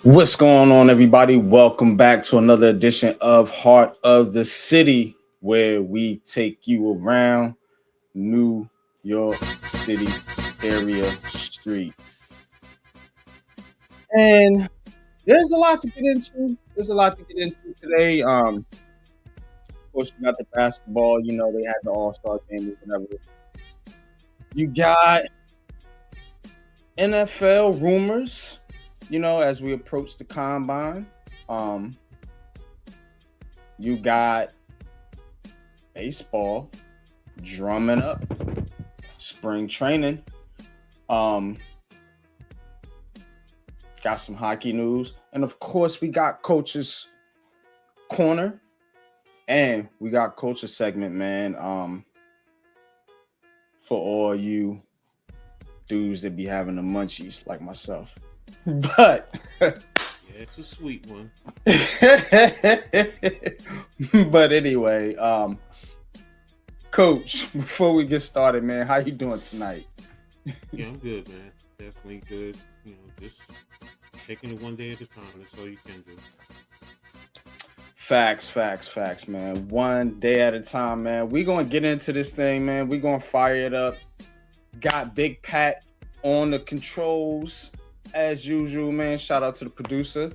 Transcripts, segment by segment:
What's going on, everybody? Welcome back to another edition of Heart of the City, where we take you around New York City area streets. And there's a lot to get into. There's a lot to get into today. Of course, you got the basketball. You know, they had the All-Star game or whatever. You got NFL rumors. You know, as we approach the combine, you got baseball drumming up, spring training. Got some hockey news, and of course, we got Coach's Corner, and we got Coach's segment, man. For all you dudes that be having the munchies like myself. But yeah, it's a sweet one. But anyway, Coach, before we get started, man, how you doing tonight? Yeah, I'm good, man. Definitely good. You know, just taking it one day at a time. That's all you can do. Facts, man. One day at a time, man. We gonna get into this thing, man. We gonna fire it up. Got Big Pat on the controls. As usual, man, shout out to the producer.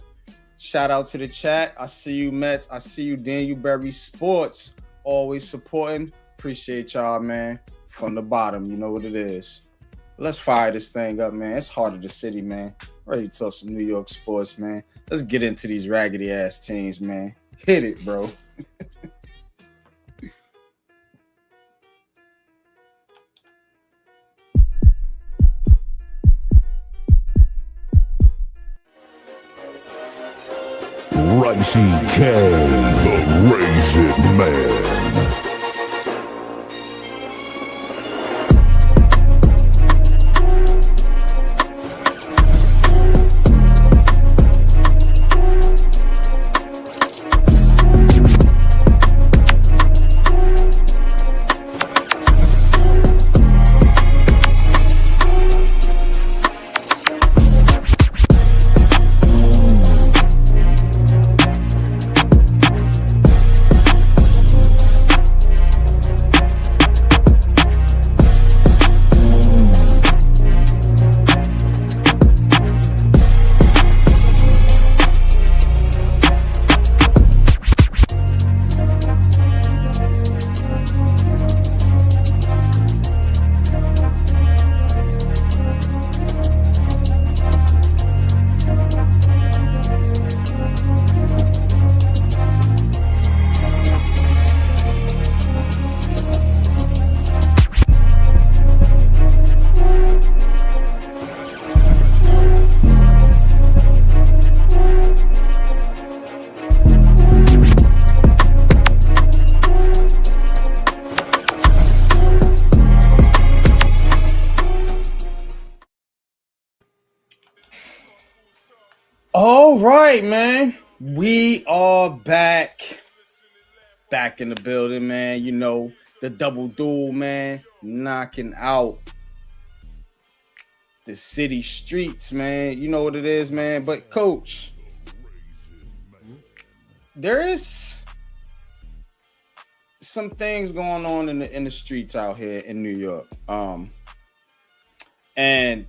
Shout out to the chat. I see you, Mets. I see you, Danielberry Sports. Always supporting. Appreciate y'all, man. From the bottom, you know what it is. Let's fire this thing up, man. It's Heart of the City, man. Ready to talk some New York sports, man. Let's get into these raggedy-ass teams, man. Hit it, bro. Ricey K, the Raisin Man. All right, man. We are back in the building, man. You know, the double duel, man, knocking out the city streets, man. You know what it is, man. But Coach, there is some things going on in the streets out here in New York. And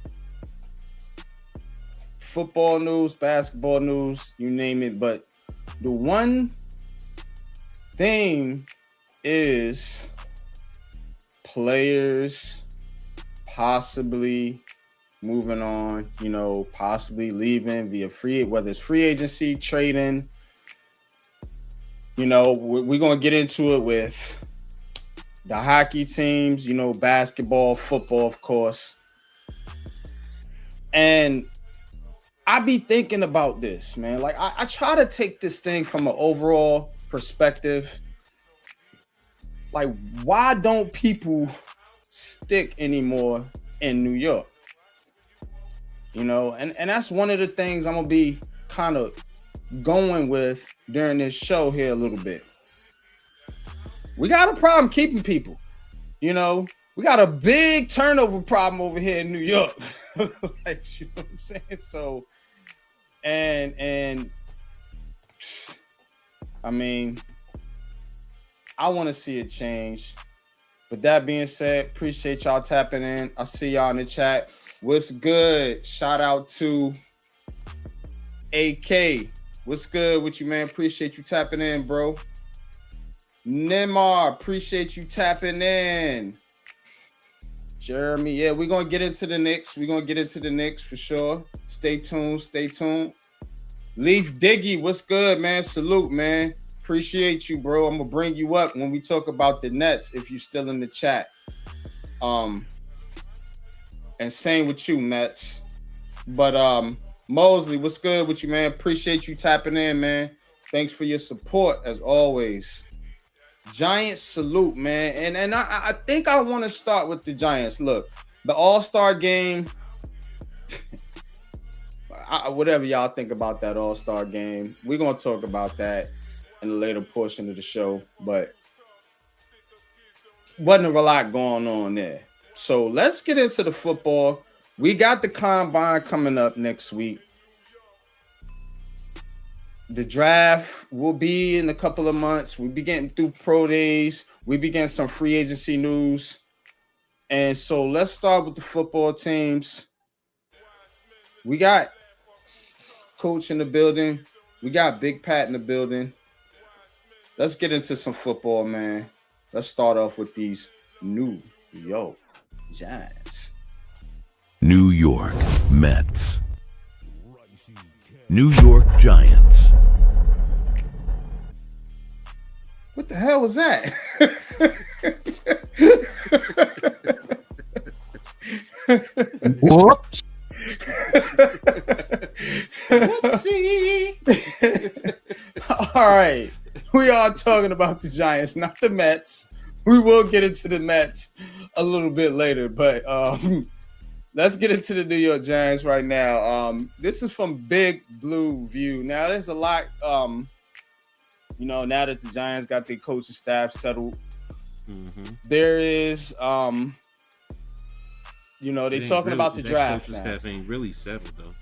football news, basketball news, you name it. But the one thing is players possibly moving on, you know, possibly leaving via whether it's free agency, trading. You know, we're going to get into it with the hockey teams, you know, basketball, football, of course. And I be thinking about this, man. Like, I try to take this thing from an overall perspective. Like, why don't people stick anymore in New York? You know, and that's one of the things I'm going to be kind of going with during this show here a little bit. We got a problem keeping people. You know, we got a big turnover problem over here in New York. Like, you know what I'm saying? So And I mean, I want to see it change. With that being said, appreciate y'all tapping in. I see y'all in the chat. What's good? Shout out to AK. What's good with you, man? Appreciate you tapping in, bro. Neymar, appreciate you tapping in. Jeremy, yeah, we're going to get into the Knicks. We're going to get into the Knicks for sure. Stay tuned. Stay tuned. Leaf Diggy, what's good, man? Salute, man. Appreciate you, bro. I'm going to bring you up when we talk about the Nets if you're still in the chat. And same with you, Mets. But Mosley, what's good with you, man? Appreciate you tapping in, man. Thanks for your support, as always. Giants salute, man. And I think I want to start with the Giants. Look, the All-Star game, whatever y'all think about that All-Star game, we're going to talk about that in the later portion of the show. But wasn't a lot going on there. So let's get into the football. We got the combine coming up next week. The draft will be in a couple of months. We'll be getting through pro days. We be getting some free agency news. And so let's start with the football teams. We got Coach in the building. We got Big Pat in the building. Let's get into some football, man. Let's start off with these New York Giants. New York Mets. New York Giants. What the hell was that? Whoops. Whoopsie. All right. We are talking about the Giants, not the Mets. We will get into the Mets a little bit later, but let's get into the New York Giants right now. This is from Big Blue View. Now, there's a lot, now that the Giants got their coaching staff settled, there is, they're talking really, about the draft now. Staff ain't really settled, though.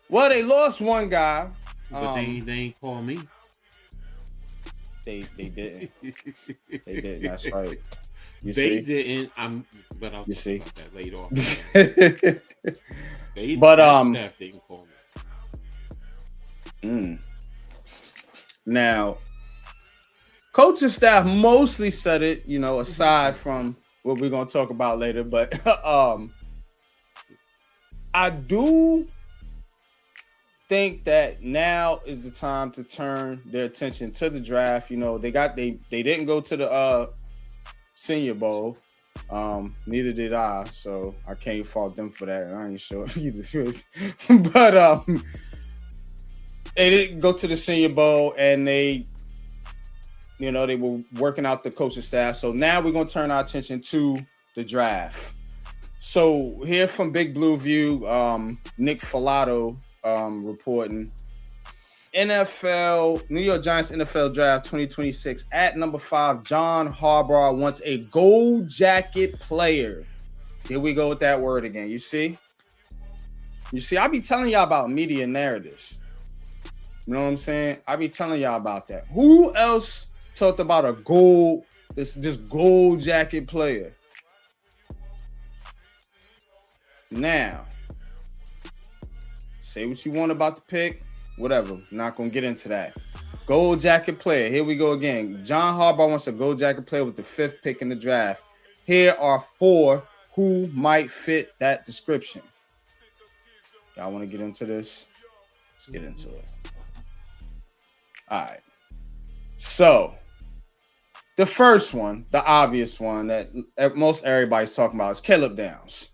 Well, they lost one guy. But they ain't call me. They didn't. They didn't. That's right. Didn't. But I'll you see about that later on. Staff didn't call me. Now, coaching staff mostly said it. Aside from what we're gonna talk about later, but I do think that now is the time to turn their attention to the draft. They didn't go to the Senior Bowl. Neither did I, so I can't fault them for that. I ain't sure either. But they didn't go to the Senior Bowl, and they were working out the coaching staff. So now we're gonna turn our attention to the draft. So here from Big Blue View, Nick Filato reporting. New York Giants NFL Draft 2026 at number 5, John Harbaugh wants a gold jacket player. Here we go with that word again. You see, I be telling y'all about media narratives. You know what I'm saying? I be telling y'all about that. Who else talked about a this gold jacket player? Now, say what you want about the pick. Whatever. Not going to get into that. Gold jacket player. Here we go again. John Harbaugh wants a gold jacket player with the 5th pick in the draft. Here are 4 who might fit that description. Y'all want to get into this? Let's get into it. All right. So, the first one, the obvious one that most everybody's talking about is Caleb Downs.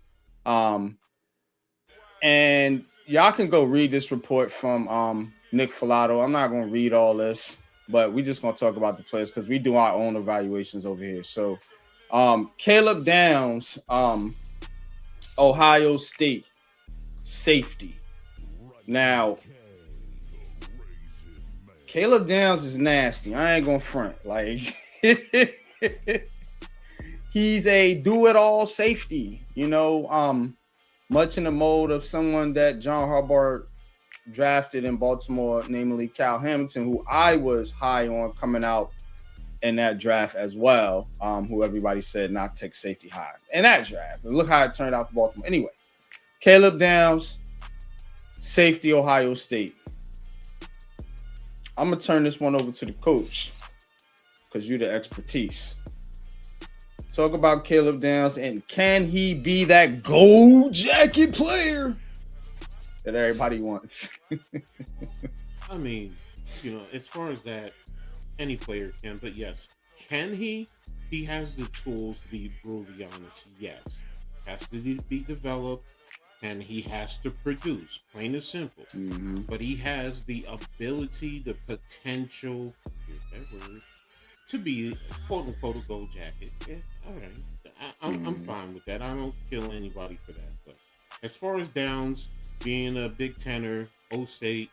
And y'all can go read this report from Nick Filato. I'm not going to read all this, but we just going to talk about the players because we do our own evaluations over here. So, Caleb Downs, Ohio State safety. Now, Caleb Downs is nasty. I ain't going to front. Like, he's a do-it-all safety, much in the mode of someone that John Harbaugh drafted in Baltimore, namely Cal Hamilton, who I was high on coming out in that draft as well, who everybody said not take safety high in that draft. And look how it turned out for Baltimore. Anyway, Caleb Downs, safety, Ohio State. I'm going to turn this one over to the coach because you're the expertise. Talk about Caleb Downs and can he be that gold jacket player that everybody wants? I mean, as far as that, any player can, but yes, can he? He has the tools to be brutally honest. Yes, has to be developed, and he has to produce. Plain and simple. Mm-hmm. But he has the ability, the potential, here's that word, to be quote unquote a gold jacket. Yeah, all right. I'm fine with that. I don't kill anybody for that. But as far as Downs being a Big Tenor, O-State,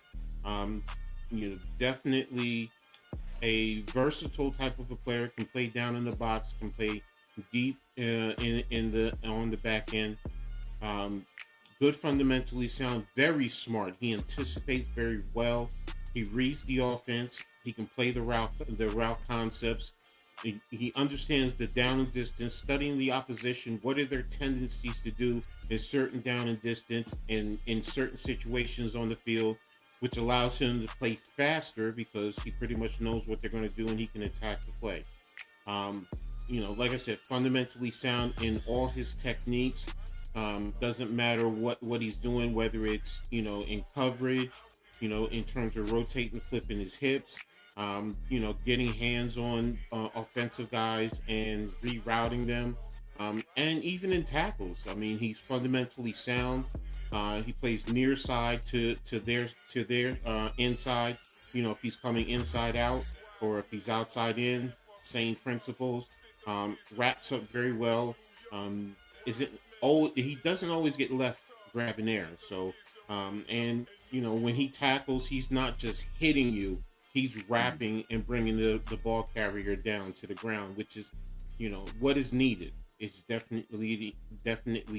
definitely a versatile type of a player, can play down in the box, can play deep on the back end. Good, fundamentally sound, very smart. He anticipates very well. He reads the offense. He can play the route concepts. He understands the down and distance, studying the opposition. What are their tendencies to do in certain down and distance and in certain situations on the field, which allows him to play faster because he pretty much knows what they're going to do and he can attack the play. Like I said, fundamentally sound in all his techniques. Doesn't matter what he's doing, whether it's, in coverage, in terms of rotating, flipping his hips, getting hands on offensive guys and rerouting them, and even in tackles. I mean, he's fundamentally sound. He plays near side to their inside. If he's coming inside out or if he's outside in, same principles. Wraps up very well. He doesn't always get left grabbing air. So, when he tackles, he's not just hitting you. He's wrapping and bringing the ball carrier down to the ground, which is, what is needed. It's definitely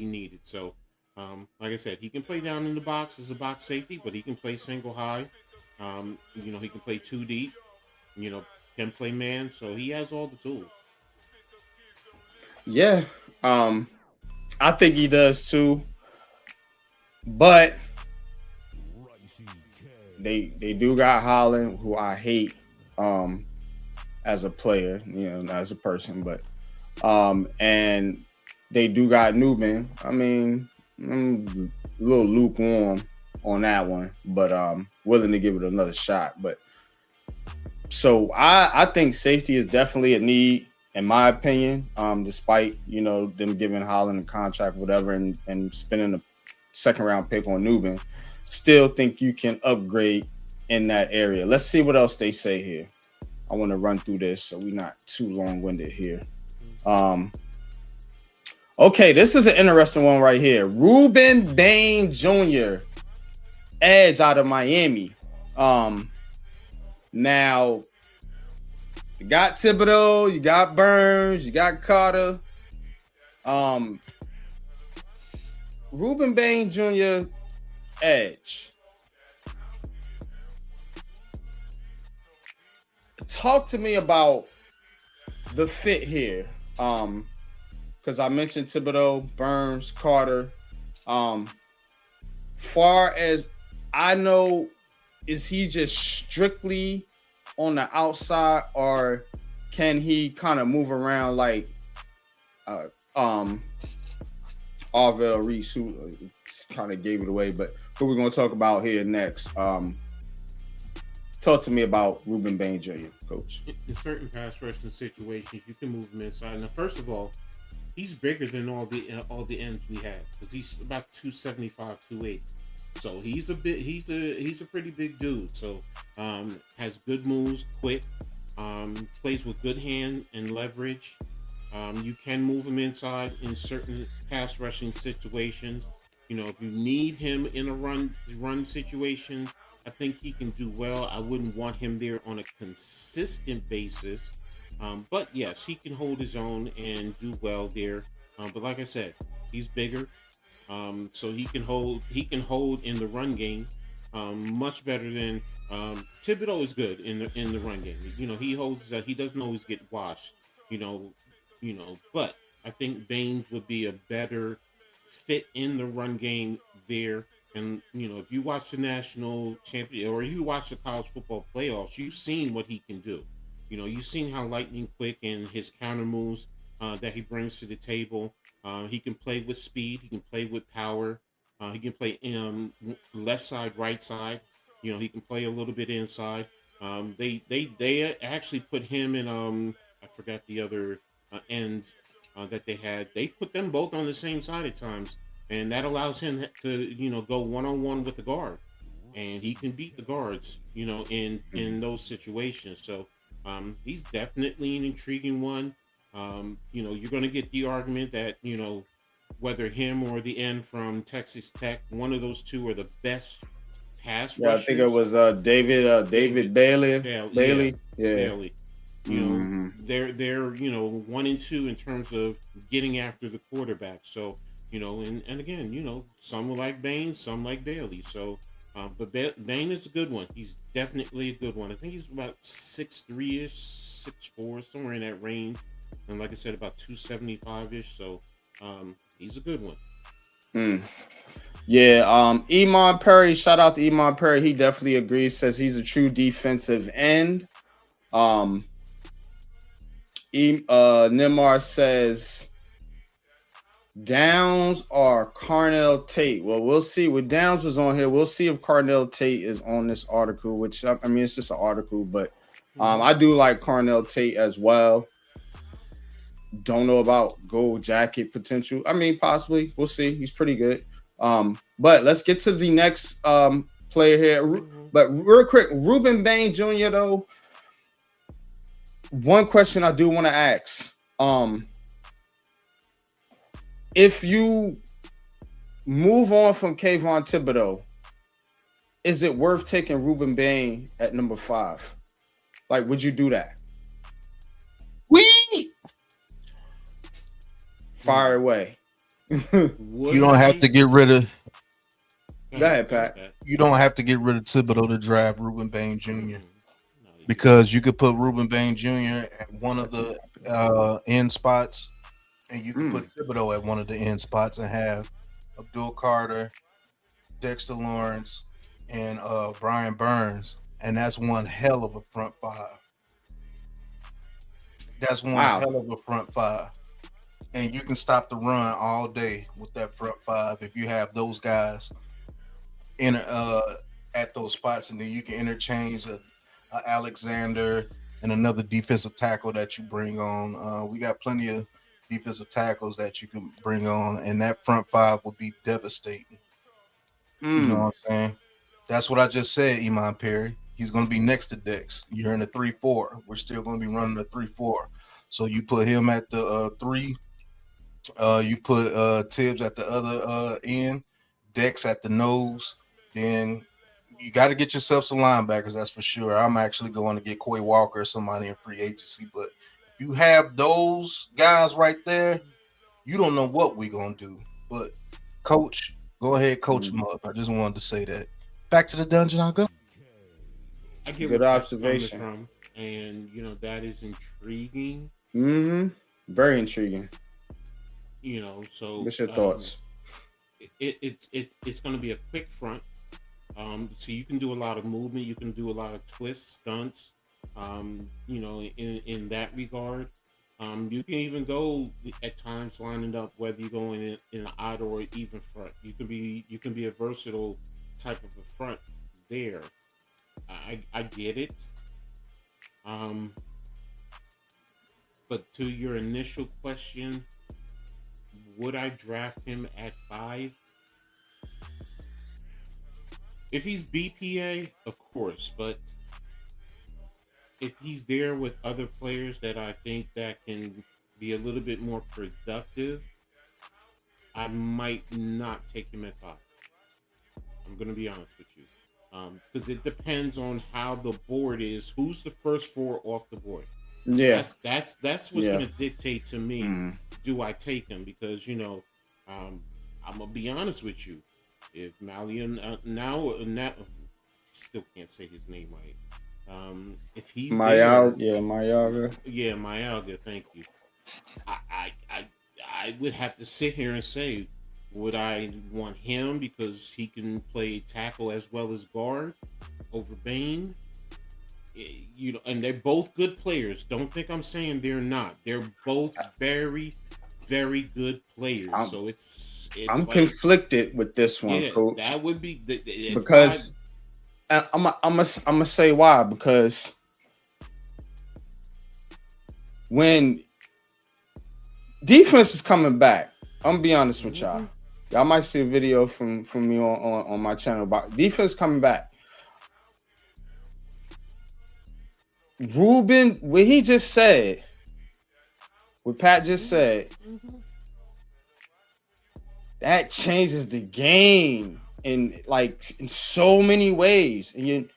needed. So, like I said, he can play down in the box as a box safety, but he can play single high. He can play 2 deep. Can play man. So he has all the tools. Yeah, I think he does too. But they do got Holland, who I hate as a player, not as a person, but and they do got Newman. I mean, I'm a little lukewarm on that one, but willing to give it another shot. But so I think safety is definitely a need, in my opinion, despite, them giving Holland a contract, whatever, and spending a second round pick on Newman. Still think you can upgrade in that area. Let's see what else they say here. I want to run through this so we're not too long-winded here. Okay, this is an interesting one right here. Ruben Bain Jr., edge out of Miami. Now, you got Thibodeau, you got Burns, you got Carter. Ruben Bain Jr., edge. Talk to me about the fit here. Because I mentioned Thibodeau, Burns, Carter. Far as I know, is he just strictly on the outside, or can he kind of move around like Arvell Reese, who kind of gave it away, but who we're going to talk about here next? Talk to me about Ruben Bain Jr., Coach. In certain pass rushing situations, you can move him inside. Now, first of all, he's bigger than all the ends we have because he's about 275, 280. So he's a pretty big dude. So has good moves, quick, plays with good hand and leverage. You can move him inside in certain pass rushing situations. If you need him in a run situation, I think he can do well. I wouldn't want him there on a consistent basis. But yes, he can hold his own and do well there. But like I said, he's bigger. So he can hold in the run game. much better than Thibodeau is good in the run game. You know, he holds that he doesn't always get washed. You know, but I think Baines would be a better fit in the run game there. And you know, if you watch the national champion or you watch the college football playoffs, you've seen what he can do. You know, you've seen how lightning quick and his counter moves that he brings to the table. He can play with speed. He can play with power. He can play left side, right side. You know, he can play a little bit inside. They actually put him in I forgot the other end that they had. They put them both on the same side at times, and that allows him to go one on one with the guard, and he can beat the guards. You know, in those situations. So he's definitely an intriguing one. You know, you're going to get the argument that whether him or the end from Texas Tech, one of those two are the best pass Yeah, rushers. I think it was David Bailey. Bailey. Yeah. Bailey. You know, they're 1 and 2 in terms of getting after the quarterback. So, and again, some like Baines, some like Bailey. So but Bain is a good one. He's definitely a good one. I think he's about 6'3-ish, 6'4", somewhere in that range. And like I said, about 275-ish. So he's a good one. Yeah, Iman Perry, shout out to Iman Perry. He definitely agrees, says he's a true defensive end. Nimar says Downs or Carnell Tate. Well, we'll see. With Downs was on here, we'll see if Carnell Tate is on this article, which I mean it's just an article, but I do like Carnell Tate as well. Don't know about gold jacket potential. I mean, possibly. We'll see. He's pretty good. But let's get to the next player here. But real quick, Ruben Bain Jr. though. One question I do want to ask. If you move on from Kayvon Thibodeau, is it worth taking Ruben Bain at number 5? Like, would you do that? Fire away. You don't have to get rid of. Go ahead, Pat. You don't have to get rid of Thibodeau to draft Ruben Bain Jr. Because you could put Ruben Bain Jr. at one of the end spots, and you can put Thibodeau at one of the end spots and have Abdul Carter, Dexter Lawrence, and Brian Burns, and that's one hell of a front 5. That's one hell of a front 5. And you can stop the run all day with that front 5 if you have those guys in at those spots, and then you can interchange a Alexander and another defensive tackle that you bring on. We got plenty of defensive tackles that you can bring on, and that front 5 will be devastating. You know what I'm saying? That's what I just said, Iman Perry. He's going to be next to Dex. You're in the 3-4. We're still going to be running the 3-4. So you put him at the 3. You put Tibbs at the other end, Dex at the nose. Then you got to get yourself some linebackers, that's for sure. I'm actually going to get Quay Walker or somebody in free agency. But if you have those guys right there, you don't know what we're going to do. But, Coach, go ahead, coach them up. I just wanted to say that. Back to the dungeon I'll go. I get good observation. From, and, that is intriguing. Very intriguing. So what's your thoughts? It's going to be a quick front. So you can do a lot of movement. You can do a lot of twists, stunts. In that regard, you can even go at times lining up whether you're going in an odd or even front. You can be a versatile type of a front there. I get it. But to your initial question, would I draft him at 5? If he's BPA, of course, but if he's there with other players that I think that can be a little bit more productive, I might not take him at 5. I'm going to be honest with you. Because it depends on how the board is. Who's the first 4 off the board? Yeah. That's what's going to dictate to me. Do I take him? Because, I'm going to be honest with you. If Malian still can't say his name right. If he's there, Mayaga. yeah, Mayaga, thank you. I, I I I would have to sit here and say, would I want him because he can play tackle as well as guard over Bane? And they're both good players. Don't think I'm saying they're not. They're both very, very good players. So I'm like, conflicted with this one, yeah, Coach. that would be because I'm gonna say why. Because when defense is coming back, I'm gonna be honest with y'all. Y'all might see a video from me on my channel about defense coming back. Ruben, what he just said, what Pat just said, that changes the game in so many ways. And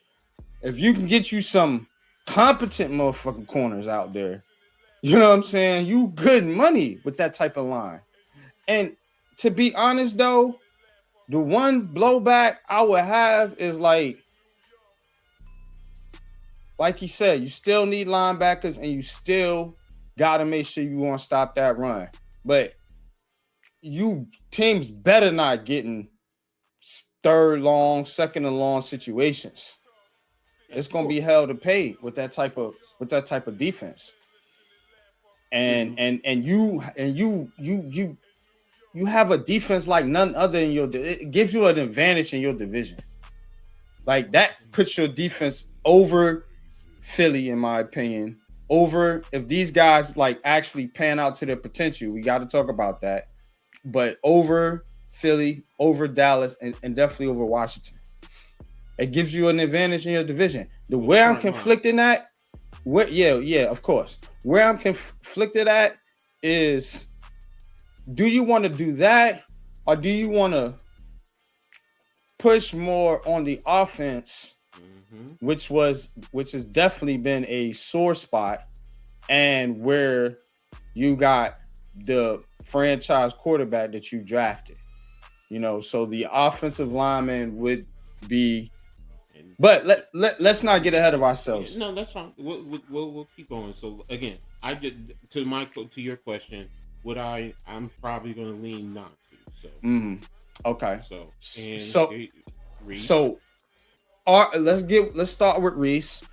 if you can get you some competent motherfucking corners out there, you know what I'm saying? You good money with that type of line. And to be honest though, the one blowback I would have is like he said, you still need linebackers and you still got to make sure you want to stop that run. But you teams better not getting third long, second and long situations. It's going to be hell to pay with that type of defense. And you have a defense like none other in it gives you an advantage in your division. Like that puts your defense over Philly, in my opinion, over if these guys like actually pan out to their potential. We got to talk about that, but over Philly, over Dallas, and definitely over Washington. It gives you an advantage in your division. Where I'm conflicted at, of course. Where I'm conflicted at is, do you want to do that, or do you want to push more on the offense? Which has definitely been a sore spot, and where you got the franchise quarterback that you drafted, so the offensive lineman would be. But let's not get ahead of ourselves. No, that's fine. We'll keep going. So again, I did to your question. I'm probably going to lean not to. So okay. So let's start with Reese.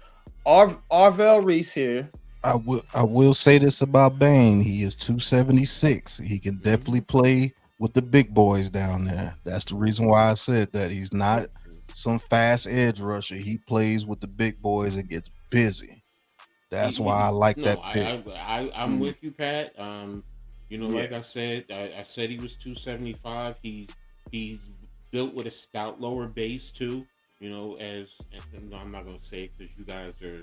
Arvell Reese here. I will say this about Bane. He is 276. He can definitely play with the big boys down there. That's the reason why I said that. He's not some fast edge rusher. He plays with the big boys and gets busy. That's why I like that pick. I'm with you, Pat. Like I said, I said he was 275. He's built with a stout lower base too. I'm not gonna say it because you guys are,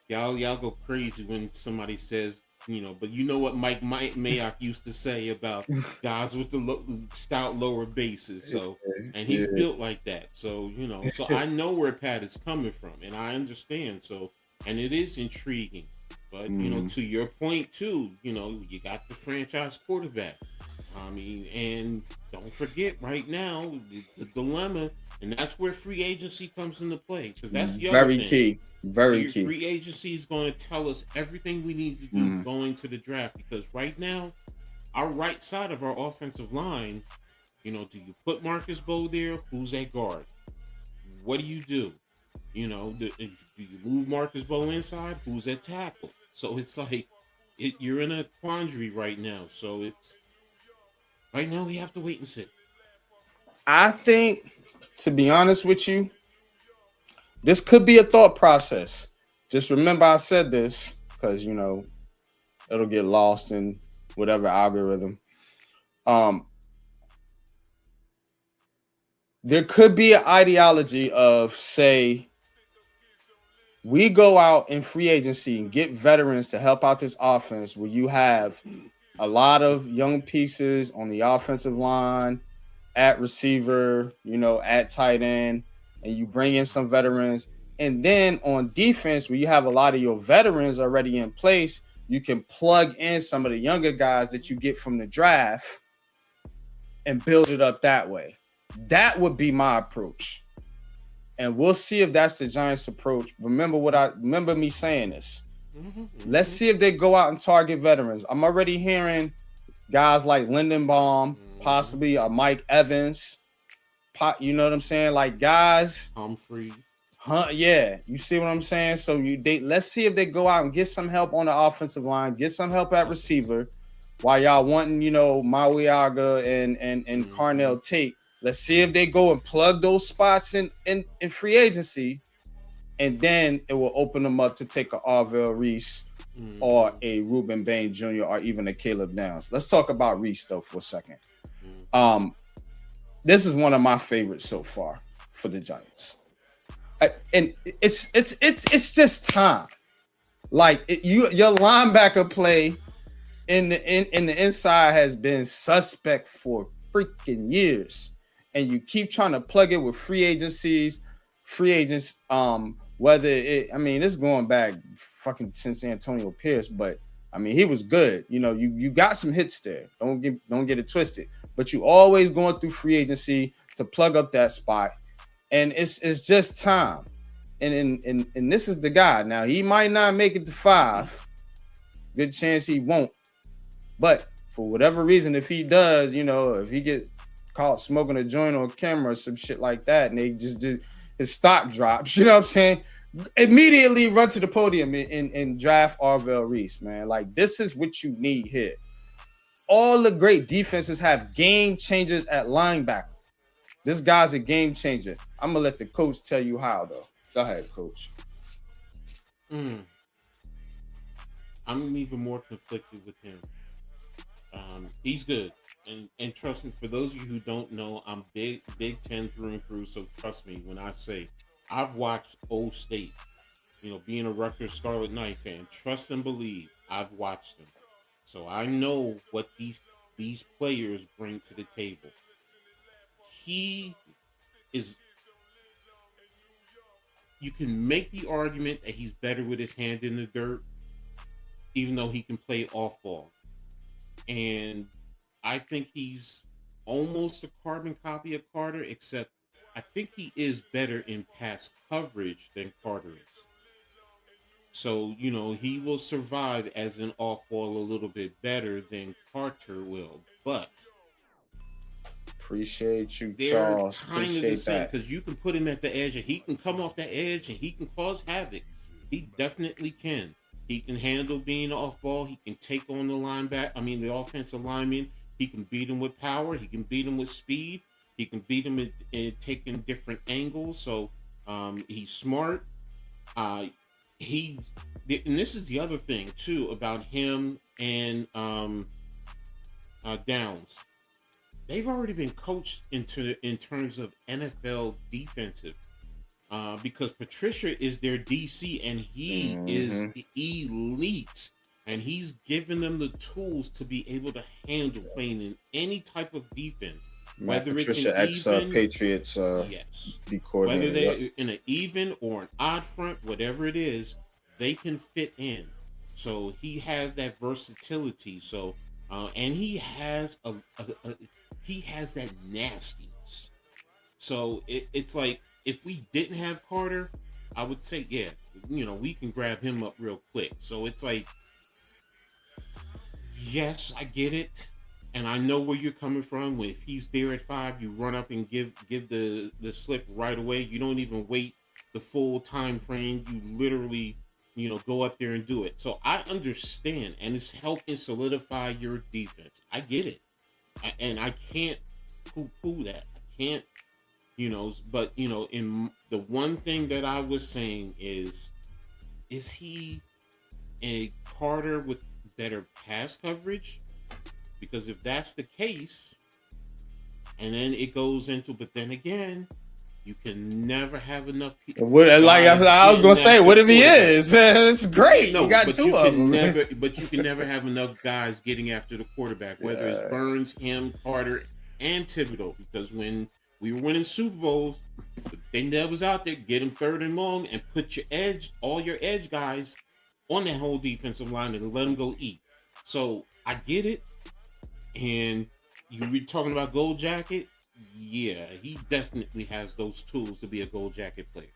y'all go crazy when somebody says, but you know what Mike Mayock used to say about guys with the stout lower bases. So, and he's built like that. So, so I know where Pat is coming from, and I understand. So, and it is intriguing. But to your point too, you got the franchise quarterback. And don't forget right now the dilemma, and that's where free agency comes into play, because that's the other thing. Very key. Free agency is going to tell us everything we need to do going to the draft, because right now, our right side of our offensive line, do you put Marcus Bowe there? Who's at guard? What do you do? Do you move Marcus Bowe inside? Who's at tackle? So it's like you're in a quandary right now. So right now we have to wait and see. I think, to be honest with you, this could be a thought process. Just remember I said this because, it'll get lost in whatever algorithm. There could be an ideology of, say, we go out in free agency and get veterans to help out this offense where you have a lot of young pieces on the offensive line, at receiver, at tight end, and you bring in some veterans. And then on defense, where you have a lot of your veterans already in place, you can plug in some of the younger guys that you get from the draft and build it up that way. That would be my approach. And we'll see if that's the Giants' approach. Remember me saying this. Let's see if they go out and target veterans. I'm already hearing guys like Lindenbaum, possibly Mike Evans. You know what I'm saying? Like guys. Humphrey. Yeah, you see what I'm saying? So let's see if they go out and get some help on the offensive line, get some help at receiver, while y'all wanting, Mauiaga and Carnell Tate. Let's see if they go and plug those spots in free agency, and then it will open them up to take a Arvell Reese or a Reuben Bain Jr. or even a Caleb Downs. Let's talk about Reese though for a second. This is one of my favorites so far for the Giants. And it's just time. Like your linebacker play in the inside has been suspect for freaking years, and you keep trying to plug it with free agents. It's going back fucking since Antonio Pierce, but I mean he was good. You got some hits there. Don't get it twisted. But you always going through free agency to plug up that spot. And it's just time. And this is the guy. Now, he might not make it to 5. Good chance he won't. But for whatever reason, if he does, if he get caught smoking a joint on camera or some shit like that, and they just do his stock drops, you know what I'm saying? Immediately run to the podium and draft Arvell Reese, man. Like, this is what you need here. All the great defenses have game changers at linebacker. This guy's a game changer. I'm going to let the coach tell you how, though. Go ahead, coach. I'm even more conflicted with him. He's good. And trust me, for those of you who don't know, I'm Big Ten through and through. So trust me when I say I've watched Old State, being a Rutgers Scarlet Knight fan, trust and believe I've watched them. So I know what these players bring to the table. You can make the argument that he's better with his hand in the dirt, even though he can play off ball. And I think he's almost a carbon copy of Carter, except I think he is better in pass coverage than Carter is. So, he will survive as an off ball a little bit better than Carter will. But appreciate you, they're Charles. kind of the Appreciate same that. because you can put him at the edge and he can come off the edge and he can cause havoc. He definitely can. He can handle being off ball. He can take on the offensive lineman. He can beat him with power. He can beat him with speed. He can beat him in taking different angles. So he's smart. And this is the other thing too about him and Downs. They've already been coached in terms of NFL defensive because Patricia is their DC and he is the elite, and he's given them the tools to be able to handle playing in any type of defense. Whether Patricia it's an even, Patriots, yes, whether they're in an even or an odd front, whatever it is, they can fit in. So he has that versatility. So and he has he has that nastiness. So it's like if we didn't have Carter, I would say we can grab him up real quick. So it's like, yes, I get it. And I know where you're coming from. If he's there at 5, you run up and give the slip right away. You don't even wait the full time frame. You literally, go up there and do it. So I understand, and it's helping solidify your defense. I get it, and I can't poo-poo that. I can't, But in the one thing that I was saying is he a Carter with better pass coverage? Because if that's the case, and then it goes into, but then again, you can never have enough people. I was going to say, what if he is? It's great. No, you got two of them. But you can never have enough guys getting after the quarterback, whether it's Burns, him, Carter, and Thibodeau. Because when we were winning Super Bowls, the thing that was out there, get them 3rd and long, and put all your edge guys on that whole defensive line and let them go eat. So I get it. And you were talking about Gold Jacket. Yeah, he definitely has those tools to be a gold jacket player.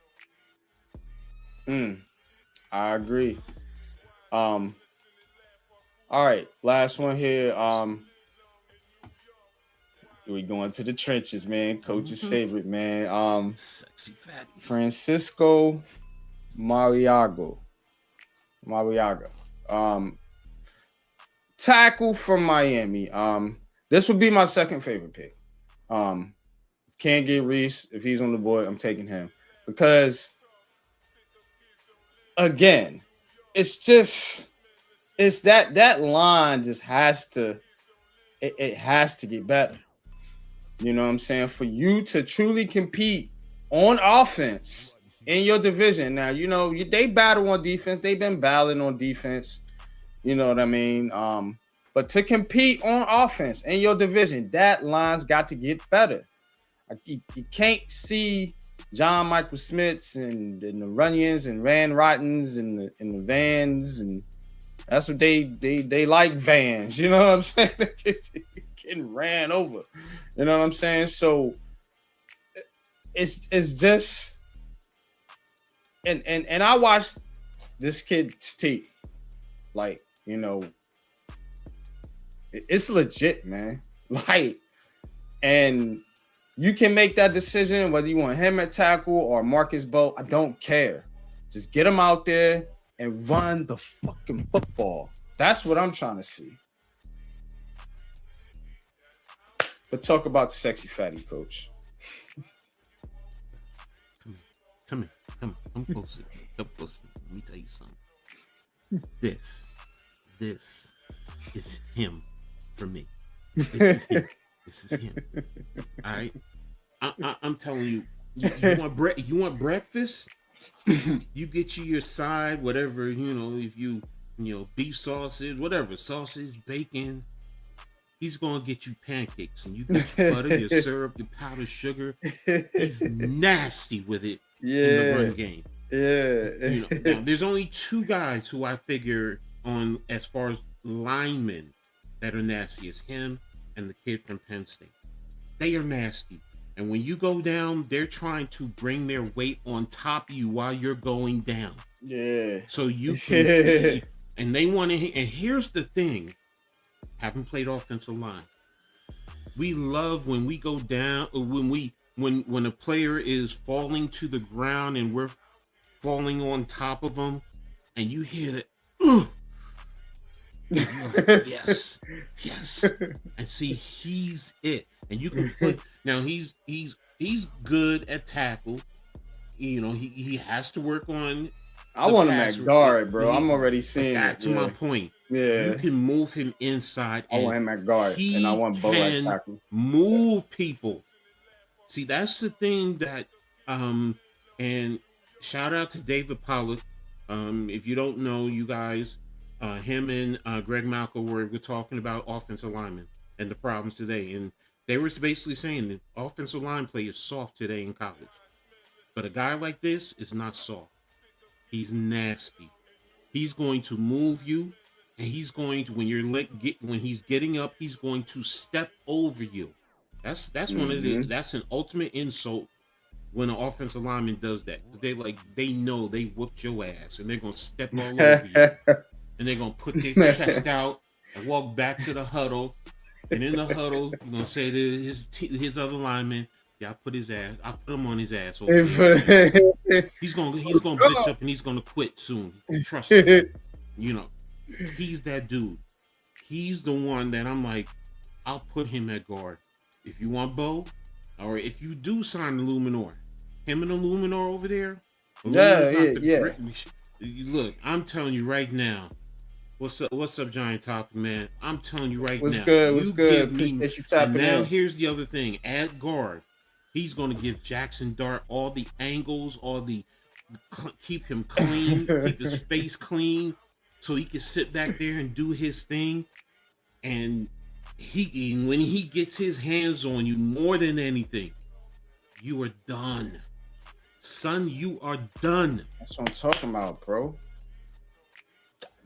I agree. All right, last one here. We going to the trenches, man. Coach's favorite, man. Sexy fatties. Francisco Mariaga. Tackle from Miami. This would be my second favorite pick. Can't get Reese if he's on the board. I'm taking him because, again, it's that line just has to it has to get better. You know what I'm saying? For you to truly compete on offense in your division. Now, you know, they battle on defense. They've been battling on defense. You know what I mean? But to compete on offense in your division, that line's got to get better. You can't see John Michael Smiths and the Runyons and Rand Rottens and the Vans, and that's what they like, Vans. You know what I'm saying? Just getting ran over. You know what I'm saying? So it's just and I watched this kid's tape, like, you know, it's legit, man. Like, and you can make that decision whether you want him at tackle or Marcus Bowe. I don't care. Just get him out there and run the fucking football. That's what I'm trying to see. But talk about the sexy fatty, coach. Come closer. Come closer. Let me tell you something. This is him for me. This is him. All right. I'm telling you, you want breakfast? You get you your side, whatever, you know, if you beef sausage, whatever, sausage, bacon. He's gonna get you pancakes, and you get your butter, your syrup, your powdered sugar. He's nasty with it in the run game. Yeah. You know, now, there's only two guys who I figure on as far as linemen that are nasty. It's him and the kid from Penn State. They are nasty. And when you go down, they're trying to bring their weight on top of you while you're going down. Yeah. So you can and they want to, and here's the thing, having played offensive line, we love when we go down, when a player is falling to the ground and we're falling on top of them, and you hear that, and you're like, yes, and see, he's it, and you can put now he's good at tackle, you know, he has to work on. I want him at guard, bro. I'm already seeing that. To my point. Yeah, you can move him inside. I want him at guard, and I want Bowe at tackle. Move people. See, that's the thing that, and shout out to David Pollock. If you don't know, you guys, him and Greg Malcolm were talking about offensive linemen and the problems today, and they were basically saying that offensive line play is soft today in college, but a guy like this is not soft. He's nasty. He's going to move you, and he's going to, when he's getting up, he's going to step over you. That's one of the, that's an ultimate insult when an offensive lineman does that. They know they whooped your ass, and they're gonna step all over you, and they're gonna put their chest out and walk back to the huddle. And in the huddle, you're gonna say to his other lineman, "Yeah, I put him on his ass. He's gonna bitch up and he's gonna quit soon. Trust me. You know, he's that dude. He's the one that I'm like, I'll put him at guard. If you want Bowe, or if you do sign the Luminor, him and the Luminor over there. Yeah. Look, I'm telling you right now. What's up, Giant Topic, man? I'm telling you right now. What's good? Appreciate you tapping in. Now here's the other thing. At guard, he's going to give Jackson Dart all the angles, keep him clean, keep his face clean, so he can sit back there and do his thing. And when he gets his hands on you, more than anything, you are done. Son, you are done. That's what I'm talking about, bro.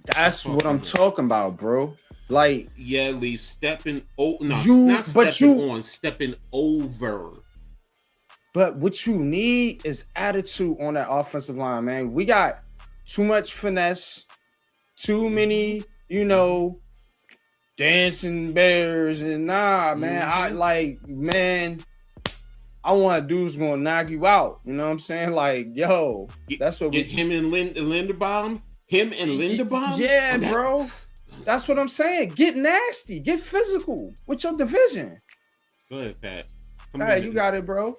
That's what I'm talking about, bro. Like Yeah, Lee, stepping. Oh, no, you, not but stepping you, on, stepping over. but what you need is attitude on that offensive line, man. We got too much finesse, too many, dancing bears, and man. I like, man. I want dudes gonna knock you out. You know what I'm saying? Like, yo, that's what get him and Linderbaum. Him and Linderbaum. Yeah, bro. That's what I'm saying. Get nasty. Get physical with your division. Go ahead, Pat. Hey, you got it, bro.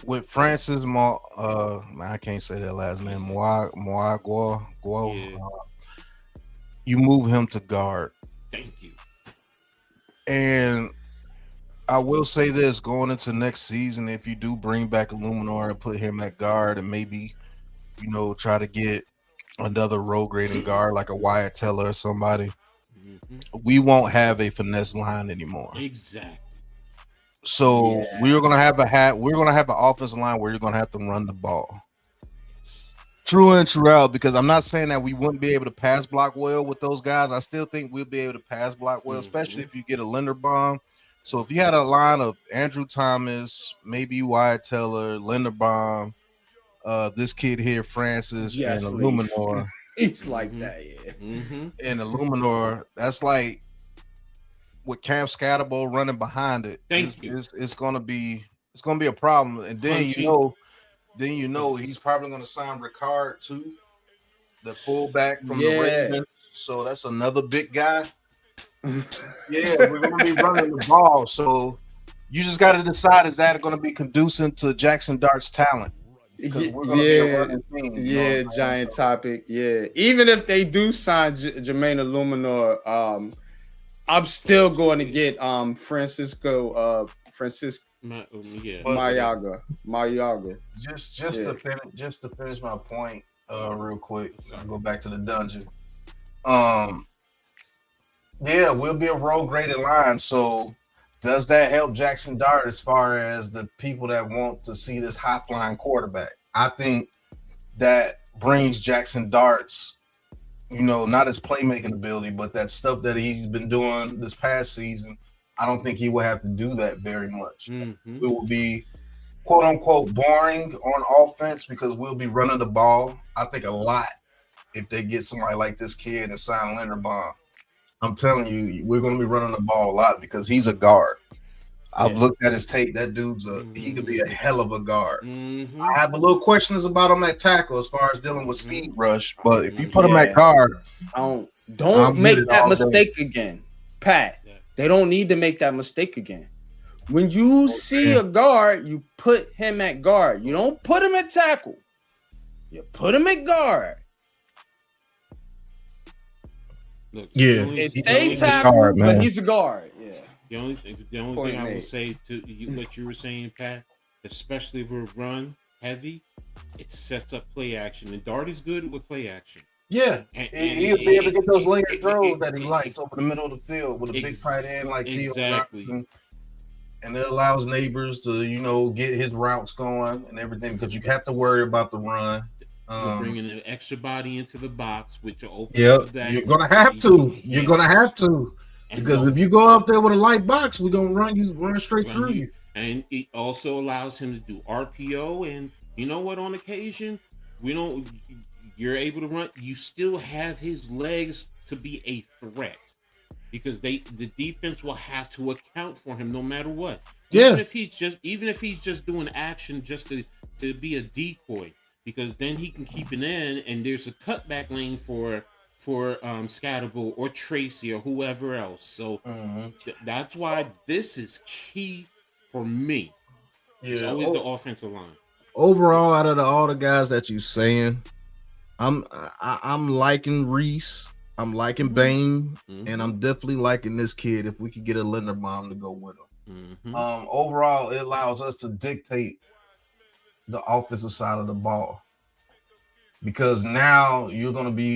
With Francis I can't say that last name. Moagua. Yeah. You move him to guard. Thank you. And I will say this, going into next season, if you do bring back Illuminor and put him at guard and maybe, try to get another road grading guard like a Wyatt Teller or somebody, we won't have a finesse line anymore. Exactly. So we're gonna have an offensive line where you're gonna have to run the ball. True and true out, because I'm not saying that we wouldn't be able to pass block well with those guys. I still think we'll be able to pass block well, especially if you get a Linderbaum. So if you had a line of Andrew Thomas, maybe Wyatt Teller, Linderbaum, this kid here, Francis, and Illuminor. It's like that, yeah. And Illuminor, that's like with Cam Scatterbo running behind it. It's gonna be a problem. And then he's probably gonna sign Ricard too, the fullback from the Ravens. So that's another big guy. Yeah, we're gonna be running the ball. So you just got to decide, is that going to be conducive to Jackson Dart's talent? Because we're going to be a running team. Giant topic. Yeah, even if they do sign Jermaine Illuminor, I'm still going to get Francisco Mayaga. Just to finish my point, real quick. I'll go back to the dungeon. Yeah, we'll be a road graded line. So does that help Jackson Dart as far as the people that want to see this high flying quarterback? I think that brings Jackson Dart's, not his playmaking ability, but that stuff that he's been doing this past season. I don't think he will have to do that very much. It will be quote unquote boring on offense because we'll be running the ball. I think a lot if they get somebody like this kid and sign Linderbaum. I'm telling you, we're going to be running the ball a lot because he's a guard. I've looked at his tape. That dude's he could be a hell of a guard. I have a little questions about him at tackle as far as dealing with speed rush, but if you put him at guard, don't make that mistake again, Pat. They don't need to make that mistake again. When you see a guard, you put him at guard. You don't put him at tackle. You put him at guard. Look, it's a tackle, guard, but he's a guard. Yeah. The only thing I will say to you, what you were saying, Pat, especially if we're run heavy, it sets up play action, and Dart is good with play action. Yeah, and he'll be able to get those layered throws that he likes over the middle of the field with a big tight end like exactly. And it allows Neighbors to get his routes going and everything because you have to worry about the run. Bringing an extra body into the box, which will open. Yep, you're gonna have to. You're gonna have to, because if you go up there with a light box, we're gonna run straight through you. And it also allows him to do RPO, and you know what? On occasion, you're able to run. You still have his legs to be a threat because the defense will have to account for him no matter what. Even if he's just doing action just to be a decoy. Because then he can keep it in, and there's a cutback lane for Scatterbo or Tracy or whoever else. So that's why this is key for me. It's always the offensive line. Overall, out of all the guys that you're saying, I'm liking Reese, I'm liking Bain, and I'm definitely liking this kid. If we could get a Linderbaum to go with him, overall, it allows us to dictate the offensive side of the ball, because now you're going to be,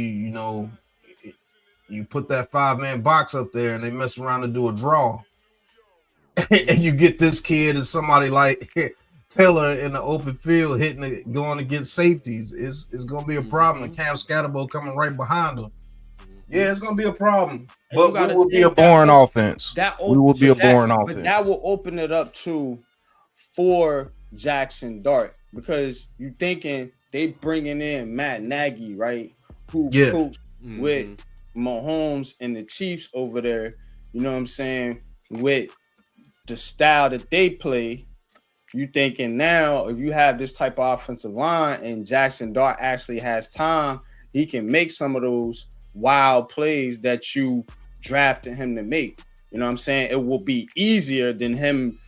you put that 5-man box up there and they mess around and do a draw and you get this kid and somebody like Taylor in the open field hitting it, going against safeties. It's going to be a problem. And Cam Scatterbo coming right behind him. Yeah, it's gonna be a problem. And But you we gotta will be a think that boring offense. that We will be a boring but offense. that will open it up too for Jackson Dart, because you thinking they bringing in Matt Nagy, right? Who Yeah. coached with Mahomes and the Chiefs over there. You know what I'm saying? With the style that they play, you thinking now if you have this type of offensive line and Jackson Dart actually has time, he can make some of those wild plays that you drafted him to make. You know what I'm saying? It will be easier than him,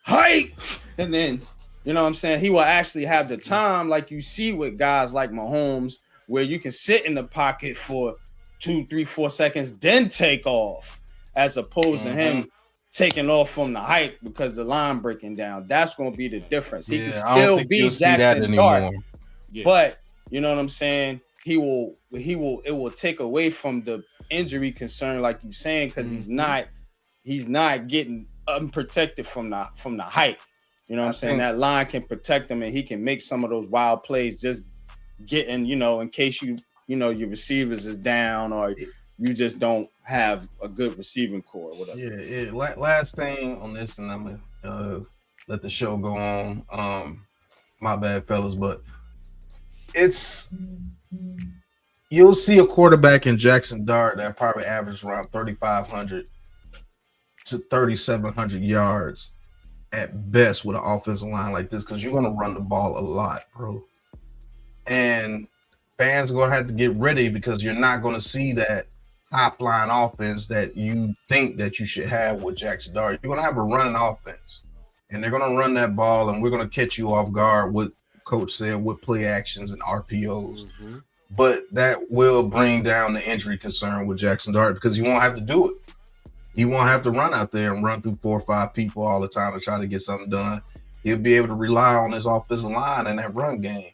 hype, and then, you know what I'm saying? He will actually have the time, like you see with guys like Mahomes, where you can sit in the pocket for 2, 3, 4 seconds, then take off, as opposed to him taking off from the hype because the line breaking down. That's going to be the difference. He can still be Jackson Dart, but you know what I'm saying? It will take away from the injury concern, like you're saying, because he's not getting unprotected from the hype. You know what I'm saying? That line can protect him, and he can make some of those wild plays, just getting, in case your receivers is down or you just don't have a good receiving core or whatever. Yeah. Last thing on this, and I'm gonna let the show go on. My bad, fellas, but you'll see a quarterback in Jackson Dart that probably averaged around 3,500 to 3,700 yards at best with an offensive line like this, because you're gonna run the ball a lot, bro. And fans are gonna have to get ready, because you're not gonna see that high-flying offense that you think that you should have with Jackson Dart. You're gonna have a running offense, and they're gonna run that ball, and we're gonna catch you off guard, what Coach said, with play actions and RPOs. But that will bring down the injury concern with Jackson Dart, because you won't have to do it. He won't have to run out there and run through 4 or 5 people all the time to try to get something done. He'll be able to rely on his offensive line and that run game.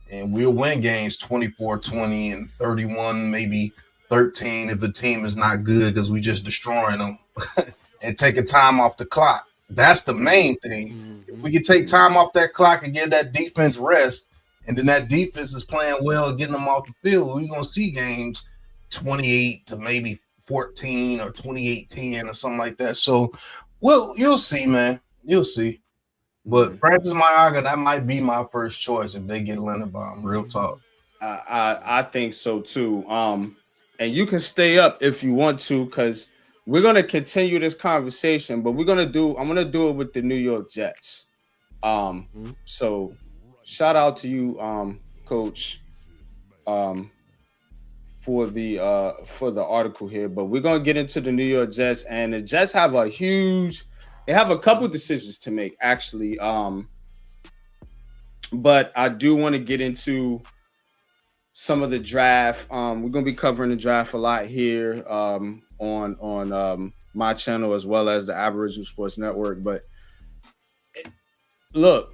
And we'll win games 24-20 and 31, maybe 13 if the team is not good, because we just destroying them and taking time off the clock. That's the main thing. If we can take time off that clock and give that defense rest, and then that defense is playing well, getting them off the field, we're going to see games 28 to maybe 14 or 28-10 or something like that. So, well, you'll see, man. You'll see. But Francis Mayaga, that might be my first choice if they get Linderbaum. Real talk. I think so too. And you can stay up if you want to, because we're gonna continue this conversation, but I'm gonna do it with the New York Jets. So shout out to you, Coach, for the article here. But we're gonna get into the New York Jets, and the Jets have a couple decisions to make, actually. But I do want to get into some of the draft. We're gonna be covering the draft a lot here on my channel, as well as the Aboriginal Sports Network. But look,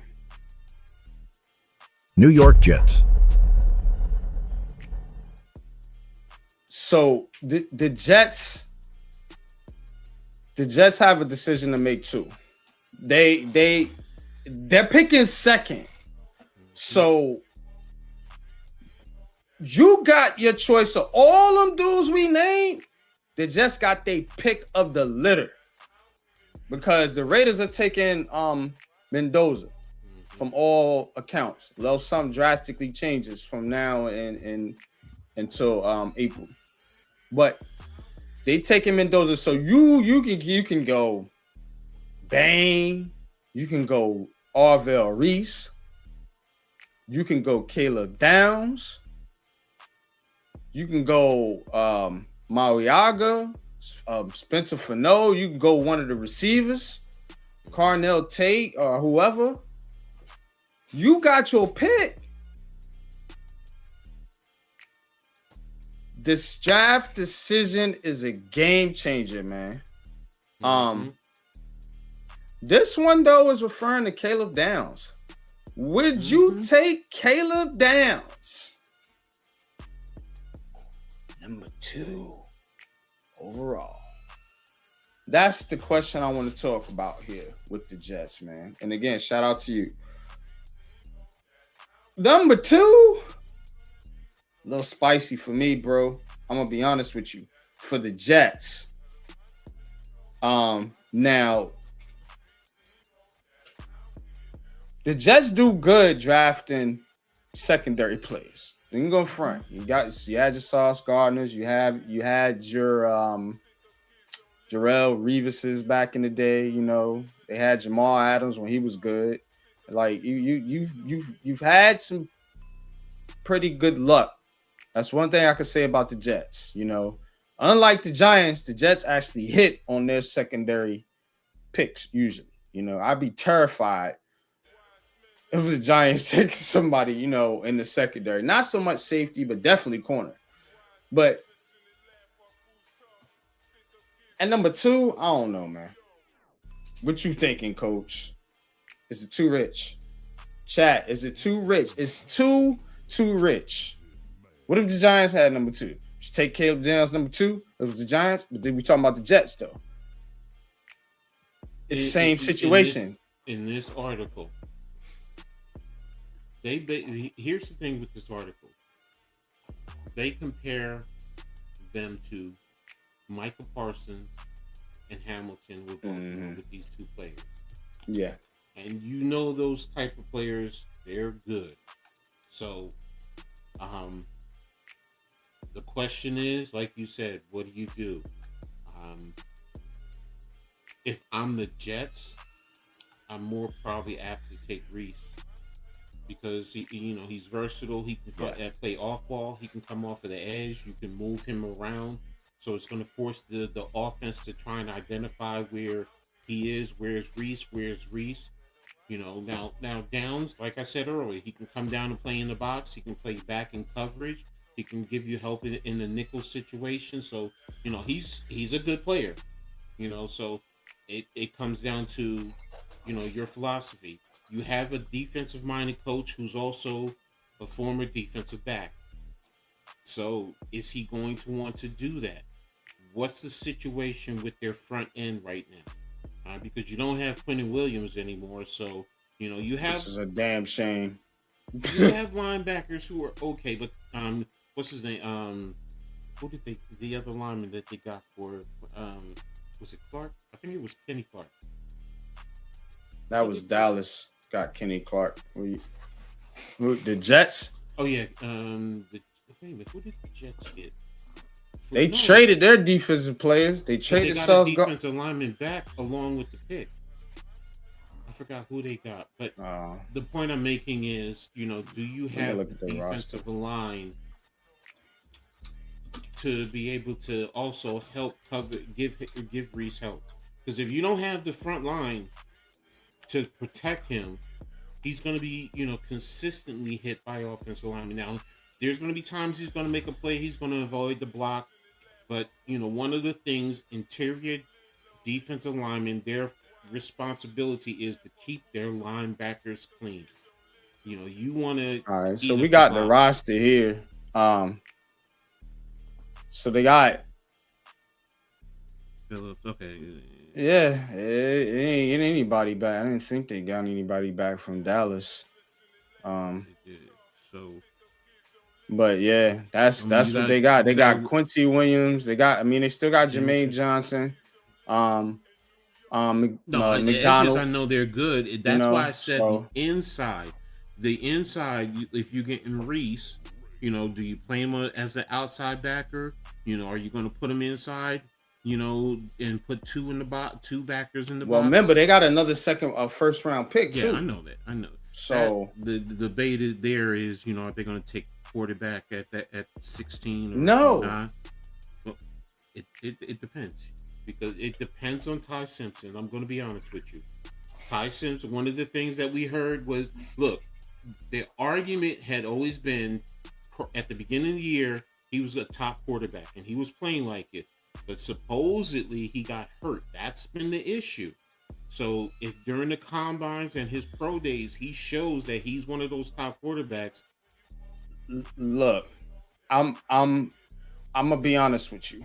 New York Jets. So the Jets have a decision to make too. They're picking second. So you got your choice of all them dudes we named. They just got their pick of the litter, because the Raiders are taking Mendoza from all accounts. Though something drastically changes from now and until April. But they taking Mendoza, so you can go Bain, you can go Arvell Reese, you can go Caleb Downs, you can go Mariaga, Spencer Fano, you can go one of the receivers, Carnell Tate or whoever. You got your pick. This draft decision is a game changer, man. This one, though, is referring to Caleb Downs. Would you take Caleb Downs? Number 2 overall. That's the question I want to talk about here with the Jets, man. And again, shout out to you. Number 2, a little spicy for me, bro. I'm gonna be honest with you. For the Jets, now the Jets do good drafting secondary players. You can go front. You had your Sauce Gardners. You had your Jarrell Reeveses back in the day. You know, they had Jamal Adams when he was good. Like you've had some pretty good luck. That's one thing I could say about the Jets. You know, unlike the Giants, the Jets actually hit on their secondary picks usually. You know, I'd be terrified if the Giants take somebody, you know, in the secondary. Not so much safety, but definitely corner. But at number 2, I don't know, man. What you thinking, Coach? Is it too rich? Chat, is it too rich? It's too rich. What if the Giants had number 2? Just take Caleb Downs number 2. It was the Giants, but then we talking about the Jets though. It's the same situation. In this article, here's the thing with this article. They compare them to Michael Parsons and Hamilton with these 2 players. Yeah. And you know those type of players, they're good. So, the question is, like you said, what do you do? If I'm the Jets, I'm more probably apt to take Reese because he's versatile. He can play off ball. He can come off of the edge. You can move him around. So it's going to force the offense to try and identify where he is. Where's Reese? You know, now Downs, like I said earlier, he can come down and play in the box. He can play back in coverage. He can give you help in the nickel situation. So, you know, he's a good player. You know, so it comes down to, you know, your philosophy. You have a defensive-minded coach who's also a former defensive back. So is he going to want to do that? What's the situation with their front end right now? Because you don't have Quentin Williams anymore. So, you know, you have... This is a damn shame. You have linebackers who are okay, but what's his name? Who did the other lineman that they got for... was it Clark? I think it was Kenny Clark. That was Dallas. Got Kenny Clark. The Jets? Oh, yeah. Who did the Jets get? They traded their defensive players. They traded Sauce Gardner. Defensive lineman back along with the pick. I forgot who they got. But the point I'm making is, you know, do you have the defensive line to be able to also help cover, give Reese help? Because if you don't have the front line to protect him, he's going to be, you know, consistently hit by offensive linemen. Now, there's going to be times he's going to make a play. He's going to avoid the block. But, you know, one of the things, interior defensive linemen, their responsibility is to keep their linebackers clean. You know, you want to... All right, so we got the roster here. So they got... Phillips, okay. Yeah, it ain't get anybody back. I didn't think they got anybody back from Dallas. But yeah, that's what they got. They got Quincy Williams. They still got Jermaine Johnson. McDonald. The edges, I know they're good. That's why I said the inside. The inside, if you're getting Reese, you know, do you play him as an outside backer? You know, are you going to put him inside? You know, and put two backers in the box. Well, remember they got another first round pick too. Yeah, I know that. So the debate there is, you know, are they going to take quarterback at 16 or no? 9? Well, it depends, because it depends on Ty Simpson. I'm going to be honest with you. Ty Simpson, one of the things that we heard was, look, the argument had always been at the beginning of the year he was a top quarterback and he was playing like it, but supposedly he got hurt. That's been the issue. So if during the combines and his pro days he shows that he's one of those top quarterbacks, look, I'm gonna be honest with you.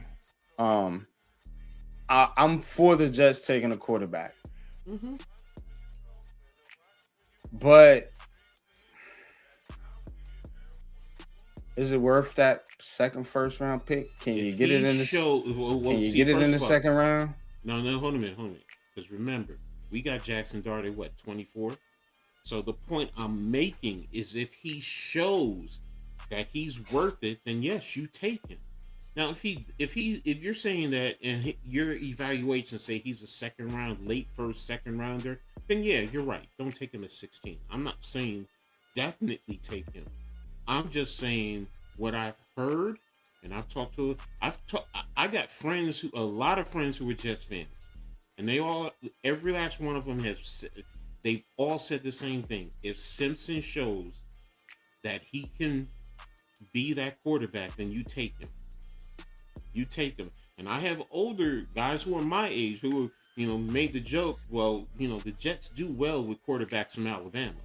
I'm for the Jets taking a quarterback, but Is it worth that second first round pick? Can you get it in the Can you get it in the second round? No, hold a minute. Because remember, we got Jackson Dart at what, 24? So the point I'm making is if he shows that he's worth it, then yes, you take him. Now, if you're saying that and your evaluations say he's a second round, late first, second rounder, then yeah, you're right. Don't take him at 16. I'm not saying definitely take him. I'm just saying what I've heard, and I've talked to. I got friends a lot of friends who are Jets fans, and every last one of them they've all said the same thing. If Simpson shows that he can be that quarterback, then you take him. You take him. And I have older guys who are my age who, made the joke, well, the Jets do well with quarterbacks from Alabama.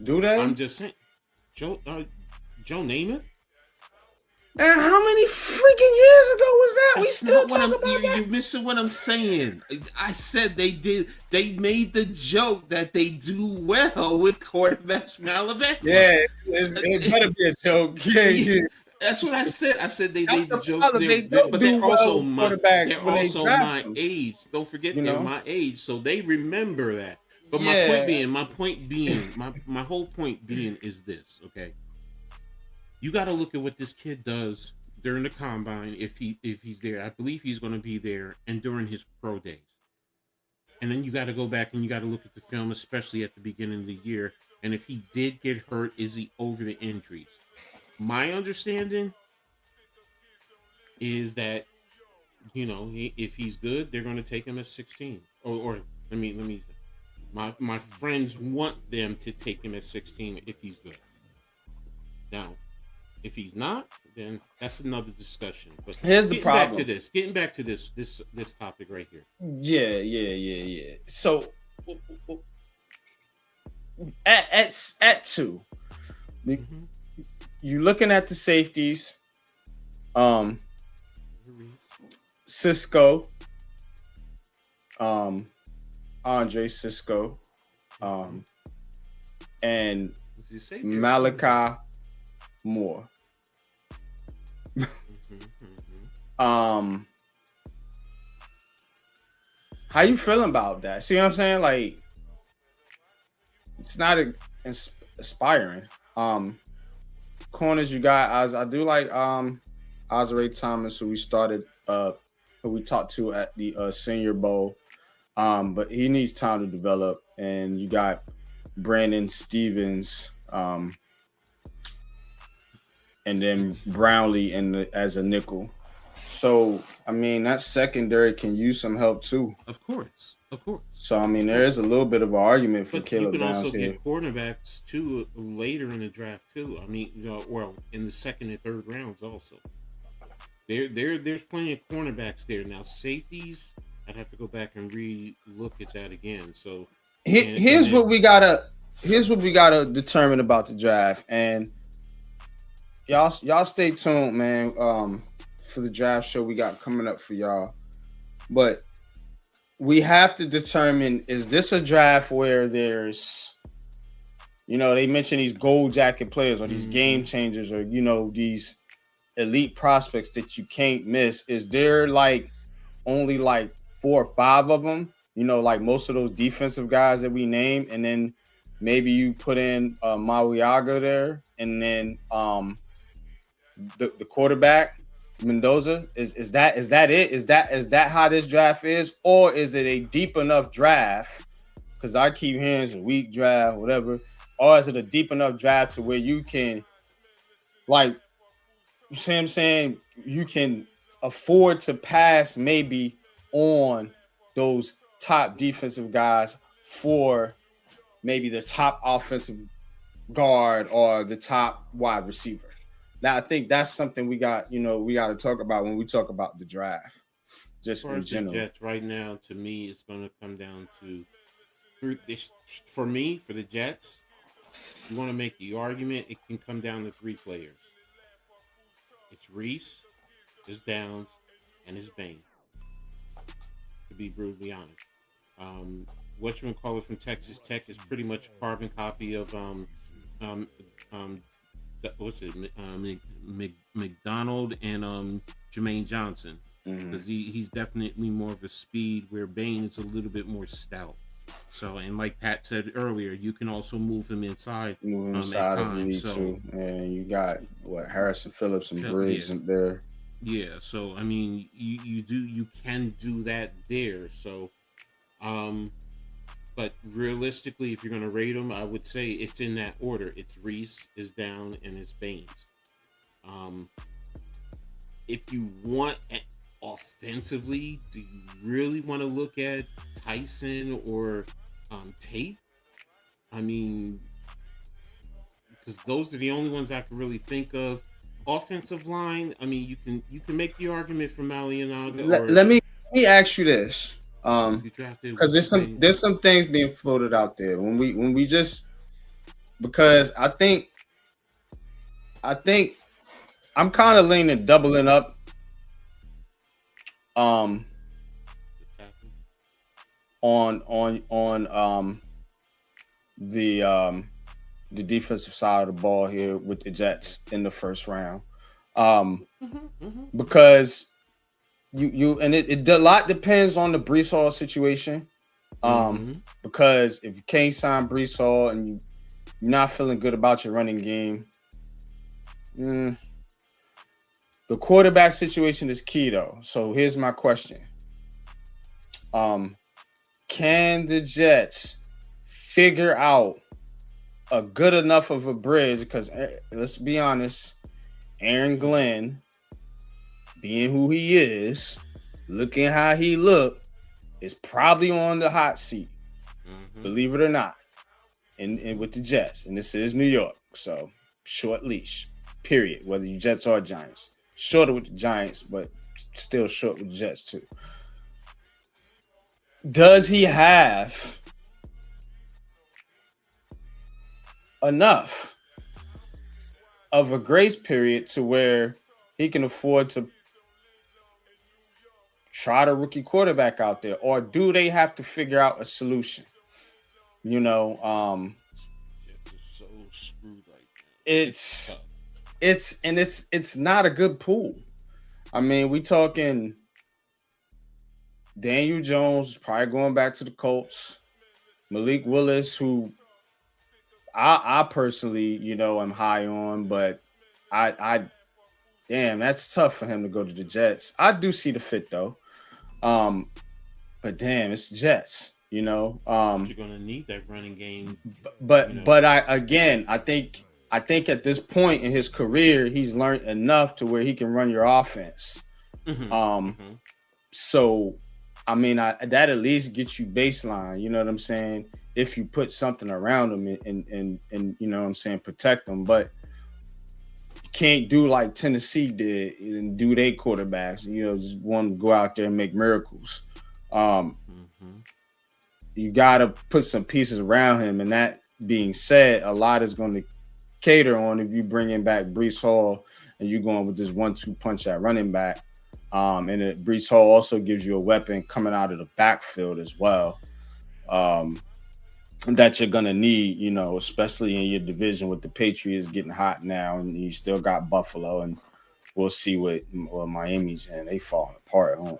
Do they? I'm just saying. Joe Namath? Man, how many freaking years ago was that? We still talking about that? You're missing what I'm saying. I said they did. They made the joke that they do well with quarterbacks from Alabama. Yeah, it better be a joke. Yeah. That's what I said. I said they made the joke. But they're also my age. Don't forget they're my age, so they remember that. But yeah. my whole point being is this, okay? You got to look at what this kid does during the combine if he's there. I believe he's going to be there, and during his pro days. And then you got to go back and you got to look at the film, especially at the beginning of the year. And if he did get hurt, is he over the injuries? My understanding is that, if he's good, they're going to take him at 16. Or let me. My friends want them to take him at 16 if he's good. Now, if he's not, then that's another discussion. But here's the problem. Getting back to this topic right here. Yeah. So at 2, you looking at the safeties. Cisco. Andre Cisco. And Malachi Moore. How you feeling about that? See what I'm saying? Like, it's not inspiring. Corners you got, I do like Azare Thomas, who we talked to at the Senior Bowl. But he needs time to develop, and you got Brandon Stevens, and then Brownlee as a nickel. So, I mean, that secondary can use some help too. Of course. So, I mean, there is a little bit of an argument for Caleb Downs here. You can also get cornerbacks too later in the draft too. I mean, in the second and third rounds also. There's plenty of cornerbacks there now. Safeties, I'd have to go back and re-look at that again. So here's what we gotta determine about the draft, and y'all stay tuned, man. For the draft show we got coming up for y'all, but we have to determine: is this a draft where there's, they mention these gold jacket players or these game changers or these elite prospects that you can't miss? Is there only 4 or 5 of them, like most of those defensive guys that we named, and then maybe you put in Mawiaga there, and then the quarterback Mendoza? Is that it? Is that how this draft is, or is it a deep enough draft? Because I keep hearing it's a weak draft, whatever, or is it a deep enough draft to where you can, you see what I'm saying, you can afford to pass maybe on those top defensive guys for maybe the top offensive guard or the top wide receiver. Now, I think that's something we got to talk about when we talk about the draft. Just in general. The Jets right now, to me, it's going to come down to this. For me, for the Jets, you want to make the argument, it can come down to 3 players. It's Reese, it's Downs, and it's Bain. To be brutally honest, whatchamacallit from Texas Tech is pretty much a carbon copy of um what's it McDonald and Jermaine Johnson, because he's definitely more of a speed, where Bane is a little bit more stout. So, and like Pat said earlier, you can also move him inside. Move inside if you need to, and you got Harrison Phillips and Briggs in there. Yeah, so I mean, you can do that there. So, but realistically, if you're going to rate them, I would say it's in that order. It's Reese, is down, and it's Baines. If you want offensively, do you really want to look at Tyson or Tate? I mean, because those are the only ones I can really think of. Offensive line, I mean, you can make the argument for Malianaga. Let me ask you this. Because there's some things being floated out there when we just, because I think I'm kind of leaning doubling up on the defensive side of the ball here with the Jets in the first round, because you and it a lot depends on the Breece Hall situation, because if you can't sign Breece Hall and you're not feeling good about your running game, the quarterback situation is key though. So here's my question: can the Jets figure out a good enough of a bridge? Because let's be honest, Aaron Glenn, being who he is, looking how he looked, is probably on the hot seat, believe it or not, and with the Jets. And this is New York, so short leash, period, whether you Jets or Giants. Shorter with the Giants, but still short with the Jets too. Does he have enough of a grace period to where he can afford to try the rookie quarterback out there, or do they have to figure out a solution? You know, so screwed right now. It's not a good pool. I mean, we talking Daniel Jones probably going back to the Colts, Malik Willis, who I personally, am high on, but I damn, that's tough for him to go to the Jets. I do see the fit though. But damn, it's the Jets, you're gonna need that running game. But I think at this point in his career, he's learned enough to where he can run your offense. So I mean, that at least gets you baseline, you know what I'm saying? If you put something around him and you know what I'm saying, protect them. But you can't do like Tennessee did and do their quarterbacks, just want to go out there and make miracles. You got to put some pieces around him. And that being said, a lot is going to cater on if you bring in back Breece Hall and you're going with this 1-2 punch at running back. And Breece Hall also gives you a weapon coming out of the backfield as well, that you're going to need, especially in your division with the Patriots getting hot now, and you still got Buffalo, and we'll see what Miami's in. They falling apart on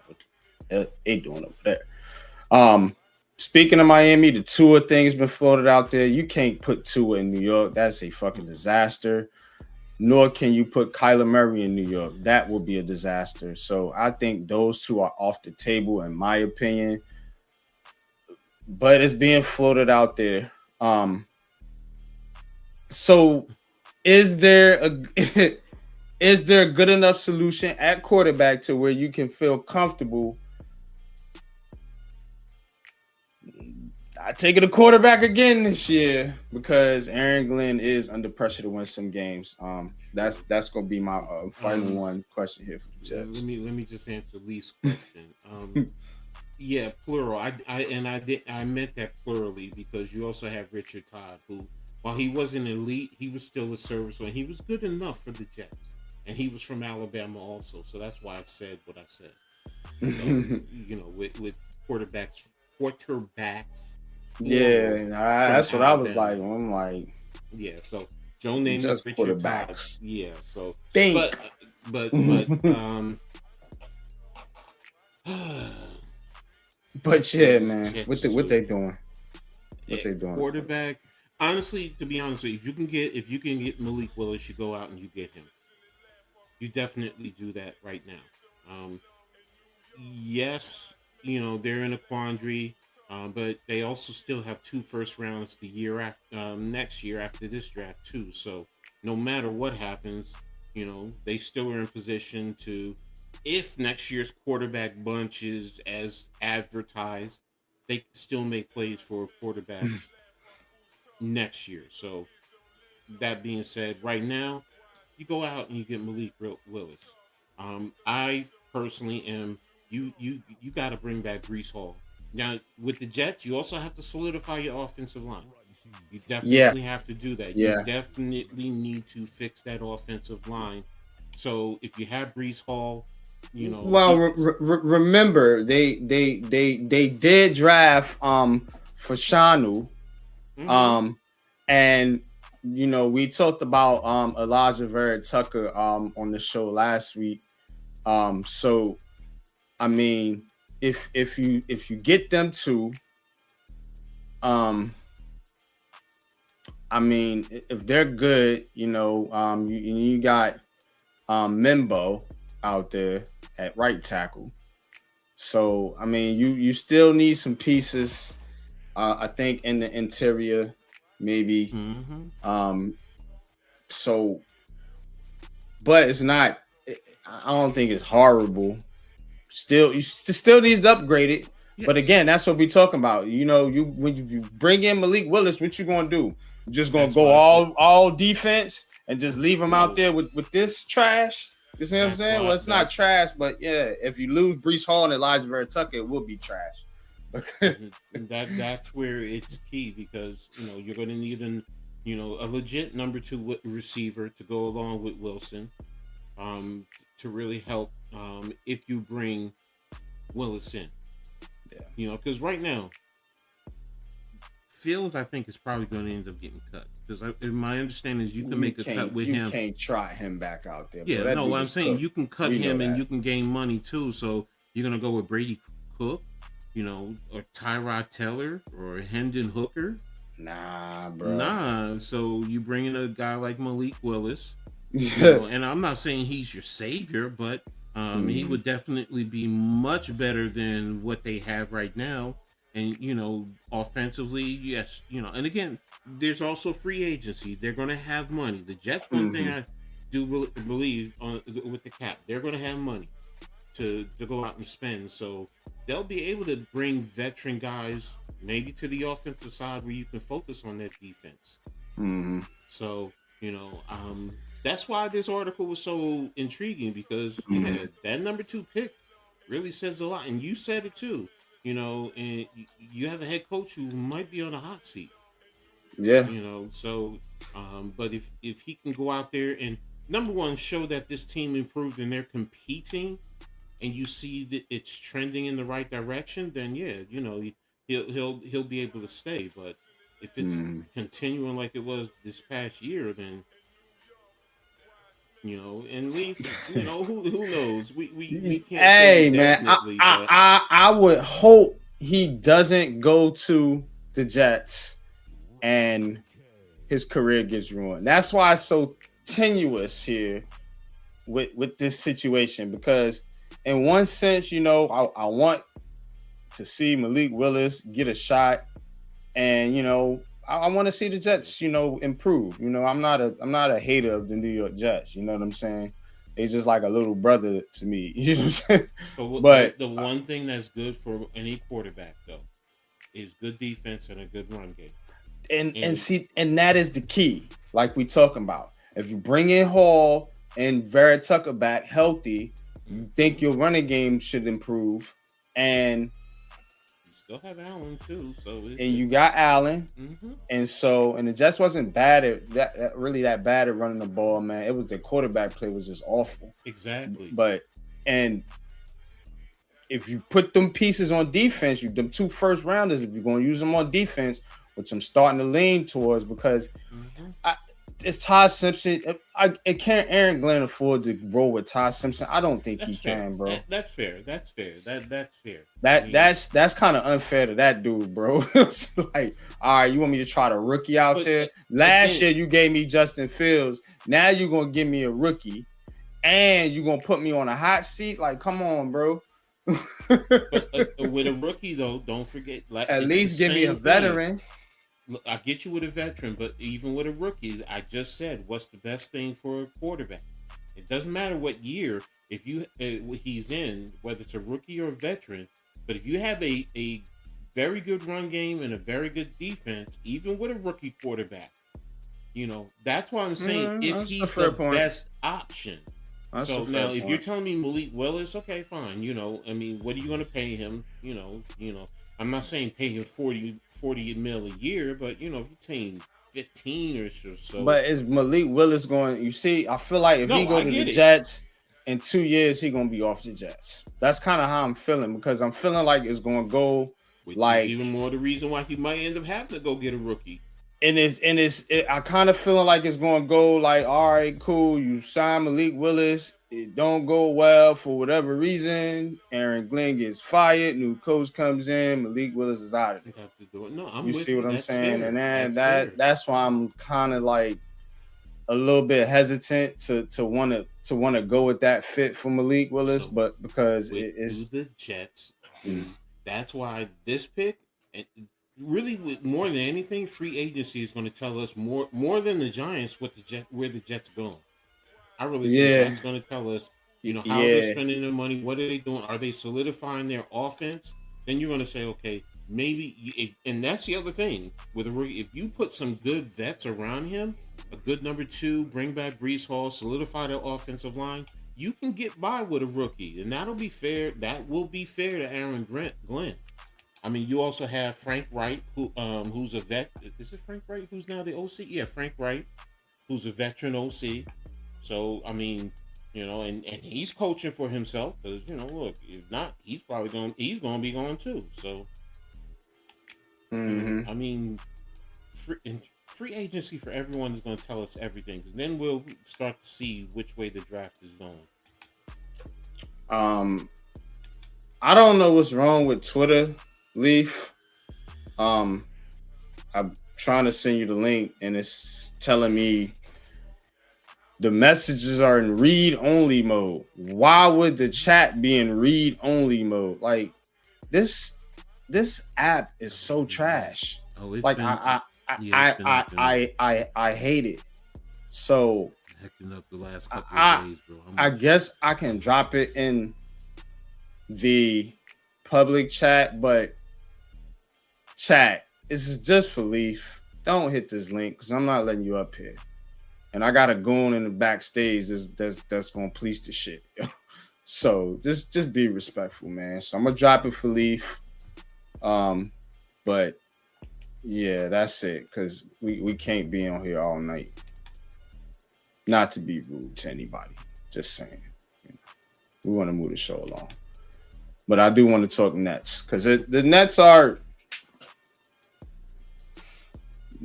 what they doing over there. Speaking of Miami, the Tua thing's been floated out there. You can't put Tua in New York. That's a fucking disaster. Nor can you put Kyler Murray in New York. That will be a disaster. So I think those two are off the table, in my opinion. But it's being floated out there. So is there a good enough solution at quarterback to where you can feel comfortable? I take it a quarterback again this year because Aaron Glenn is under pressure to win some games. That's gonna be my final one question here for the Jets. Let me just answer Lee's question. Yeah, plural. I meant that plurally because you also have Richard Todd, who, while he wasn't elite, he was still a serviceable, and he was good enough for the Jets, and he was from Alabama also. So that's why I said what I said. So, with quarterbacks Yeah, that's what I was Alabama. like. I'm like, Yeah, so Joe Namath, just Richard Todd. quarterbacks. Yeah, so Think. but But yeah, man, Jets what too. they doing? What they doing? Quarterback. Honestly, to be honest, with you, if you can get Malik Willis, you go out and you get him. You definitely do that right now. Yes, they're in a quandary, but they also still have 2 first rounds the year after next year after this draft too. So no matter what happens, they still are in position to, if next year's quarterback bunch is as advertised, they can still make plays for quarterbacks next year. So that being said, right now, you go out and you get Malik Willis. I personally am you got to bring back Brees Hall. Now with the Jets, you also have to solidify your offensive line. You Yeah, definitely have to do that. You yeah. definitely need to fix that offensive line. So if you have Brees Hall, Well, remember they did draft for Shanu, mhm. um, and we talked about Elijah Vera Tucker on the show last week. So I mean, if you get them to, I mean, if they're good, you got Mimbo out there at right tackle. So I mean, you still need some pieces. I think in the interior, maybe. Mhm. So, but it's not. I don't think it's horrible. Still, you still needs to upgrade it. But Yes. again, that's what we talking about. When you bring in Malik Willis, what you gonna do? You just gonna That's go why I said all defense and just leave him out no. there with this trash? You see what I'm That's saying? why Well, it's not trash, but yeah, if you lose Brees Hall and Elijah Vera Tucker, it will be trash. that's where it's key, because you're going to need a legit number 2 receiver to go along with Wilson, to really help, if you bring Willis in. Yeah. Because right now Fields, I think, is probably going to end up getting cut, because my understanding is you can make a cut with him. You can't try him back out there. Yeah, Bro. no, what I'm saying, you can cut him and that. you can gain money too. So you're gonna go with Brady Cook, or Tyrod Taylor or Hendon Hooker. Nah, bro. Nah. So you bring in a guy like Malik Willis, and I'm not saying he's your savior, but he would definitely be much better than what they have right now. And offensively, yes, and again, there's also free agency. They're going to have money. The Jets, one thing I do believe with the cap, they're going to have money to go out and spend. So they'll be able to bring veteran guys maybe to the offensive side where you can focus on that defense. So that's why this article was so intriguing, because that number 2 pick really says a lot, and you said it too. And you have a head coach who might be on a hot seat. Yeah. So, but if he can go out there and, number one, show that this team improved and they're competing, and you see that it's trending in the right direction, then yeah, he'll be able to stay. But if it's continuing like it was this past year, then and who knows? We can't say man, definitely, I would hope he doesn't go to the Jets and his career gets ruined. That's why it's so tenuous here with this situation, because in one sense, I want to see Malik Willis get a shot, and I want to see the Jets, improve. I'm not a hater of the New York Jets. You know what I'm saying? They're just like a little brother to me. You know what I'm saying? But the one thing that's good for any quarterback, though, is good defense and a good run game. And that is the key, like we talking about. If you bring in Hall and Vera Tucker back healthy, you think your running game should improve, and still have Allen too, and you got Allen, and the Jets wasn't bad at that bad at running the ball, man. It was the quarterback play was just awful. Exactly. But and if you put them pieces on defense, them 2 first rounders, if you're going to use them on defense, which I'm starting to lean towards because it's Todd Simpson. It can't Aaron Glenn afford to roll with Todd Simpson? I don't think he can, bro. That's fair. That's fair. That's fair. That's kind of unfair to that dude, bro. It's like, all right, you want me to try the rookie out there? Last year you gave me Justin Fields. Now you're gonna give me a rookie, and you're gonna put me on a hot seat. Like, come on, bro. But with a rookie though, don't forget. Like, at least give me a veteran. Look, I get you with a veteran, but even with a rookie, I just said, what's the best thing for a quarterback? It doesn't matter what year if you he's in, whether it's a rookie or a veteran. But if you have a very good run game and a very good defense, even with a rookie quarterback, that's why I'm saying if he's the best option. So now, if you're telling me Malik Willis, okay, fine. I mean, what are you going to pay him? I'm not saying pay him 40 mil a year, but if you're paying 15 or so. But is Malik Willis going? You see, I feel like if he go to the Jets in 2 years, he gonna be off the Jets. That's kind of how I'm feeling because I'm feeling like it's gonna go. Which is even more the reason why he might end up having to go get a rookie. I kind of feeling like it's going to go like, all right, cool. You sign Malik Willis. It don't go well for whatever reason. Aaron Glenn gets fired. New coach comes in. Malik Willis is out of there. No, you see what I'm saying? Fair. And that's why I'm kind of like a little bit hesitant to want to go with that fit for Malik Willis, but because it's the Jets. That's why this pick. Really, more than anything, free agency is going to tell us more than the Giants where the Jets are going. I really think that's going to tell us, how they're spending their money, what are they doing, are they solidifying their offense? Then you're going to say, okay, maybe, and that's the other thing with a rookie. If you put some good vets around him, a good number 2, bring back Breece Hall, solidify their offensive line, you can get by with a rookie, and that'll be fair. That will be fair to Aaron Glenn. I mean, you also have Frank Wright, who's a vet. Is it Frank Wright who's now the OC? Yeah, Frank Wright, who's a veteran OC. So, I mean, and he's coaching for himself because, look, if not, he's going to be going too. So, I mean, free agency for everyone is going to tell us everything because then we'll start to see which way the draft is going. I don't know what's wrong with Twitter, Leaf. I'm trying to send you the link and it's telling me the messages are in read-only mode. Why would the chat be in read-only mode? Like this app is so trash. Like I hate it. So hecking up the last couple of days, bro. I guess I can drop it in the public chat, but chat, this is just for Leaf. Don't hit this link because I'm not letting you up here. And I got a goon in the backstage that's gonna police the shit. So just be respectful, man. So I'm gonna drop it for Leaf. But yeah, that's it. Cause we can't be on here all night. Not to be rude to anybody. Just saying. We want to move the show along. But I do want to talk Nets because the Nets are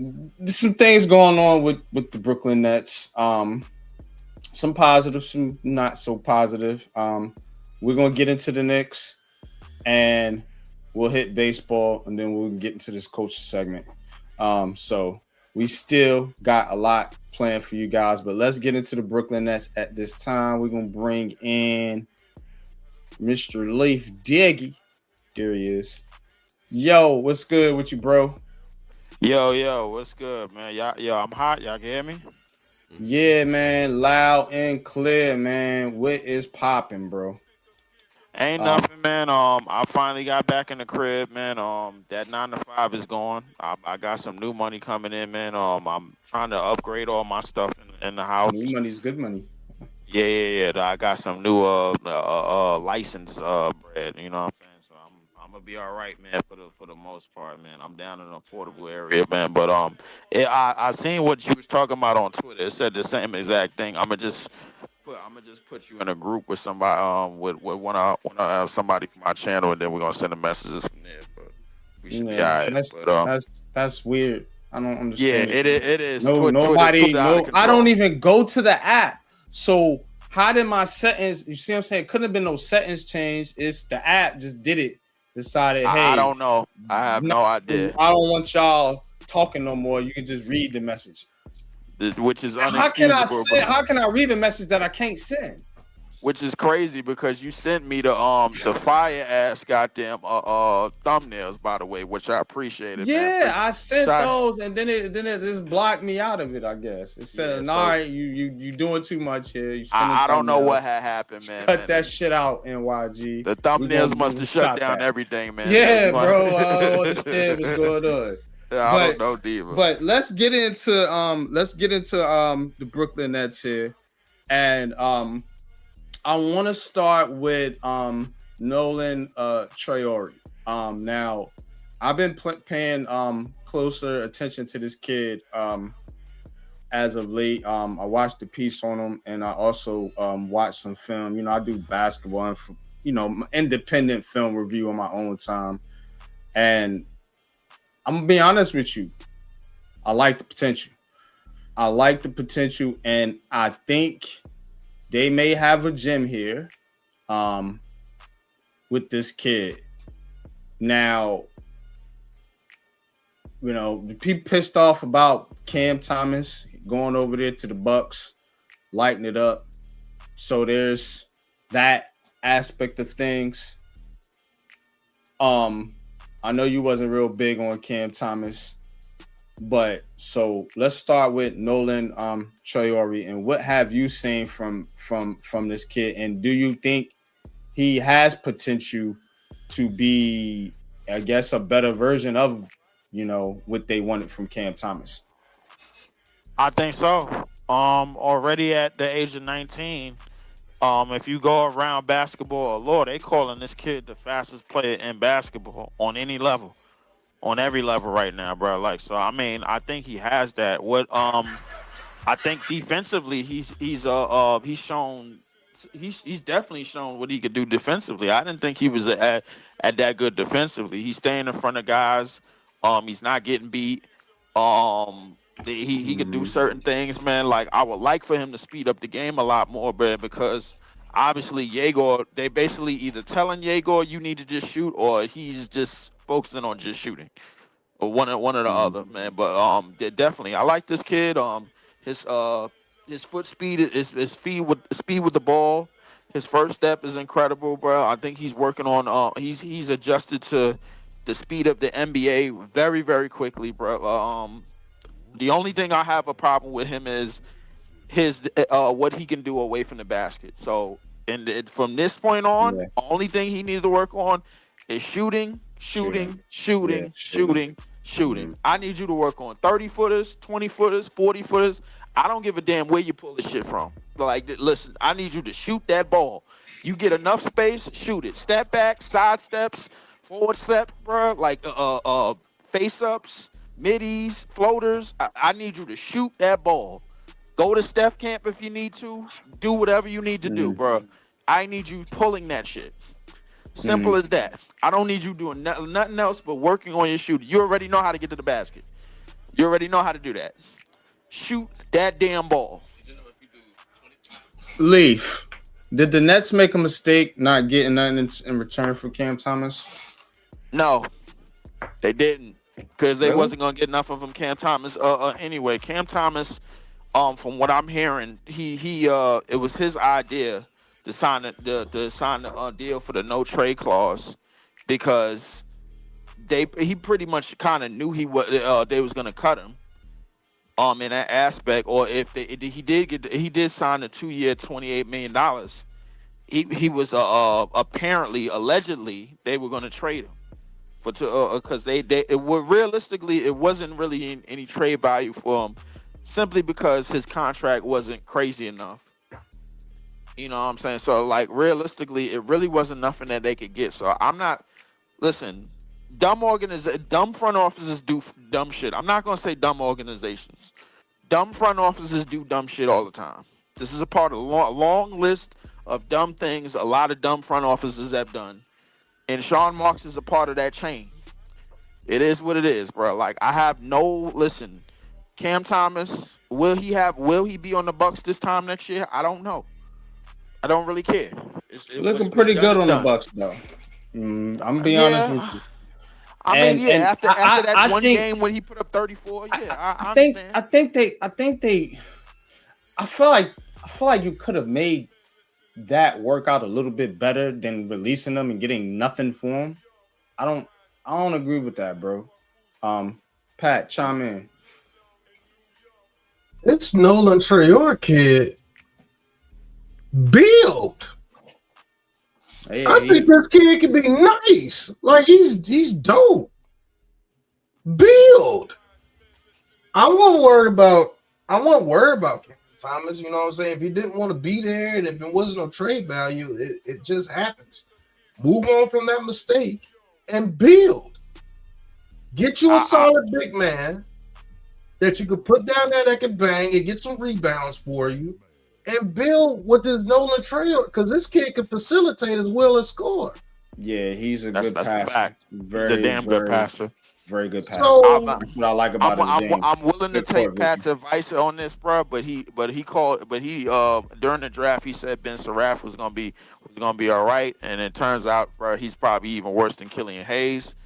there's some things going on with the Brooklyn Nets. Some positive, some not so positive. We're gonna get into the Knicks and we'll hit baseball and then we'll get into this coaching segment. So we still got a lot planned for you guys, but let's get into the Brooklyn Nets at this time. We're gonna bring in Mr. Leaf Diggy. There he is. Yo, what's good with you, bro? Yo, what's good, man? Yo, I'm hot. Y'all can hear me? Yeah, man. Loud and clear, man. What is popping, bro? Ain't nothing, man. I finally got back in the crib, man. That 9 to 5 is gone. I got some new money coming in, man. I'm trying to upgrade all my stuff in the house. New money's good money. Yeah. I got some new license bread. You know what I'm saying? So I'm gonna be all right, man. For the most part, man. I'm down in an affordable area, man. But I seen what you was talking about on Twitter. It said the same exact thing. I'm gonna just just put you in a group with somebody with one of somebody from my channel, and then we're gonna send the messages from there. But we should be all right. That's weird. I don't yeah, understand. it is. No, nobody. No, I don't even go to the app. So how did my settings? You see what I'm saying? Couldn't have been no settings change. It's the app just did it. Decided. Hey, I don't know. I have no idea. I don't want y'all talking no more. You can just read the message. Which is how can I read a message that I can't send? Which is crazy because you sent me the fire ass goddamn thumbnails, by the way, which I appreciated. Yeah, man. I sent those, and then it just blocked me out of it. I guess it said, "All right, you doing too much here." I don't know what had happened, man. Cut that shit out, NYG. The thumbnails must have shut down everything, man. Yeah, bro. I don't understand what's going on. I don't know, Diva. But let's get into the Brooklyn Nets here, and I want to start with Nolan Traore. Now, I've been paying closer attention to this kid as of late. I watched the piece on him, and I also watched some film. You know, I do basketball and independent film review on my own time, and I'm gonna be honest with you. I like the potential. And I think they may have a gem here with this kid. Now, you know, people pissed off about Cam Thomas going over there to the Bucks, lighting it up. So there's that aspect of things. I know you wasn't real big on Cam Thomas, but so let's start with Nolan Traore, and what have you seen from this kid, and do you think he has potential to be, I guess, a better version of, you know, what they wanted from Cam Thomas? I think so. Already at the age of 19. If you go around basketball, Lord, they calling this kid the fastest player in basketball on any level, on every level right now, bro. Like, so I mean, I think he has that. I think defensively, he's definitely shown what he could do defensively. I didn't think he was at that good defensively. He's staying in front of guys. He's not getting beat. He could do certain things, man. Like, I would like for him to speed up the game a lot more, but because obviously Yegor, they basically either telling Yegor you need to just shoot, or he's just focusing on just shooting, or one or the other, man. But definitely, I like this kid. His foot speed is speed with the ball. His first step is incredible, bro. I think he's working on. He's adjusted to the speed of the NBA very, very quickly, bro. The only thing I have a problem with him is his what he can do away from the basket. So, from this point on, the only thing he needs to work on is shooting. I need you to work on 30-footers, 20-footers, 40-footers. I don't give a damn where you pull this shit from. Like, listen, I need you to shoot that ball. You get enough space, shoot it. Step back, side steps, forward steps, bro. Like face ups, middies, floaters. I need you to shoot that ball. Go to Steph camp if you need to. Do whatever you need to do, bro. I need you pulling that shit. Simple as that. I don't need you doing nothing else but working on your shooting. You already know how to get to the basket. You already know how to do that. Shoot that damn ball. Leaf, did the Nets make a mistake not getting nothing in return for Cam Thomas? No, they didn't, because they wasn't gonna get enough of him. Cam Thomas. Anyway, Cam Thomas. From what I'm hearing, he it was his idea to sign the deal for the no trade clause, because he pretty much kind of knew they was gonna cut him. In that aspect, or if he did sign a 2-year, $28 million. He was allegedly they were going to trade him because realistically it wasn't really any trade value for him, simply because his contract wasn't crazy enough. You know what I'm saying? So, like, realistically, it really wasn't nothing that they could get. So I'm not. Listen. Dumb front offices do dumb shit. I'm not gonna say dumb organizations. Dumb front offices do dumb shit all the time. This is a part of a long list of dumb things a lot of dumb front offices have done. And Sean Marks is a part of that chain. It is what it is, bro. Like, I have listen, Cam Thomas, will he be on the Bucks this time next year? I don't know. I don't really care. Looking pretty good on the Bucks, though. I'm gonna be honest with you. I mean, after that one game when he put up 34, I understand. I feel like you could have made that work out a little bit better than releasing them and getting nothing for them. I don't agree with that, bro. Pat, chime in. It's Nolan Traore kid. Build. I think this kid can be nice. Like he's dope. Build. I won't worry about Cam Thomas. You know what I'm saying? If he didn't want to be there and if it wasn't no trade value, it just happens. Move on from that mistake and build. Get you a solid big man that you could put down there that can bang and get some rebounds for you. And build with this Nolan Traore, because this kid can facilitate as well as score. Yeah, he's a good passer. He's a damn good passer. Very good passer. So, that's what I like about his game. I'm willing to take Pat's advice on this, bro. But he during the draft he said Ben Surratt was gonna be all right, and it turns out, bro, he's probably even worse than Killian Hayes.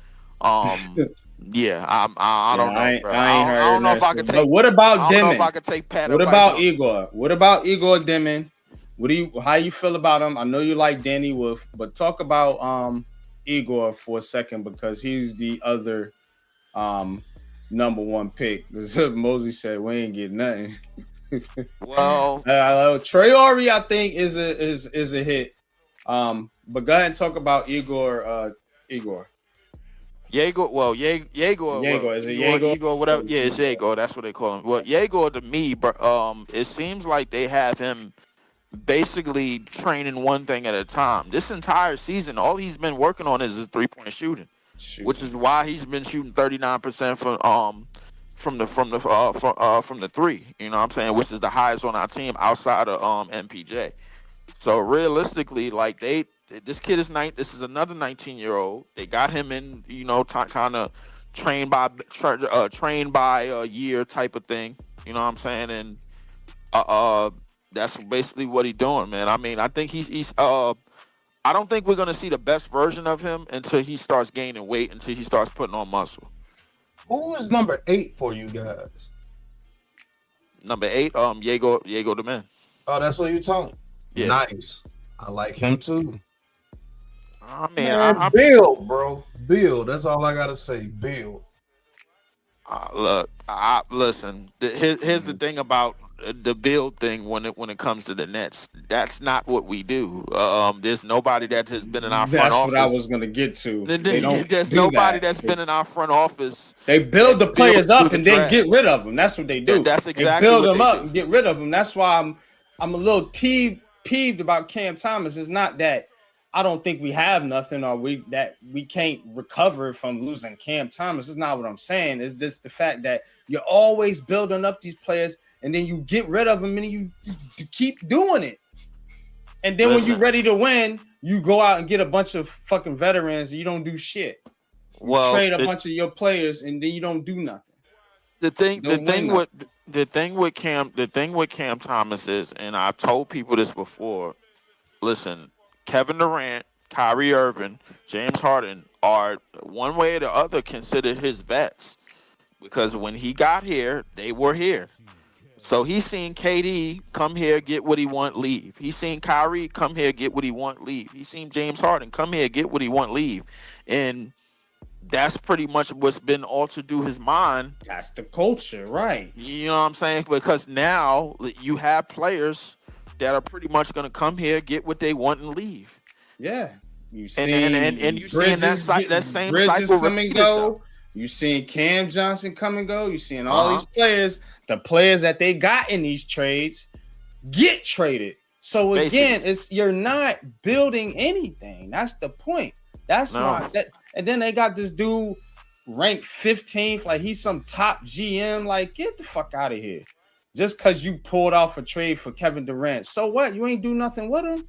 Yeah, I don't know, bro. I don't know if I could take. But what about Demon? I don't know if I could take Pat. What about Igor? What about Igor Demon? How you feel about him? I know you like Danny Wolf, but talk about Igor for a second because he's the other number one pick. Because Mosey said we ain't getting nothing. Well, Traore, I think is a hit. But go ahead and talk about Igor. Jaeger, well, Jaeger, is it Jaeger? Igor, whatever. Yeah, it's Jaeger. That's what they call him. Well, Jaeger to me, it seems like they have him basically training one thing at a time. This entire season, all he's been working on is his 3-point shooting, which is why he's been shooting 39% from the three. You know what I'm saying? Which is the highest on our team outside of MPJ. So realistically, like this kid is This is another 19-year-old. They got him in, kind of trained by a year type of thing. You know what I'm saying? And that's basically what he's doing, man. I mean, I think he's. I don't think we're gonna see the best version of him until he starts gaining weight, until he starts putting on muscle. Who is number 8 for you guys? Number 8, Jaeger the man. Oh, that's what you're talking. Yeah. Nice. I like him too. I mean, build, bro. Build. That's all I gotta say. Build. Look, listen. Here's the thing about the build thing when it comes to the Nets. That's not what we do. There's nobody that has been in our front office. That's what I was gonna get to. There's nobody that's been in our front office. They build the players up and then get rid of them. That's what they do. That's exactly. They build them up and get rid of them. That's why I'm a little peeved about Cam Thomas. It's not that I don't think we have nothing or we can't recover from losing Cam Thomas. It's not what I'm saying. It's just the fact that you're always building up these players and then you get rid of them and you just keep doing it. And then when you're ready to win, you go out and get a bunch of fucking veterans and you don't do shit. You trade a bunch of your players and then you don't do nothing. The thing with Cam Thomas is, and I've told people this before, listen, Kevin Durant, Kyrie Irving, James Harden are one way or the other considered his vets because when he got here, they were here. So he's seen KD come here, get what he want, leave. He's seen Kyrie come here, get what he want, leave. He's seen James Harden come here, get what he want, leave. And that's pretty much what's been altered through his mind. That's the culture, right? You know what I'm saying? Because now you have players that are pretty much going to come here, get what they want, and leave. Yeah, you see, and you seeing that same Bridges cycle come and go. You seeing Cam Johnson come and go. You seeing all these players, the players that they got in these trades, get traded. So again, you're not building anything. That's the point. That's why. And then they got this dude ranked 15th, like he's some top GM. Like, get the fuck out of here. just because you pulled off a trade for Kevin Durant. So what? You ain't do nothing with him.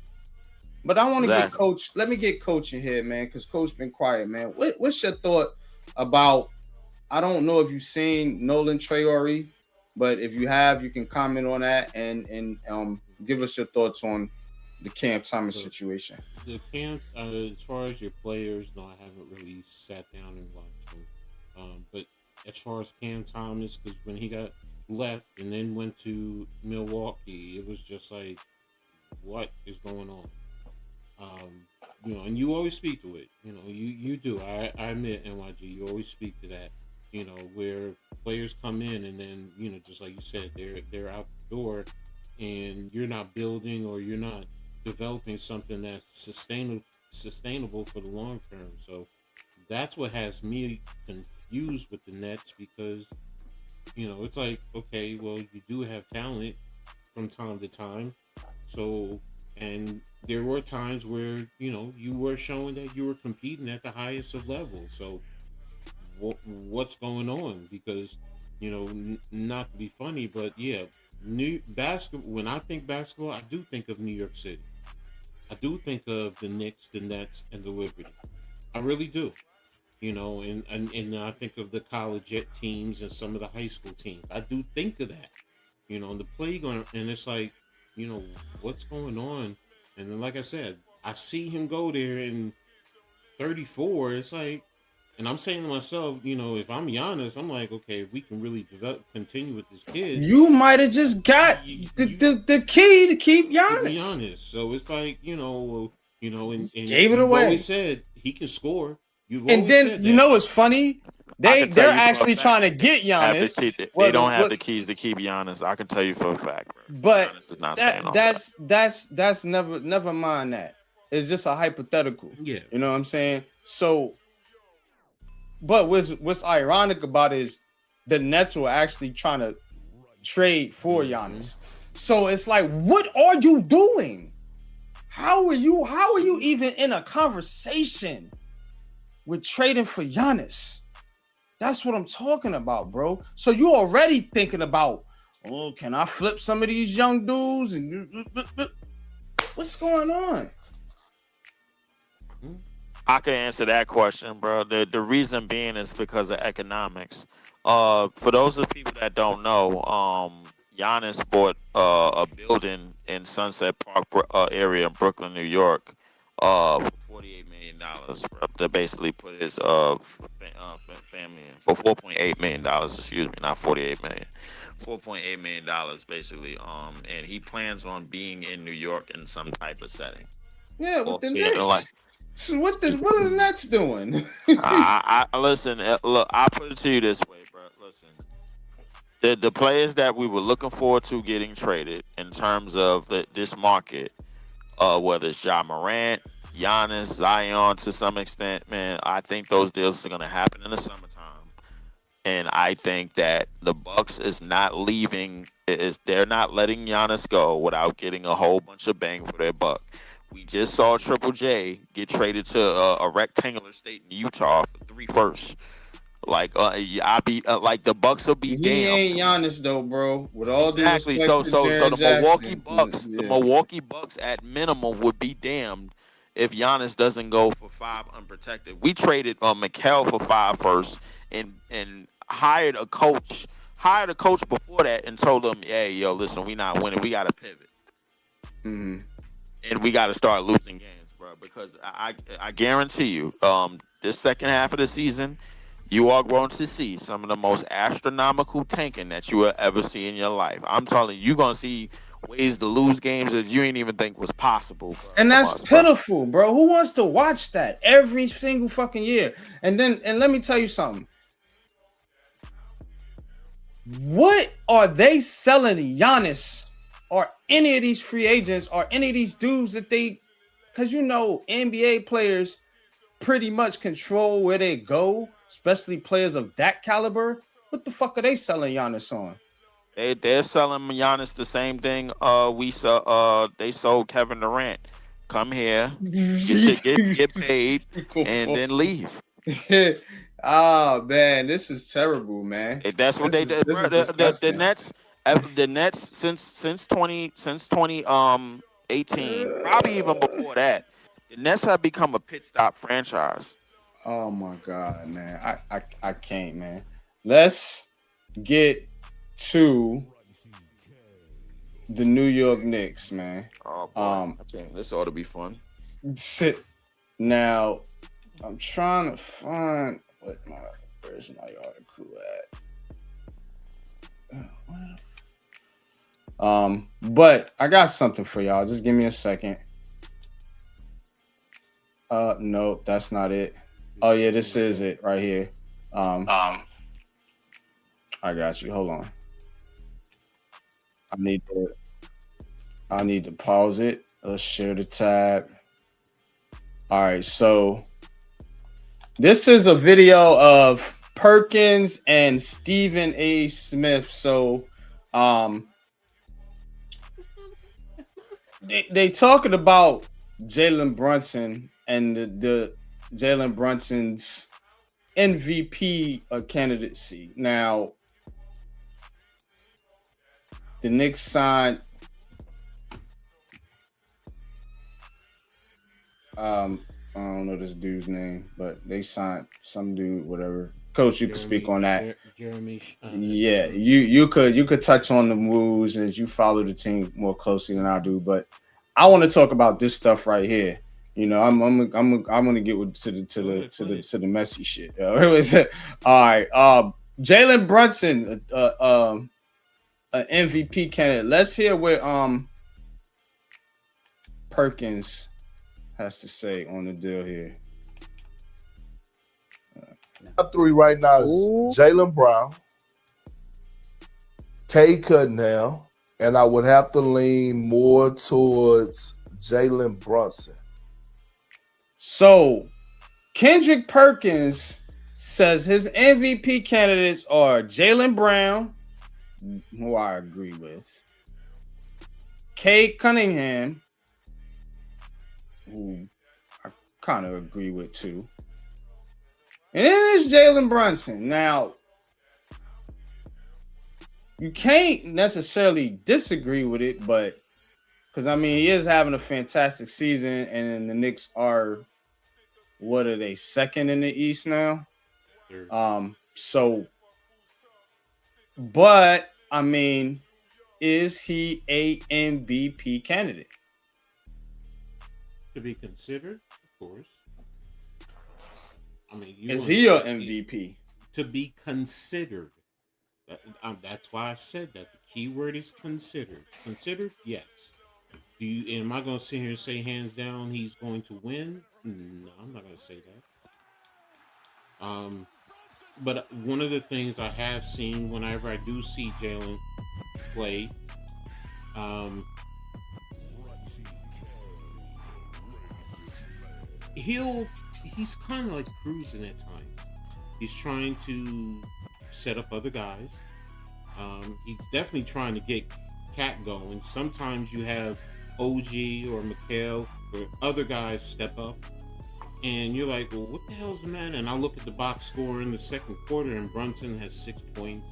But I want to get Coach. Let me get Coach in here, man, because Coach been quiet, man. What's your thought about? I don't know if you've seen Nolan Traore, but if you have, you can comment on that and give us your thoughts on the Cam Thomas situation. The Cam, as far as your players, no, I haven't really sat down and watched them. But as far as Cam Thomas, because when he got left and then went to Milwaukee, it was just like, what is going on? And you always speak to it. You do. I admit, NYG, you always speak to that. Where players come in and then, just like you said, they're out the door, and you're not building or you're not developing something that's sustainable for the long term. So that's what has me confused with the Nets, because it's like, okay, well, you do have talent from time to time. So, and there were times where you were showing that you were competing at the highest of levels. So what's going on? Because not to be funny, but yeah, when I think basketball, I do think of New York City. I do think of the Knicks, the Nets, and the Liberty. I really do. And I think of the college teams and some of the high school teams. I do think of that. And the playground, and it's like, what's going on? And then, like I said, I see him go there in 34. It's like, and I'm saying to myself, if I'm Giannis, I'm like, okay, if we can really continue with this kid, you might have just got the key to keep Giannis. To be honest, so it's like, and gave it away. Always said he can score. And then what's funny? They're actually trying to get Giannis. They don't have the keys to keep Giannis. I can tell you for a fact, bro. But that's never mind that. It's just a hypothetical. Yeah. You know what I'm saying? So, but what's ironic about it is the Nets were actually trying to trade for Giannis. So it's like, what are you doing? How are you even in a conversation with trading for Giannis? That's what I'm talking about, bro. So you already thinking about, can I flip some of these young dudes? And what's going on? I can answer that question, bro. The reason being is because of economics. For those of the people that don't know, Giannis bought a building in Sunset Park area in Brooklyn, New York, for $48 million, bro, to basically put his family in for $4.8 million. Excuse me, not $48 million. $4.8 million basically. And he plans on being in New York in some type of setting. Yeah, with the Knicks. So what are the Nets doing? I listen. Look, I put it to you this way, bro. Listen, the players that we were looking forward to getting traded in terms of this market, whether it's Ja Morant, Giannis, Zion to some extent, man, I think those deals are going to happen in the summertime. And I think that the Bucks is not leaving. They're not letting Giannis go without getting a whole bunch of bang for their buck. We just saw Triple J get traded to a rectangular state in Utah for 3 firsts. Like like the Bucks will be damned. He ain't Giannis though, bro. With all exactly. So the Milwaukee Bucks, the Milwaukee Bucks at minimum would be damned if Giannis doesn't go for 5 unprotected. We traded Mikal for 5 firsts and hired a coach before that and told him, hey, yo, listen, we not winning. We got to pivot. Mm-hmm. And we got to start losing games, bro, because I guarantee you, this second half of the season, you are going to see some of the most astronomical tanking that you will ever see in your life. I'm telling you, you're going to see ways to lose games that you ain't even think was possible. Bro. And that's pitiful, bro. Who wants to watch that every single fucking year? And let me tell you something. What are they selling Giannis or any of these free agents or any of these dudes that because NBA players pretty much control where they go, especially players of that caliber. What the fuck are they selling Giannis on? They're selling Giannis the same thing they sold Kevin Durant. Come here, get paid, and then leave. Oh man, this is terrible, man. That's what they did. The The Nets since 2018, probably even before that, the Nets have become a pit stop franchise. Oh my god, man. I can't, man. Let's get to the New York Knicks, man. Oh boy, I can't. This ought to be fun. Sit now. I'm trying to find where's my article at. But I got something for y'all. Just give me a second. No, that's not it. Oh yeah, this is it right here. I got you. Hold on. I need to pause it. Let's share the tab. All right, so this is a video of Perkins and Stephen A. Smith. So they talking about Jalen Brunson and the Jalen Brunson's MVP candidacy. Now, the Knicks signed I don't know this dude's name, but they signed some dude, whatever. Coach, you can speak on that. Jeremy. Yeah, you could touch on the moves as you follow the team more closely than I do, but I want to talk about this stuff right here. You know, I'm gonna get to the messy shit. All right, Jalen Brunson, an MVP candidate. Let's hear what Perkins has to say on the deal here. Top three right now is Jaylen Brown, Kay Cunningham, and I would have to lean more towards Jalen Brunson. So, Kendrick Perkins says his MVP candidates are Jaylen Brown, who I agree with, Kay Cunningham, who I kind of agree with too, and then there's Jalen Brunson. Now, you can't necessarily disagree with it, but because I mean he is having a fantastic season, and the Knicks are, what are they, second in the East now? So, but I mean, is he a MVP candidate? To be considered, of course. I mean, is he your MVP? To be considered. That's why I said that. The key word is considered. Considered, yes. Am I going to sit here and say hands down he's going to win? No, I'm not going to say that. But one of the things I have seen whenever I do see Jalen play, he's kind of like cruising at times. He's trying to set up other guys. He's definitely trying to get Cat going. Sometimes you have OG or Mikal or other guys step up, and you're like, well, what the hell's the matter? And I look at the box score in the second quarter, and Brunson has 6 points,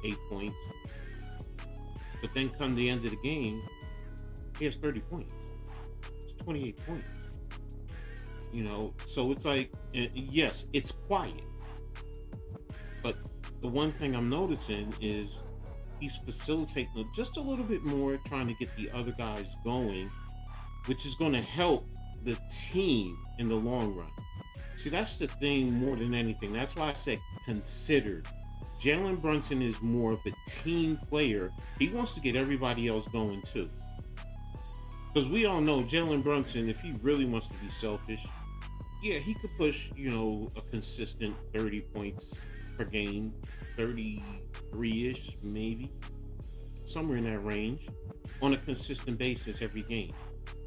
8 points. But then come the end of the game, he has 30 points. It's 28 points. You know, so it's like, yes, it's quiet. But the one thing I'm noticing is he's facilitating just a little bit more, trying to get the other guys going, which is going to help the team in the long run. See, that's the thing more than anything. That's why I said considered. Jalen Brunson is more of a team player. He wants to get everybody else going too. Because we all know Jalen Brunson, if he really wants to be selfish, yeah, he could push, you know, a consistent 30 points per game, 33-ish, maybe, somewhere in that range, on a consistent basis every game.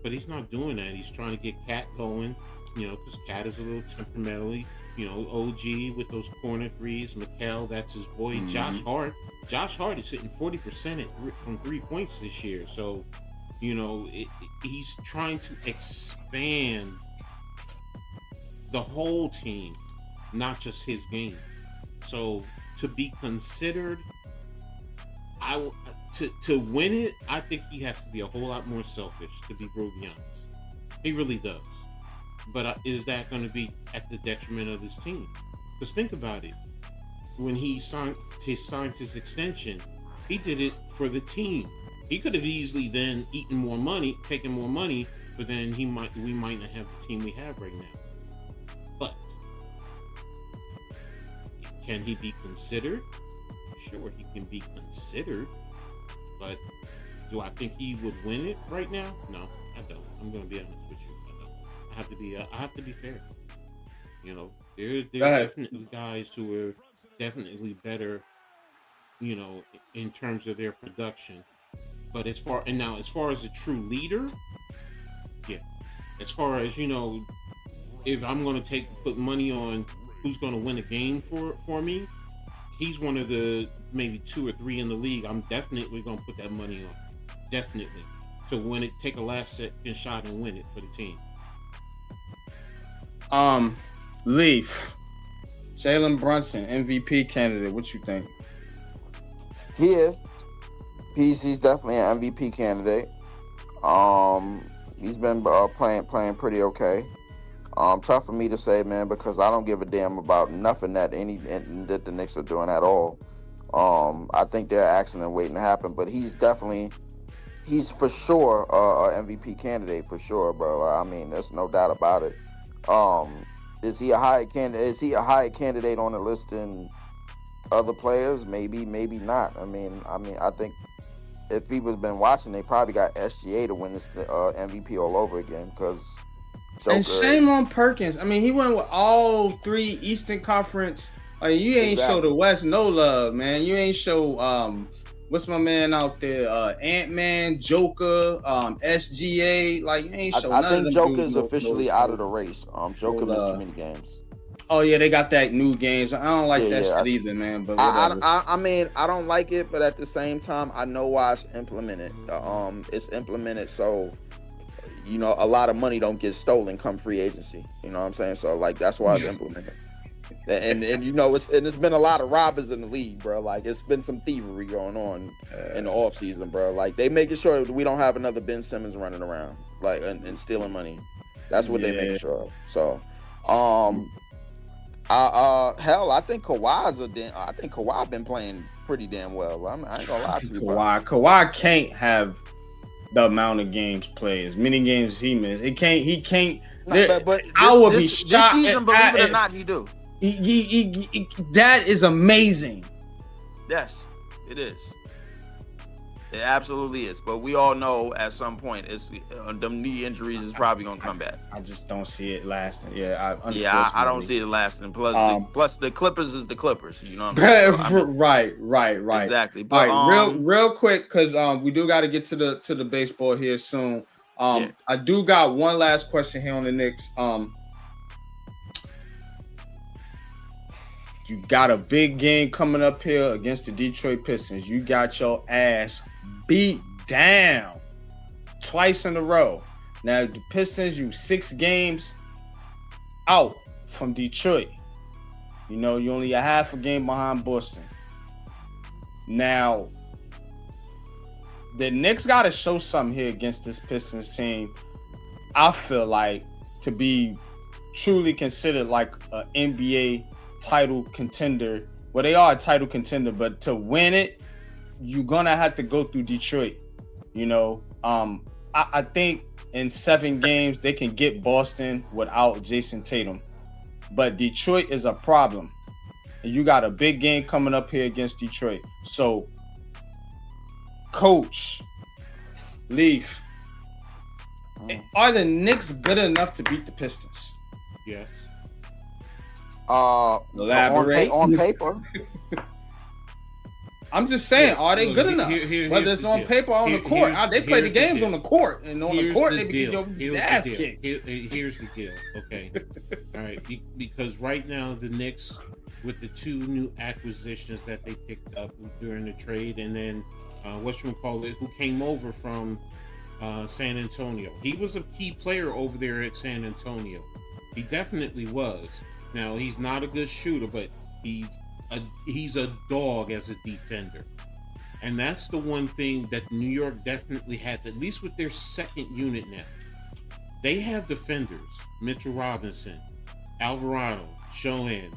But he's not doing that. He's trying to get Cat going, you know, because Cat is a little temperamentally, you know, OG with those corner threes, Mikal, that's his boy. Mm-hmm. Josh Hart is hitting 40% from 3 points this year. So, you know, he's trying to expand the whole team, not just his game. So to be considered, to win it, I think he has to be a whole lot more selfish, to be brutally honest. He really does. But is that going to be at the detriment of his team? Because think about it. When he signed his extension, he did it for the team. He could have easily then taken more money, but then we might not have the team we have right now. But can he be considered? Sure, he can be considered. But do I think he would win it right now? No, I don't. I'm going to be honest with you. I don't. I have to be fair. You know, there are definitely guys who are definitely better, you know, in terms of their production. But as far as a true leader, yeah. As far as, you know, if I'm going to put money on who's going to win a game for me, he's one of the maybe 2 or 3 in the league. I'm definitely going to put that money on. Definitely. To win it, take a last second shot and win it for the team. Leaf, Jalen Brunson, MVP candidate. What you think? He is. He's definitely an MVP candidate. He's been playing pretty okay. Tough for me to say, man, because I don't give a damn about nothing that the Knicks are doing at all. I think they're an accident waiting to happen, but he's for sure an MVP candidate for sure, bro. I mean, there's no doubt about it. Is he a high candidate on the list than other players? Maybe not. I mean, I think if people's been watching, they probably got SGA to win this MVP all over again because. And shame on Perkins. I mean, he went with all 3 Eastern Conference. Like, you ain't show the West no love, man. You ain't show what's my man out there? Ant-Man, Joker, SGA. Like, you ain't show none of them. I think Joker's officially out of the race. Joker missed too many games. Oh yeah, they got that new games. I don't like that shit either, man. But I mean, I don't like it, but at the same time, I know why it's implemented. It's implemented so, you know, a lot of money don't get stolen come free agency. You know what I'm saying? So like that's why it's implemented. And you know, it's been a lot of robbers in the league, bro. Like it's been some thievery going on in the off season, bro. Like they making sure that we don't have another Ben Simmons running around like and stealing money. That's what they make sure of. So, hell, I think Kawhi been playing pretty damn well. I ain't gonna lie to you, bro. Kawhi can't have the amount of games played, as many games as he missed. He can't. No, but I would be shocked. This season, believe it or not, he do. He that is amazing. Yes, it is. It absolutely is. But we all know at some point, them knee injuries is probably gonna come back. I just don't see it lasting. Yeah, I don't see it lasting. Plus, the Clippers is the Clippers. You know what I'm saying? Right. Exactly. But all right, real quick, because we do got to get to the baseball here soon. I do got one last question here on the Knicks. You got a big game coming up here against the Detroit Pistons. You got your ass beat down twice in a row. Now the Pistons, you 6 games out from Detroit. You know, you only a half a game behind Boston. Now, the Knicks got to show something here against this Pistons team. I feel like to be truly considered like an NBA title contender. Well, they are a title contender, but to win it, you're gonna have to go through Detroit. You know, I think in 7 games they can get Boston without Jason Tatum, but Detroit is a problem, and you got a big game coming up here against Detroit. So, Coach Leaf, are the Knicks good enough to beat the Pistons? Yes. Elaborate. On paper. I'm just saying, are they good enough? Whether it's on paper or on the court. They play the games on the court, and on the court they get your ass kicked. Here's the deal, okay? All right, because right now the Knicks, with the 2 new acquisitions that they picked up during the trade, and then whatchamacallit, who came over from San Antonio. He was a key player over there at San Antonio. He definitely was. Now, he's not a good shooter, but he's a dog as a defender. And that's the one thing that New York definitely has, at least with their second unit now. They have defenders, Mitchell Robinson, Alvarado, Shohan,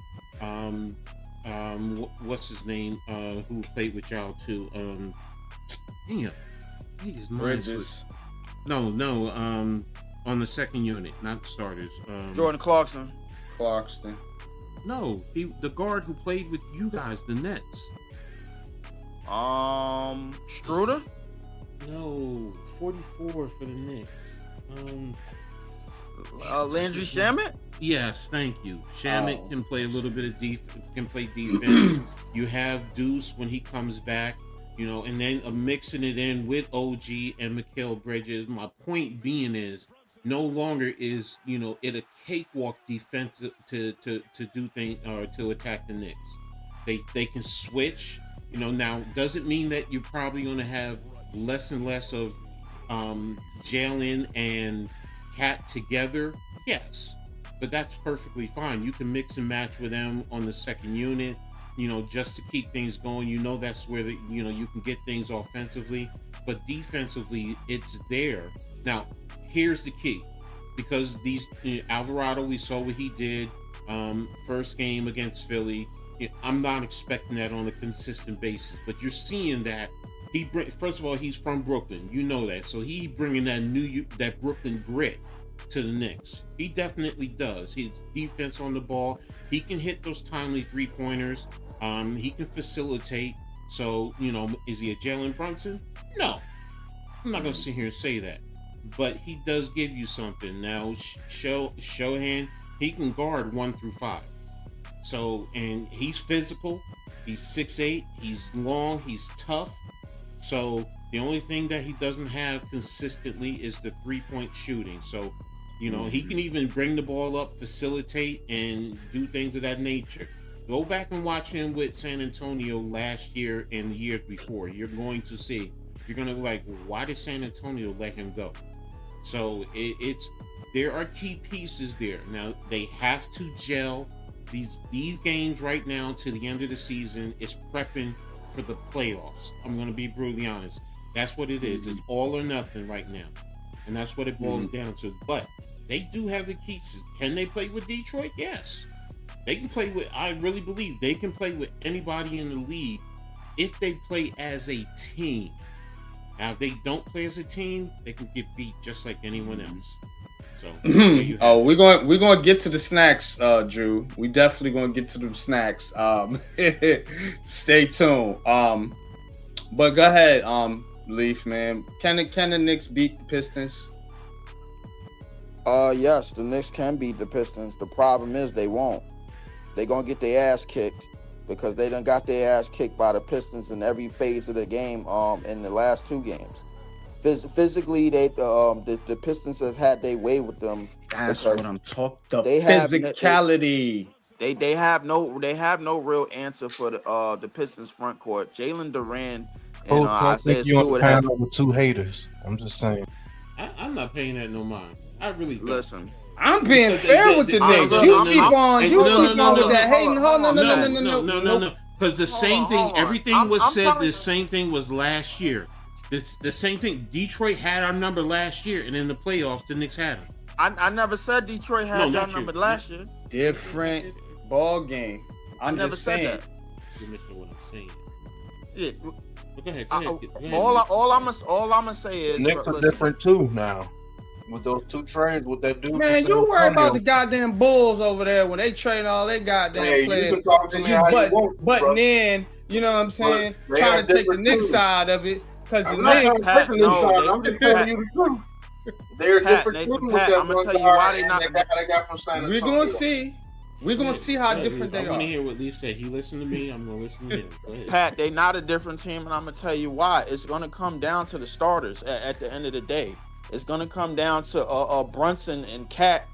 what's his name, who played with y'all too? Damn, Bridges. No, on the second unit, not the starters. Jordan Clarkson. Clarkston. No, the guard who played with you guys, the Nets. Struder? No, 44 for the Knicks. Landry Shamet? Yes, thank you. Shamet can play a little bit of can play defense. You have Deuce when he comes back, you know, and then mixing it in with OG and Mikal Bridges. My point being is, no longer is, you know, it a cakewalk defense to do things or to attack the Knicks. They can switch, you know. Now, does it mean that you're probably going to have less and less of Jalen and Cat together? Yes, but that's perfectly fine. You can mix and match with them on the second unit, you know, just to keep things going. You know, that's where you know, you can get things offensively, but defensively, it's there. Now, here's the key, because these Alvarado, we saw what he did first game against Philly. I'm not expecting that on a consistent basis, but you're seeing that first of all, he's from Brooklyn, you know that, so he bringing that Brooklyn grit to the Knicks. He definitely does. His defense on the ball, he can hit those timely 3-pointers. He can facilitate. So, you know, is he a Jalen Brunson? No, I'm not gonna sit here and say that, but he does give you something. Now, Shohan, he can guard 1 through 5. So, and he's physical. He's 6'8". He's long. He's tough. So the only thing that he doesn't have consistently is the 3-point shooting. So, you know, he can even bring the ball up, facilitate, and do things of that nature. Go back and watch him with San Antonio last year and the years before. You're going to see. You're going to be like, why did San Antonio let him go? So there are key pieces there. Now, they have to gel. These games right now to the end of the season is prepping for the playoffs. I'm going to be brutally honest. That's what it is. It's all or nothing right now. And that's what it boils down to. But they do have the keys. Can they play with Detroit? Yes. They can play with, I really believe they can play with anybody in the league if they play as a team. Now, if they don't play as a team, they can get beat just like anyone else. So, we're going to get to the snacks, Drew. We definitely going to get to the snacks. Stay tuned. But go ahead, Leaf, man. Can the Knicks beat the Pistons? Yes, the Knicks can beat the Pistons. The problem is they won't. They're going to get their ass kicked because they done got their ass kicked by the Pistons in every phase of the game in the last 2 games. Physically, the Pistons have had their way with them. That's what I'm talking. The physicality. They have no real answer for the Pistons front court. Jalen Duran and I think you on the panel with 2 haters. I'm just saying. I'm not paying that no mind. I really don't. Listen. I'm being fair with the Knicks. You keep on with that hating. Hold no. Because the same thing, everything was said. The same thing was last year. It's the same thing. Detroit had our number last year, and in the playoffs, the Knicks had them. I never said Detroit had our number last year. Different ball game. I never said that. You're missing what I'm saying. Yeah. Go ahead. All I'm gonna say is Knicks are different too now. With those 2 trades, with that dude. Man, you worry about the goddamn Bulls over there when they trade all they goddamn players. But then, you know what I'm saying? Trying to take the Knicks side of it. Because the Knicks, I'm just telling you the truth. They're different. I'm gonna tell you why they not. They got from San Antonio. We're gonna see. We're gonna see how different they are. I'm gonna hear what Leaf said. He listened to me. I'm gonna listen to him. Go ahead. Pat, they're not a different team, and I'm gonna tell you why. It's gonna come down to the starters at the end of the day. It's gonna come down to Brunson and Cat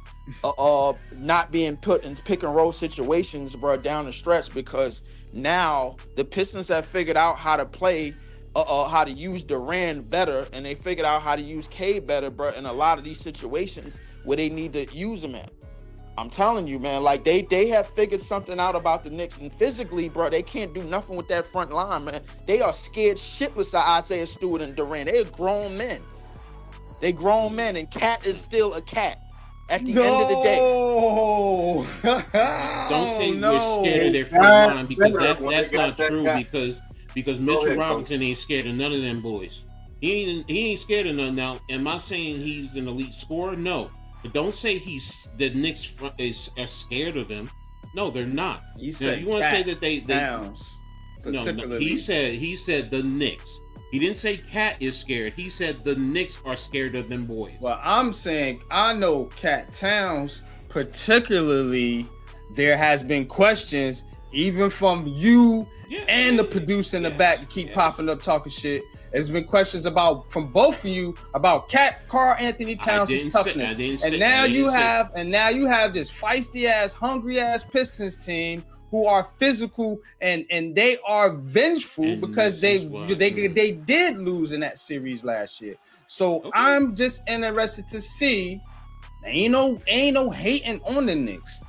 not being put in pick and roll situations, bro, down the stretch, because now the Pistons have figured out how to play. How to use Durant better, and they figured out how to use K better, bro, in a lot of these situations where they need to use them at. I'm telling you, man, like they have figured something out about the Knicks, and physically, bro, they can't do nothing with that front line, man. They are scared shitless of Isaiah Stewart and Durant. They're grown men. They grown men, and Cat is still a cat at the end of the day. Don't say No. we're scared of their front line, because that's not true. Because Mitchell Robinson ain't scared of none of them boys. He ain't scared of none. Now, am I saying he's an elite scorer? No. But don't say the Knicks are scared of him. No, they're not. You want to say that they Towns, no, he said the Knicks. He didn't say Cat is scared. He said the Knicks are scared of them boys. Well, I'm saying I know Cat Towns, particularly. There has been questions, even from you and the producer in the back, to keep popping up talking shit. There's been questions from both of you about Karl Anthony Towns' toughness. And now you have this feisty ass, hungry ass Pistons team who are physical and they are vengeful because they did lose in that series last year. So I'm just interested to see. Ain't no hating on the Knicks.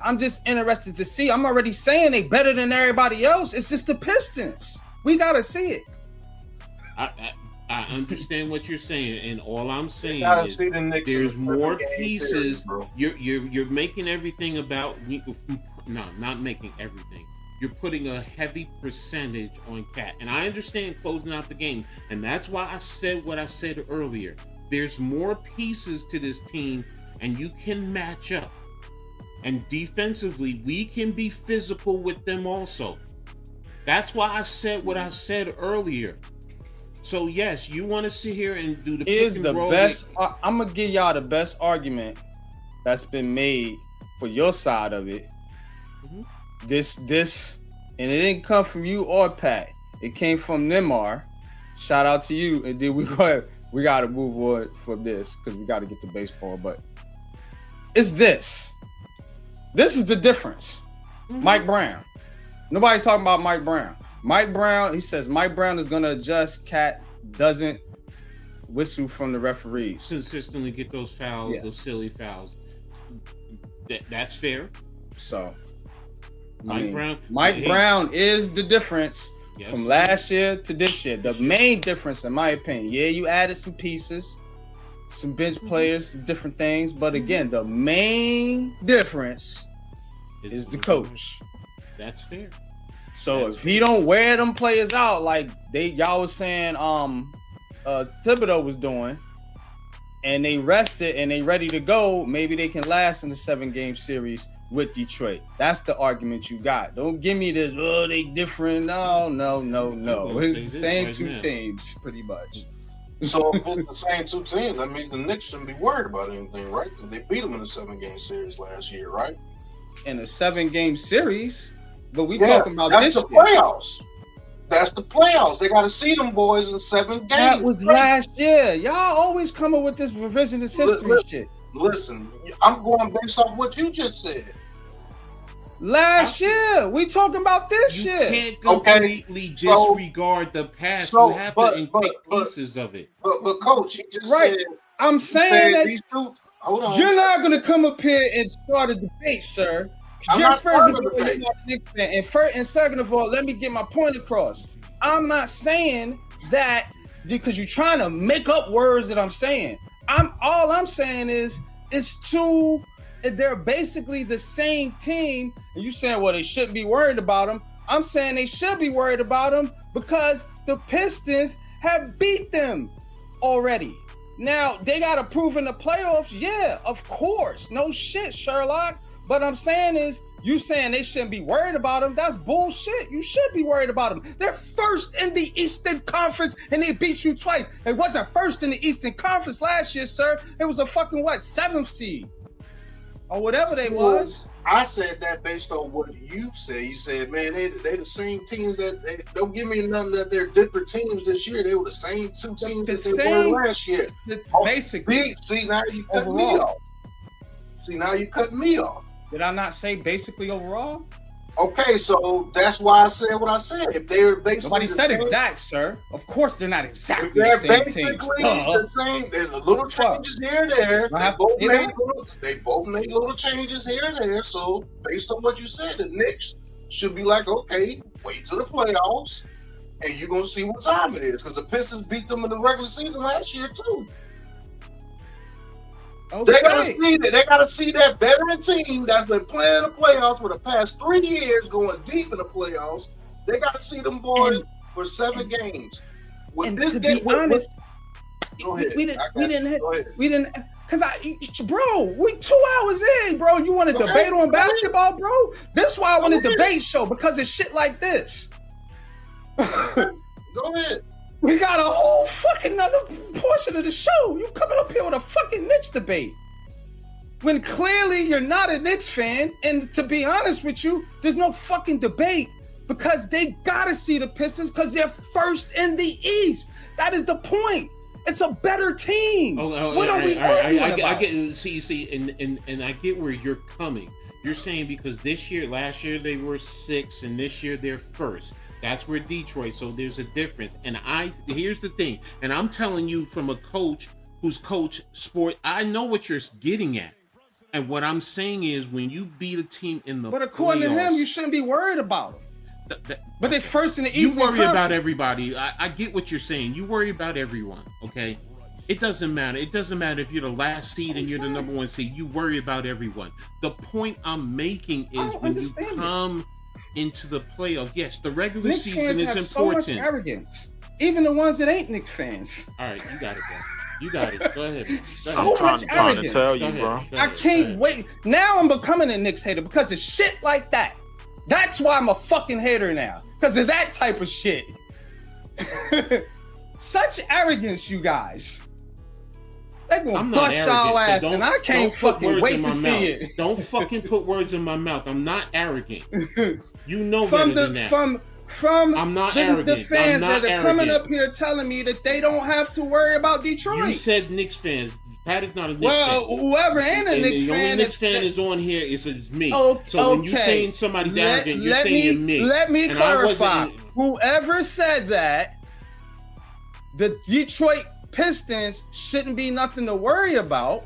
I'm just interested to see. I'm already saying they better than everybody else. It's just the Pistons. We gotta see it. I understand what you're saying, and all I'm saying is the there's more pieces. You're making everything about no, not making everything. You're putting a heavy percentage on Cat, and I understand closing out the game, and that's why I said what I said earlier. There's more pieces to this team, and you can match up. And defensively, we can be physical with them also. That's why I said what I said earlier. So yes, you want to sit here and do the pick and roll. I'm gonna give y'all the best argument that's been made for your side of it. Mm-hmm. This, and it didn't come from you or Pat. It came from Neymar. Shout out to you. And then we got to move on from this because we got to get to baseball. But it's this. This is the difference. Mm-hmm. Mike Brown. Nobody's talking about Mike Brown. Mike Brown, he says Mike Brown is going to adjust. Cat doesn't whistle from the referees. Consistently get those fouls, those silly fouls. That's fair. So, Mike Brown is the difference from last year to this year. The main difference, in my opinion. Yeah, you added some pieces, some bench players, some different things. But again, the main difference is the coach. That's fair. So if he don't wear them players out like y'all was saying Thibodeau was doing, and they rested and they ready to go, maybe they can last in the 7-game series with Detroit. That's the argument you got. Don't give me this, they different. No. It's the same two teams, pretty much. So if it's the same two teams, that means the Knicks shouldn't be worried about anything, right? Because they beat them in the 7-game series last year, right? In a 7-game series? But we talking about that's this the playoffs. That's the playoffs. They got to see them boys in 7 games. That was last year. Y'all always coming with this revisionist history shit. Listen, I'm going based off what you just said. Last year, we talking about this shit. You can't completely disregard the past. You have to take pieces of it. But coach, he just said. I'm saying that these two. Hold on. You're not going to come up here and start a debate, sir. First of all, you're not a Knicks fan. And second of all, let me get my point across. I'm not saying that because you're trying to make up words that I'm saying. All I'm saying is they're basically the same team. And you saying, well, they shouldn't be worried about them. I'm saying they should be worried about them because the Pistons have beat them already. Now, they got to prove in the playoffs. Yeah, of course. No shit, Sherlock. But I'm saying is, you saying they shouldn't be worried about them, that's bullshit. You should be worried about them. They're first in the Eastern Conference, and they beat you twice. It wasn't first in the Eastern Conference last year, sir. It was a fucking, 7th seed? Or whatever they was. I said that based on what you said. You said, man, they the same teams that don't give me nothing that they're different teams this year. They were the same two teams that they were last year. Basically. See, now you cut me off. See, now you cut me off. Did I not say basically overall? Okay, so that's why I said what I said. If they're basically Nobody the said same- exact, sir. Of course they're not if exactly they're the same basically teams. the same, there's a little changes here and there. I have to say that. They both made little changes here and there. So based on what you said, the Knicks should be like, okay, wait till the playoffs, and you're gonna see what time it is. Because the Pistons beat them in the regular season last year too. Okay. They gotta see that. They gotta see that veteran team that's been playing the playoffs for the past 3 years, going deep in the playoffs. They gotta see them boys for 7 games. With And this to game, be honest, go ahead. we Go ahead. didn't, cause we 2 hours in, bro. You want to Okay. debate on basketball, bro? This why I want a Go ahead. debate show because it's shit like this. Go ahead. We got a whole fucking other portion of the show. You coming up here with a fucking Knicks debate. When clearly you're not a Knicks fan, and to be honest with you, there's no fucking debate because they gotta see the Pistons because they're first in the East. That is the point. It's a better team. What are we arguing about? I get see, and I get where you're coming. You're saying because last year they were 6, and this year they're first. That's where Detroit. So there's a difference. And here's the thing. And I'm telling you from a coach who's coached sport. I know what you're getting at. And what I'm saying is when you beat a team in the But according to him, you shouldn't be worried about them. But they're first in the East. You worry about everybody. I get what you're saying. You worry about everyone, okay? It doesn't matter. It doesn't matter if you're the last seed and you're the number 1 seed. You worry about everyone. The point I'm making is when you come into the playoff, yes, the regular Knicks season fans is have important. So much arrogance. Even the ones that ain't Knicks fans. All right, you got it, bro. You got it. Go ahead. So much trying to arrogance. tell you, bro. I can't wait. Now I'm becoming a Knicks hater because of shit like that. That's why I'm a fucking hater now. Because of that type of shit. Such arrogance, you guys. They're gonna bust y'all ass, so and I can't fucking wait to see it. Don't fucking put words in my mouth. I'm not arrogant. You know from better the than that. from I'm not the arrogant. fans I'm not that are coming arrogant. up here telling me that they don't have to worry about Detroit. You said Knicks fans. Pat is not a Knicks well, fan. whoever ain't a And Knicks the fan, only Knicks fan is on here is me. Oh, so when you're okay. saying somebody's arrogant, you're saying me. Let me And clarify. Whoever said that, the Detroit Pistons shouldn't be nothing to worry about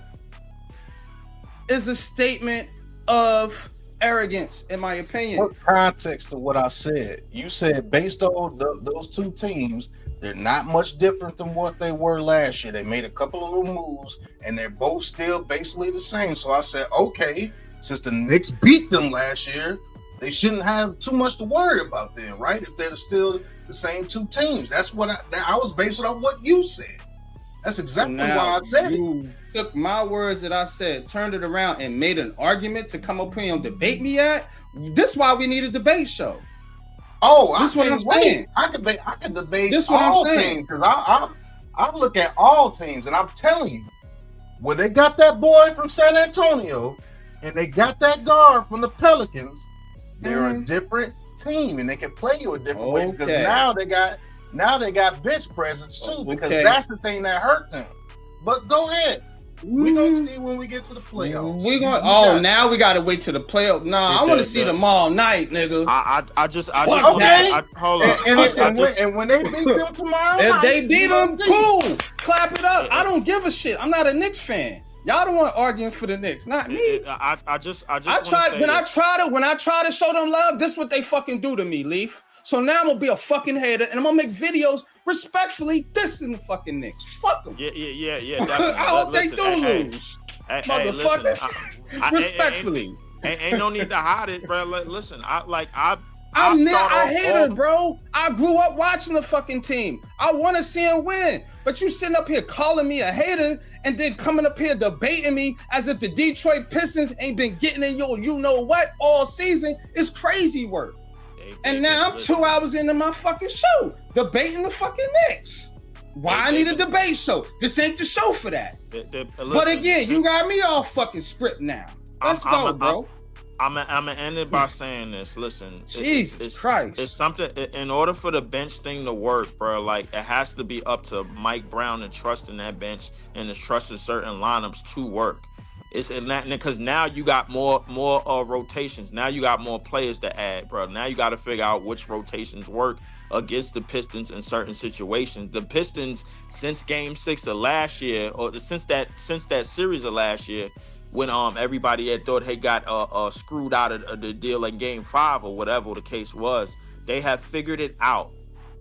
is a statement of arrogance, in my opinion. What context to what I said? You said based on those 2 teams, they're not much different than what they were last year. They made a couple of little moves, and they're both still basically the same. So I said, okay, since the Knicks beat them last year, they shouldn't have too much to worry about then, right? If they're still the same 2 teams. That's what I was based on what you said. That's exactly why I said it. You took my words that I said, turned it around, and made an argument to come up here and debate me at. This is why we need a debate show. Oh, this is what I'm saying. I could debate This what all I'm saying. teams because I look at all teams and I'm telling you, when they got that boy from San Antonio and they got that guard from the Pelicans, they're a different team and they can play you a different way because now they got bench presence too because that's the thing that hurt them. But go ahead. We're gonna see when we get to the playoffs. Now we gotta wait to the playoffs. Nah, I want to see them all night, nigga. Hold on. And when they beat them tomorrow, if they beat them, cool. Clap it up. I don't give a shit. I'm not a Knicks fan. Y'all don't want arguing for the Knicks, not me. I tried when I try to show them love. This is what they fucking do to me, Leaf. So now I'm gonna be a fucking hater and I'm gonna make videos respectfully dissing the fucking Knicks. Fuck them. Yeah. I hope they do lose, motherfuckers. Respectfully. Ain't no need to hide it, bro. Listen, I hate her, bro. I grew up watching the fucking team. I want to see him win. But you sitting up here calling me a hater and then coming up here debating me as if the Detroit Pistons ain't been getting in your you-know-what all season is crazy work. And now I'm 2 hours into my fucking show debating the fucking Knicks. Why I need a debate show? This ain't the show for that. But again, you got me all fucking script now. Let's go, bro. I'm gonna end it by saying this. Listen, Jesus Christ, it's something. In order for the bench thing to work, bro, like it has to be up to Mike Brown and trusting that bench and trusting certain lineups to work. It's because now you got more rotations. Now you got more players to add, bro. Now you got to figure out which rotations work against the Pistons in certain situations. The Pistons, since Game 6 of last year, or since that series of last year, when everybody had thought they got screwed out of the deal in Game 5 or whatever the case was, they have figured it out.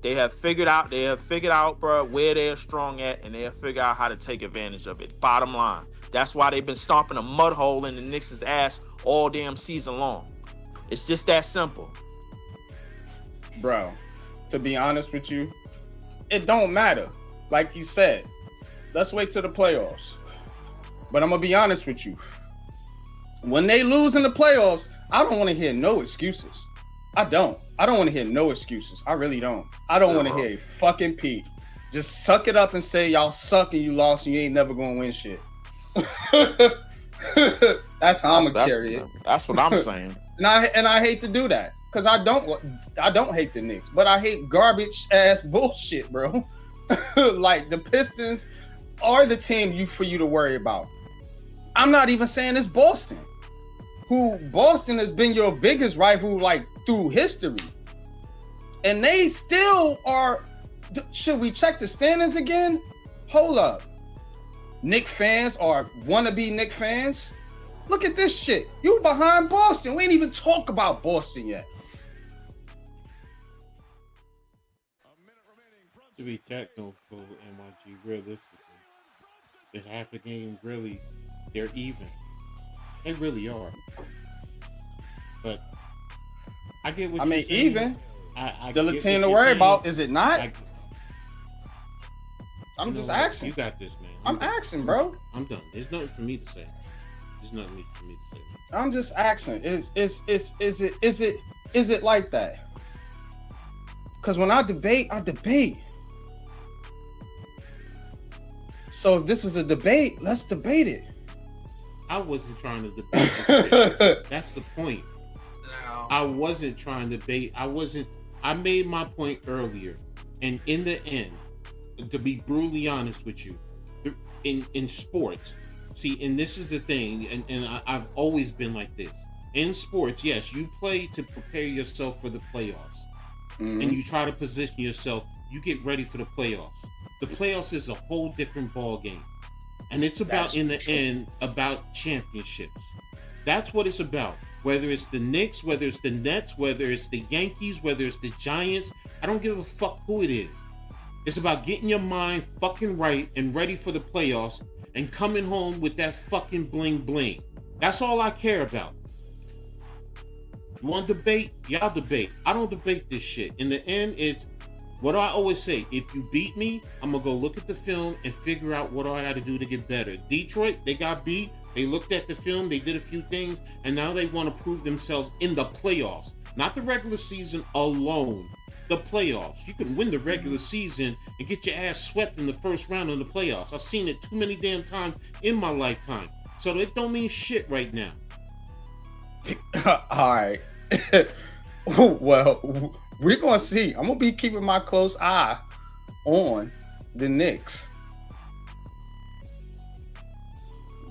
They have figured out, bro, where they're strong at, and they have figured out how to take advantage of it. Bottom line. That's why they've been stomping a mud hole in the Knicks' ass all damn season long. It's just that simple. Bro, to be honest with you, it don't matter. Like you said, let's wait till the playoffs. But I'm going to be honest with you. When they lose in the playoffs, I don't want to hear no excuses. I don't want to hear no excuses. I really don't. I don't want to hear a fucking peep. Just suck it up and say y'all suck and you lost and you ain't never going to win shit. That's how I'm gonna carry it. That's what I'm saying. And I hate to do that because I don't hate the Knicks, but I hate garbage ass bullshit, bro. Like the Pistons are the team for you to worry about. I'm not even saying it's Boston. Boston has been your biggest rival like through history, and they still are. Should we check the standings again? Hold up. Knicks fans or wannabe Knicks fans, look at this shit. You behind Boston. We ain't even talk about Boston yet. To be technical, NYG, realistically, at half a game, really, they're even. They really are. But I get what you're saying. Even. Still a team to worry about, is it not? I'm just asking. You got this, man. I'm asking, bro. I'm done. There's nothing for me to say. There's nothing for me to say. I'm just asking. Is it like that? Because when I debate. So if this is a debate, let's debate it. I wasn't trying to debate. That's the point. No. I wasn't trying to debate. I made my point earlier, and in the end, to be brutally honest with you, in sports, see, and this is the thing, and I've always been like this. In sports, yes, you play to prepare yourself for the playoffs, and you try to position yourself. You get ready for the playoffs. The playoffs is a whole different ball game, and it's about end about championships. That's what it's about. Whether it's the Knicks, whether it's the Nets, whether it's the Yankees, whether it's the Giants, I don't give a fuck who it is. It's about getting your mind fucking right and ready for the playoffs and coming home with that fucking bling bling. That's all I care about. You want to debate? Y'all debate. I don't debate this shit. In the end, it's what do I always say? If you beat me, I'm going to go look at the film and figure out what I got to do to get better. Detroit, they got beat. They looked at the film. They did a few things. And now they want to prove themselves in the playoffs. Not the regular season alone. The playoffs. You can win the regular season and get your ass swept in the first round of the playoffs. I've seen it too many damn times in my lifetime. So it don't mean shit right now. All right. Well, we're going to see. I'm going to be keeping my close eye on the Knicks.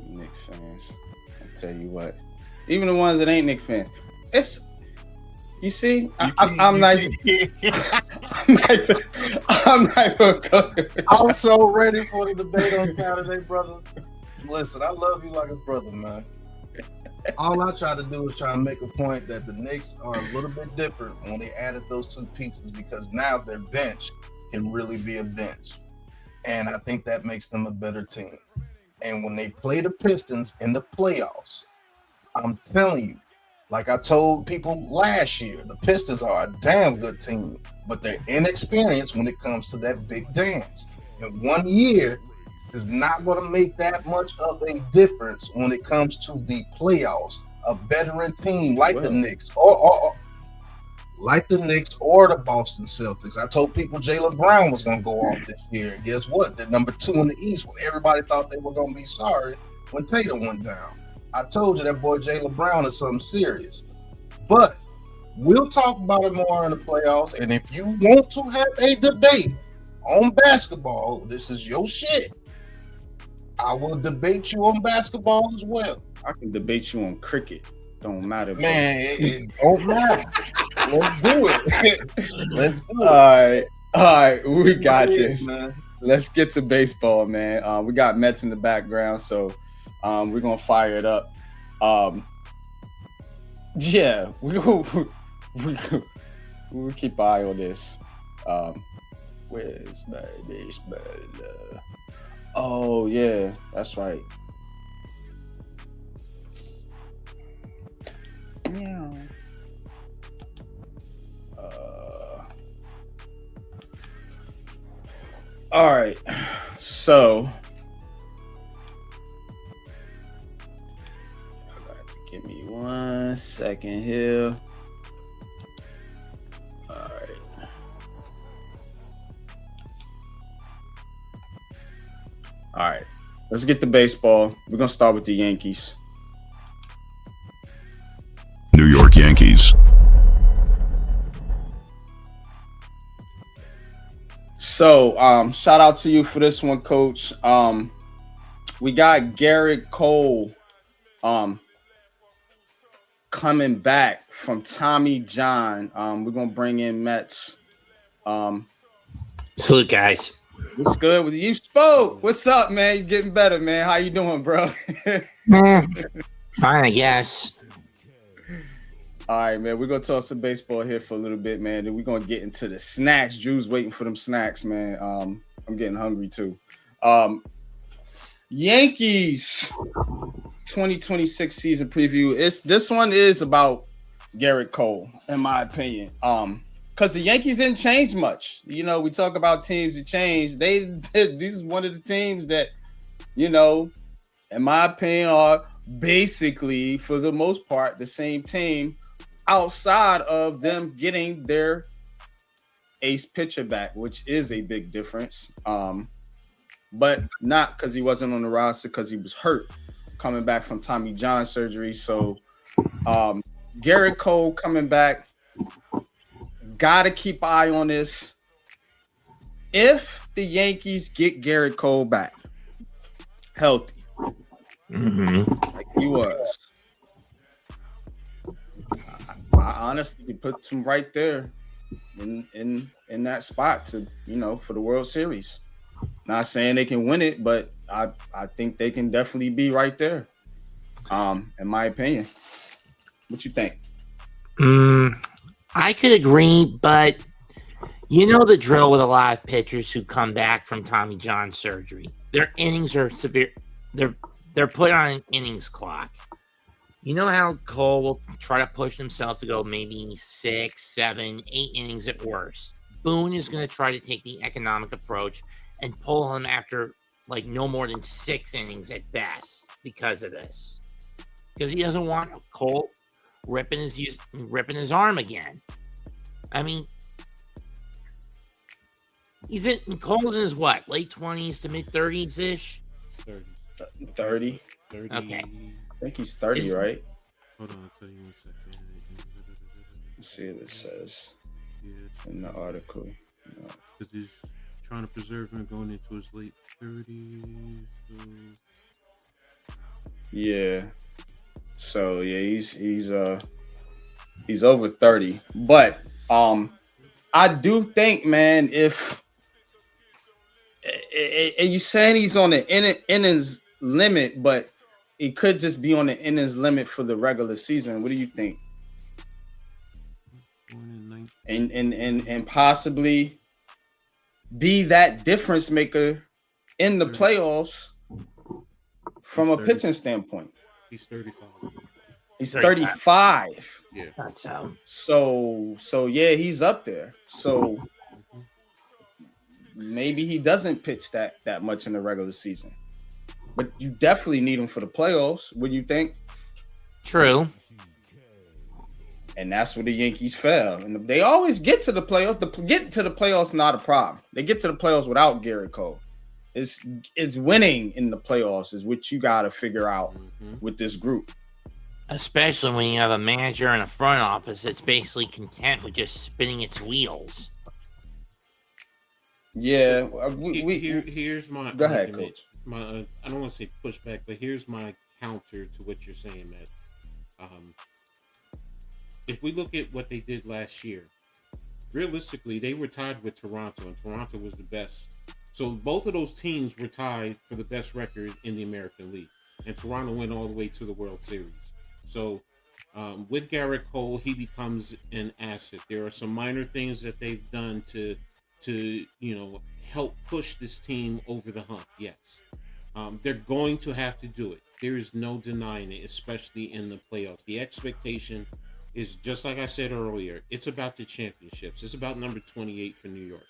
Knicks fans. I'll tell you what. Even the ones that ain't Knicks fans. You see, I'm not even I'm so ready for the debate on Saturday, brother. Listen, I love you like a brother, man. All I try to do is try to make a point that the Knicks are a little bit different when they added those two pieces, because now their bench can really be a bench. And I think that makes them a better team. And when they play the Pistons in the playoffs, I'm telling you, like I told people last year, the Pistons are a damn good team, but they're inexperienced when it comes to that big dance. And 1 year is not going to make that much of a difference when it comes to the playoffs. A veteran team like the Knicks or the Boston Celtics. I told people Jaylen Brown was going to go off this year. And guess what? They're number 2 in the East. Everybody thought they were going to be sorry when Tatum went down. I told you that boy Jaylen Brown is something serious. But we'll talk about it more in the playoffs. And if you want to have a debate on basketball, this is your shit. I will debate you on basketball as well. I can debate you on cricket. Don't matter, bro. Man, it don't matter. Let's do it. Let's do it. All right, we got Yeah, this. man. Let's get to baseball, man. We got Mets in the background, so we're gonna fire it up. Yeah, we'll keep an eye on this. Where's my baseball? Oh yeah, that's right. Yeah. All right, so give me 1 second here. All right. All right, let's get to baseball. We're gonna start with the Yankees. New York Yankees. So, shout out to you for this one, Coach. We got Garrett Cole, coming back from Tommy John. We're gonna bring in Mets. Salute, guys. What's good with you? Spoke. What's up, man? You getting better, man? How you doing, bro? Fine, I guess. All right, man. We're gonna talk some baseball here for a little bit, man. Then we're gonna get into the snacks. Drew's waiting for them snacks, man. I'm getting hungry too. Yankees 2026 season preview. This one is about Garrett Cole, in my opinion. Because the Yankees didn't change much. You know, we talk about teams that changed. This is one of the teams that, you know, in my opinion, are basically, for the most part, the same team outside of them getting their ace pitcher back, which is a big difference. But not because he wasn't on the roster, because he was hurt coming back from Tommy John surgery. So Garrett Cole coming back. Got to keep an eye on this. If the Yankees get Garrett Cole back healthy, like he was, I honestly put him right there in that spot to, you know, for the World Series. Not saying they can win it, but I think they can definitely be right there. In my opinion. What you think? I could agree, but you know the drill with a lot of pitchers who come back from Tommy John surgery. Their innings are severe. They're put on an innings clock. You know how Cole will try to push himself to go maybe 6, 7, 8 innings at worst. Boone is going to try to take the economic approach and pull him after like no more than 6 innings at best because of this. Because he doesn't want Cole ripping his arm again. I mean, Cole's in his what, late 20s to mid 30s ish? 30. Okay. I think he's 30, right? Hold on, I'll tell you 1 second. Let's see what it says in the article. Because he's trying to preserve him going into his late 30s. So. Yeah. So yeah, he's over 30. But I do think, man, if and you saying he's on the innings limit, but it could just be on the innings limit for the regular season. What do you think? And possibly be that difference maker in the playoffs from a pitching standpoint. He's 35. He's 35. Yeah. That's how. So yeah, he's up there. So maybe he doesn't pitch that much in the regular season. But you definitely need him for the playoffs. What do you think? True. And that's where the Yankees fell. And they always get to the playoffs. Getting to the playoffs not a problem. They get to the playoffs without Garrett Cole. It's winning in the playoffs is what you got to figure out with this group. Especially when you have a manager and a front office that's basically content with just spinning its wheels. Yeah. Here's my go ahead, argument. Coach. I don't want to say pushback, but here's my counter to what you're saying, Matt. If we look at what they did last year, realistically, they were tied with Toronto, and Toronto was the best. So both of those teams were tied for the best record in the American League, and Toronto went all the way to the World Series. So with Garrett Cole, he becomes an asset. There are some minor things that they've done to help push this team over the hump. Yes, they're going to have to do it. There is no denying it, especially in the playoffs. The expectation is just like I said earlier. It's about the championships. It's about number 28 for New York.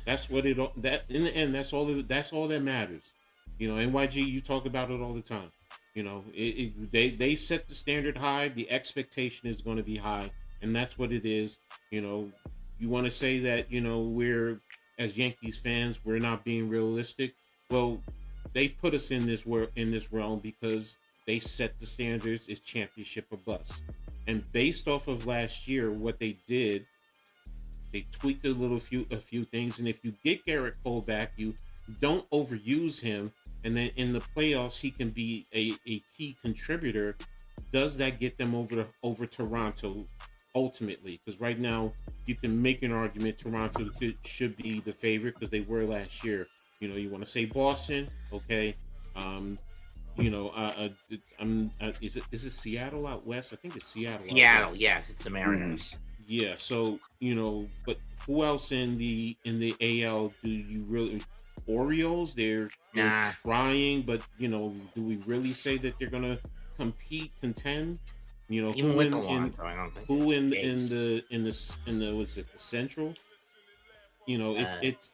That's what that in the end. That's all that matters. NYG. You talk about it all the time. They set the standard high. The expectation is going to be high, and that's what it is. You want to say that we're, as Yankees fans, we're not being realistic. Well, they put us in this realm because they set the standards. It's championship or bust. And based off of last year, what they did, they tweaked a few things. And if you get Garrett Cole back, you don't overuse him, and then in the playoffs he can be a key contributor. Does that get them over Toronto ultimately? Because right now you can make an argument Toronto should be the favorite because they were last year. You want to say Boston, okay? Is it Seattle out west? I think it's Seattle. Seattle, yes, it's the Mariners. Yeah, so but who else in the AL do you really? Orioles, they're trying, but do we really say that they're gonna contend? Even with Alonso, I don't think who in the was it the Central? It's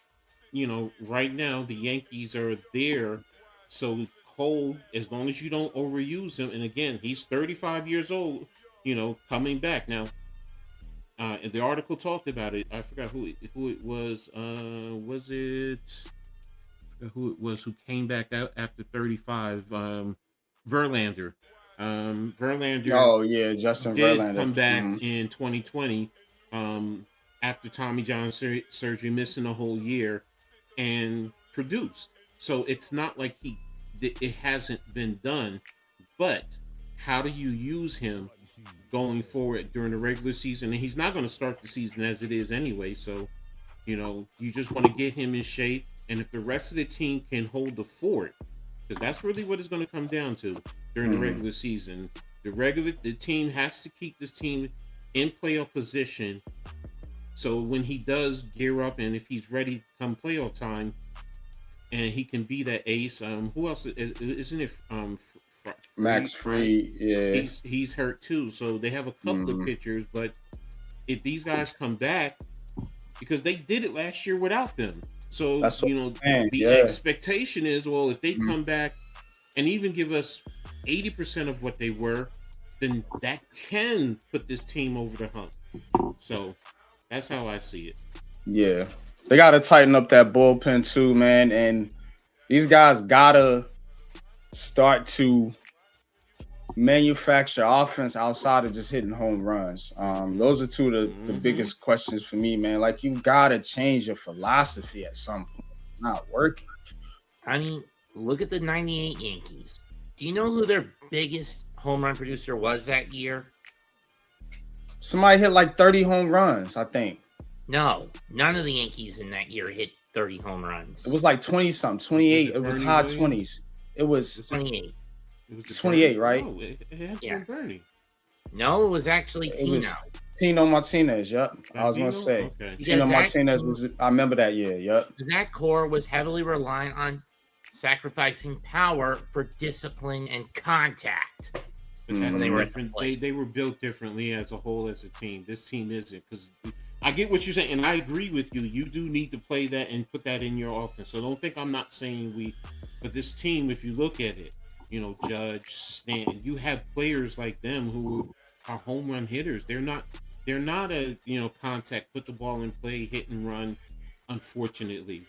right now the Yankees are there, so Cole, as long as you don't overuse him, and again, he's 35 years old, coming back now. The article talked about it. I forgot who it was. Was it who it was who came back out after 35? Verlander. Verlander. Oh yeah, Justin did Verlander come back in 2020 after Tommy John surgery, missing a whole year, and produced. So it's not like it hasn't been done, but how do you use him going forward during the regular season? And he's not going to start the season as it is anyway. So, you just want to get him in shape. And if the rest of the team can hold the fort, because that's really what it's going to come down to during the regular season. The team has to keep this team in playoff position. So when he does gear up, and if he's ready come playoff time, and he can be that ace. Who else isn't it? Max Fried, yeah, he's hurt too. So they have a couple of pitchers, but if these guys come back, because they did it last year without them, so the expectation is, well, if they come back and even give us 80% of what they were, then that can put this team over the hump. So that's how I see it. Yeah, they got to tighten up that bullpen too, man, and these guys gotta start to manufacture offense outside of just hitting home runs. Those are two of the biggest questions for me, man. Like, you gotta change your philosophy at some point. It's not working. I mean, look at the 98 Yankees. Do you know who their biggest home run producer was that year? Somebody hit like 30 home runs, I think. No, none of the Yankees in that year hit 30 home runs. It was like 20-something, 28. It was high 20s. It was 28. It was 28, right? No, it had to be Bernie. No, it was actually Tino. Tino Martinez, yep. I was going to say. Okay. Tino Martinez was, I remember that year, yep. That core was heavily reliant on sacrificing power for discipline and contact. But that's different. They were built differently as a whole, as a team. This team isn't, because I get what you're saying, and I agree with you. You do need to play that and put that in your offense. So don't think I'm not saying but this team, if you look at it, Judge, Stanton, you have players like them who are home run hitters. They're not a contact, put the ball in play, hit and run. Unfortunately,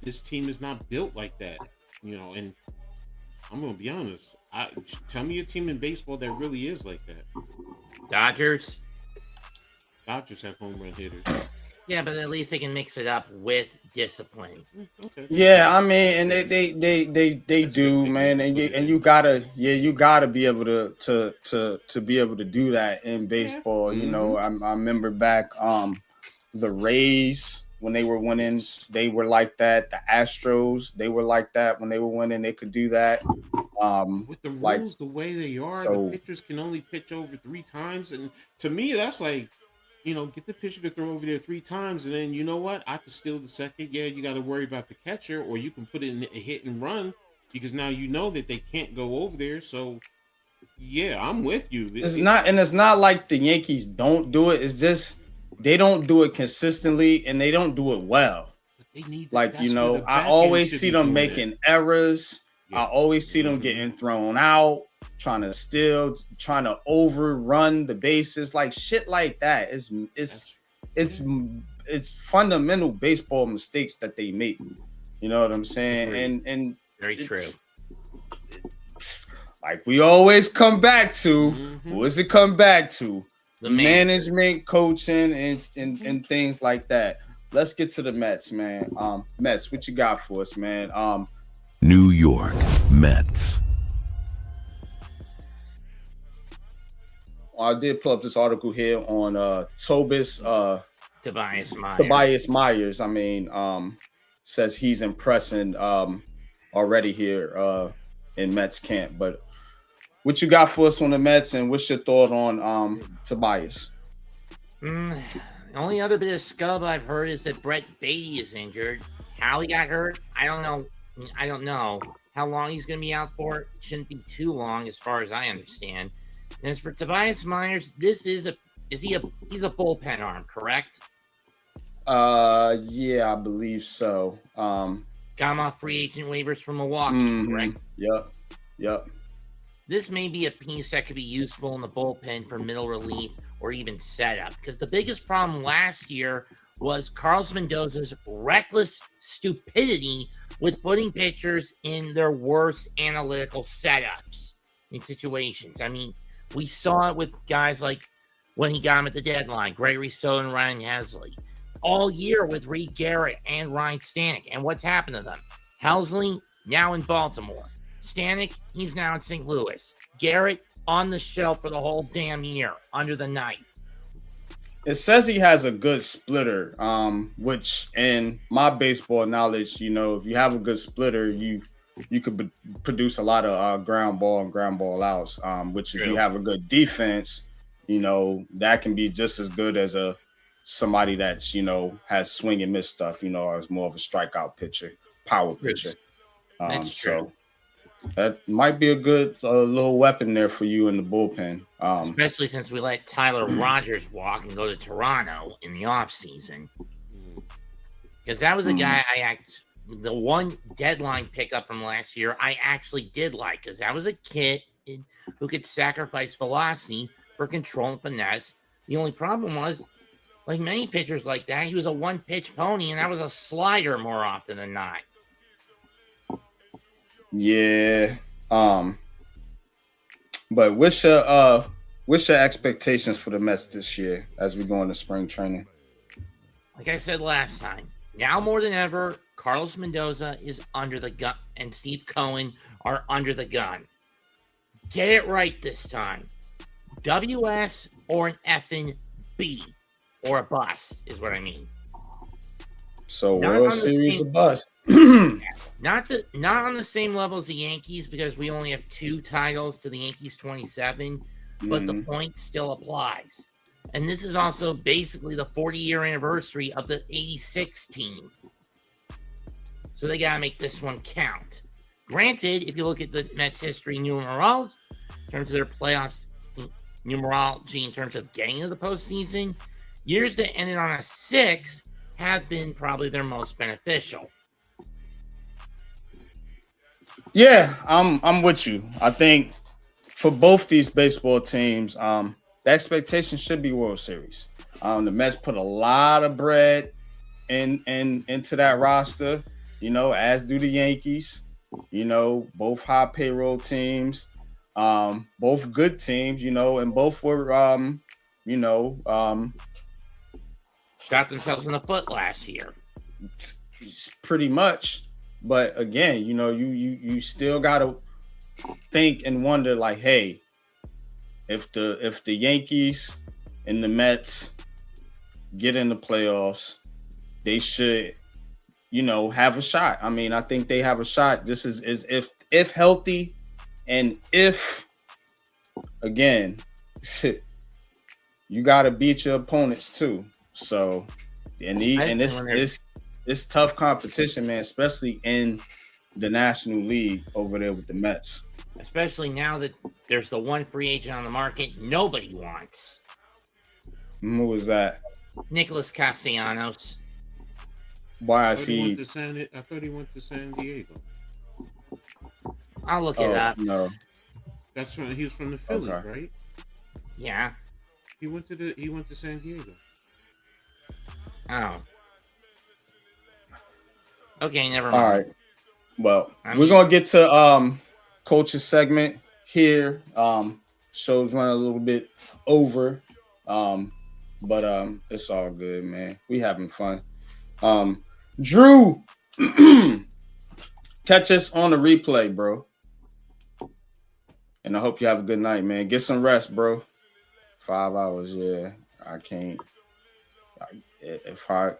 this team is not built like that. And I'm gonna be honest. Tell me a team in baseball that really is like that. Dodgers Dodgers have home run hitters. Yeah, but at least they can mix it up with discipline. Okay. Yeah, I mean, and they That's do, it. man, and you gotta, you gotta be able to be able to do that in baseball. You know, I remember back, the Rays when they were winning, they were like that. The Astros, they were like that when they were winning. They could do that. With the Like rules the way they are, the so, pitchers can only pitch over 3 times, and to me, that's like, get the pitcher to throw over there 3 times, and then you know what? I could steal the second. Yeah, you got to worry about the catcher, or you can put it in a hit and run because now you know that they can't go over there. So, yeah, I'm with you. it's not like the Yankees don't do it. It's just they don't do it consistently and they don't do it well. They need Like, that's where the I back end always should see be them doing making it. errors. I Yeah. always see them getting thrown out, trying to steal, trying to overrun the bases, like shit like that. It's fundamental baseball mistakes that they make. You know what I'm saying? Agreed. And Very true. like we always come back to, who does it come back to? The Management, coaching, and things like that. Let's get to the Mets, man. Mets, what you got for us, man? New York Mets. I did pull up this article here on Tobias Myers. I mean, says he's impressing already here in Mets camp. But what you got for us on the Mets, and what's your thought on Tobias? The only other bit of scub I've heard is that Brett Beatty is injured. How he got hurt, I don't know. How long he's going to be out for. It shouldn't be too long, as far as I understand. And as for Tobias Myers, he's a bullpen arm, correct? Yeah, I believe so. Got him off free agent waivers from Milwaukee, correct? Yep. This may be a piece that could be useful in the bullpen for middle relief or even setup. Because the biggest problem last year was Carlos Mendoza's reckless stupidity with putting pitchers in their worst analytical setups in situations. I mean, we saw it with guys like when he got him at the deadline, Gregory Soto and Ryan Helsley. All year with Reed Garrett and Ryan Stanek. And what's happened to them? Helsley, now in Baltimore. Stanek, he's now in St. Louis. Garrett, on the shelf for the whole damn year, under the knife. It says he has a good splitter, which in my baseball knowledge, if you have a good splitter, you could produce a lot of ground ball and ground ball outs, which if you have a good defense, that can be just as good as somebody that's, has swing and miss stuff, or is more of a strikeout pitcher, power pitcher. That's true. So that might be a good little weapon there for you in the bullpen. Especially since we let Tyler Rogers walk and go to Toronto in the offseason. Because that was a guy the one deadline pickup from last year I actually did like, because that was a kid who could sacrifice velocity for control and finesse. The only problem was, like many pitchers like that, he was a one-pitch pony, and that was a slider more often than not. Yeah. But what's your expectations for the Mets this year as we go into spring training? Like I said last time, now more than ever, Carlos Mendoza is under the gun, and Steve Cohen are under the gun. Get it right this time. WS or an effing B, or a bust is what I mean. So World Series a bust. Not on the same level as the Yankees, because we only have 2 titles to the Yankees 27, but the point still applies. And this is also basically the 40-year anniversary of the 86 team. So they got to make this one count. Granted, if you look at the Mets history numerology, in terms of their playoffs numerology, in terms of getting to the postseason, years that ended on a 6 have been probably their most beneficial. Yeah, I'm with you. I think for both these baseball teams, the expectation should be World Series. The Mets put a lot of bread into that roster, as do the Yankees. Both high payroll teams, both good teams, and both were shot themselves in the foot last year. Pretty much. But again, you know, you still gotta think and wonder, like, hey, if the Yankees and the Mets get in the playoffs, they should, you know, have a shot. I mean, I think they have a shot. This is if healthy, and if again, you gotta beat your opponents too. So it's tough competition, man, especially in the National League over there with the Mets. Especially now that there's the one free agent on the market nobody wants. Who was that? Nicholas Castellanos. Why I is he? thought he went to San Diego. I'll look it up. No. He was from the Phillies, Okay. right? Yeah. He went to San Diego. Oh. Okay, never mind. All right. Well, I we're mean- gonna get to coach's segment here. Show's running a little bit over. But it's all good, man. We having fun. Drew, catch us on the replay, bro. And I hope you have a good night, man. Get some rest, bro. 5 hours, yeah. I can't. If I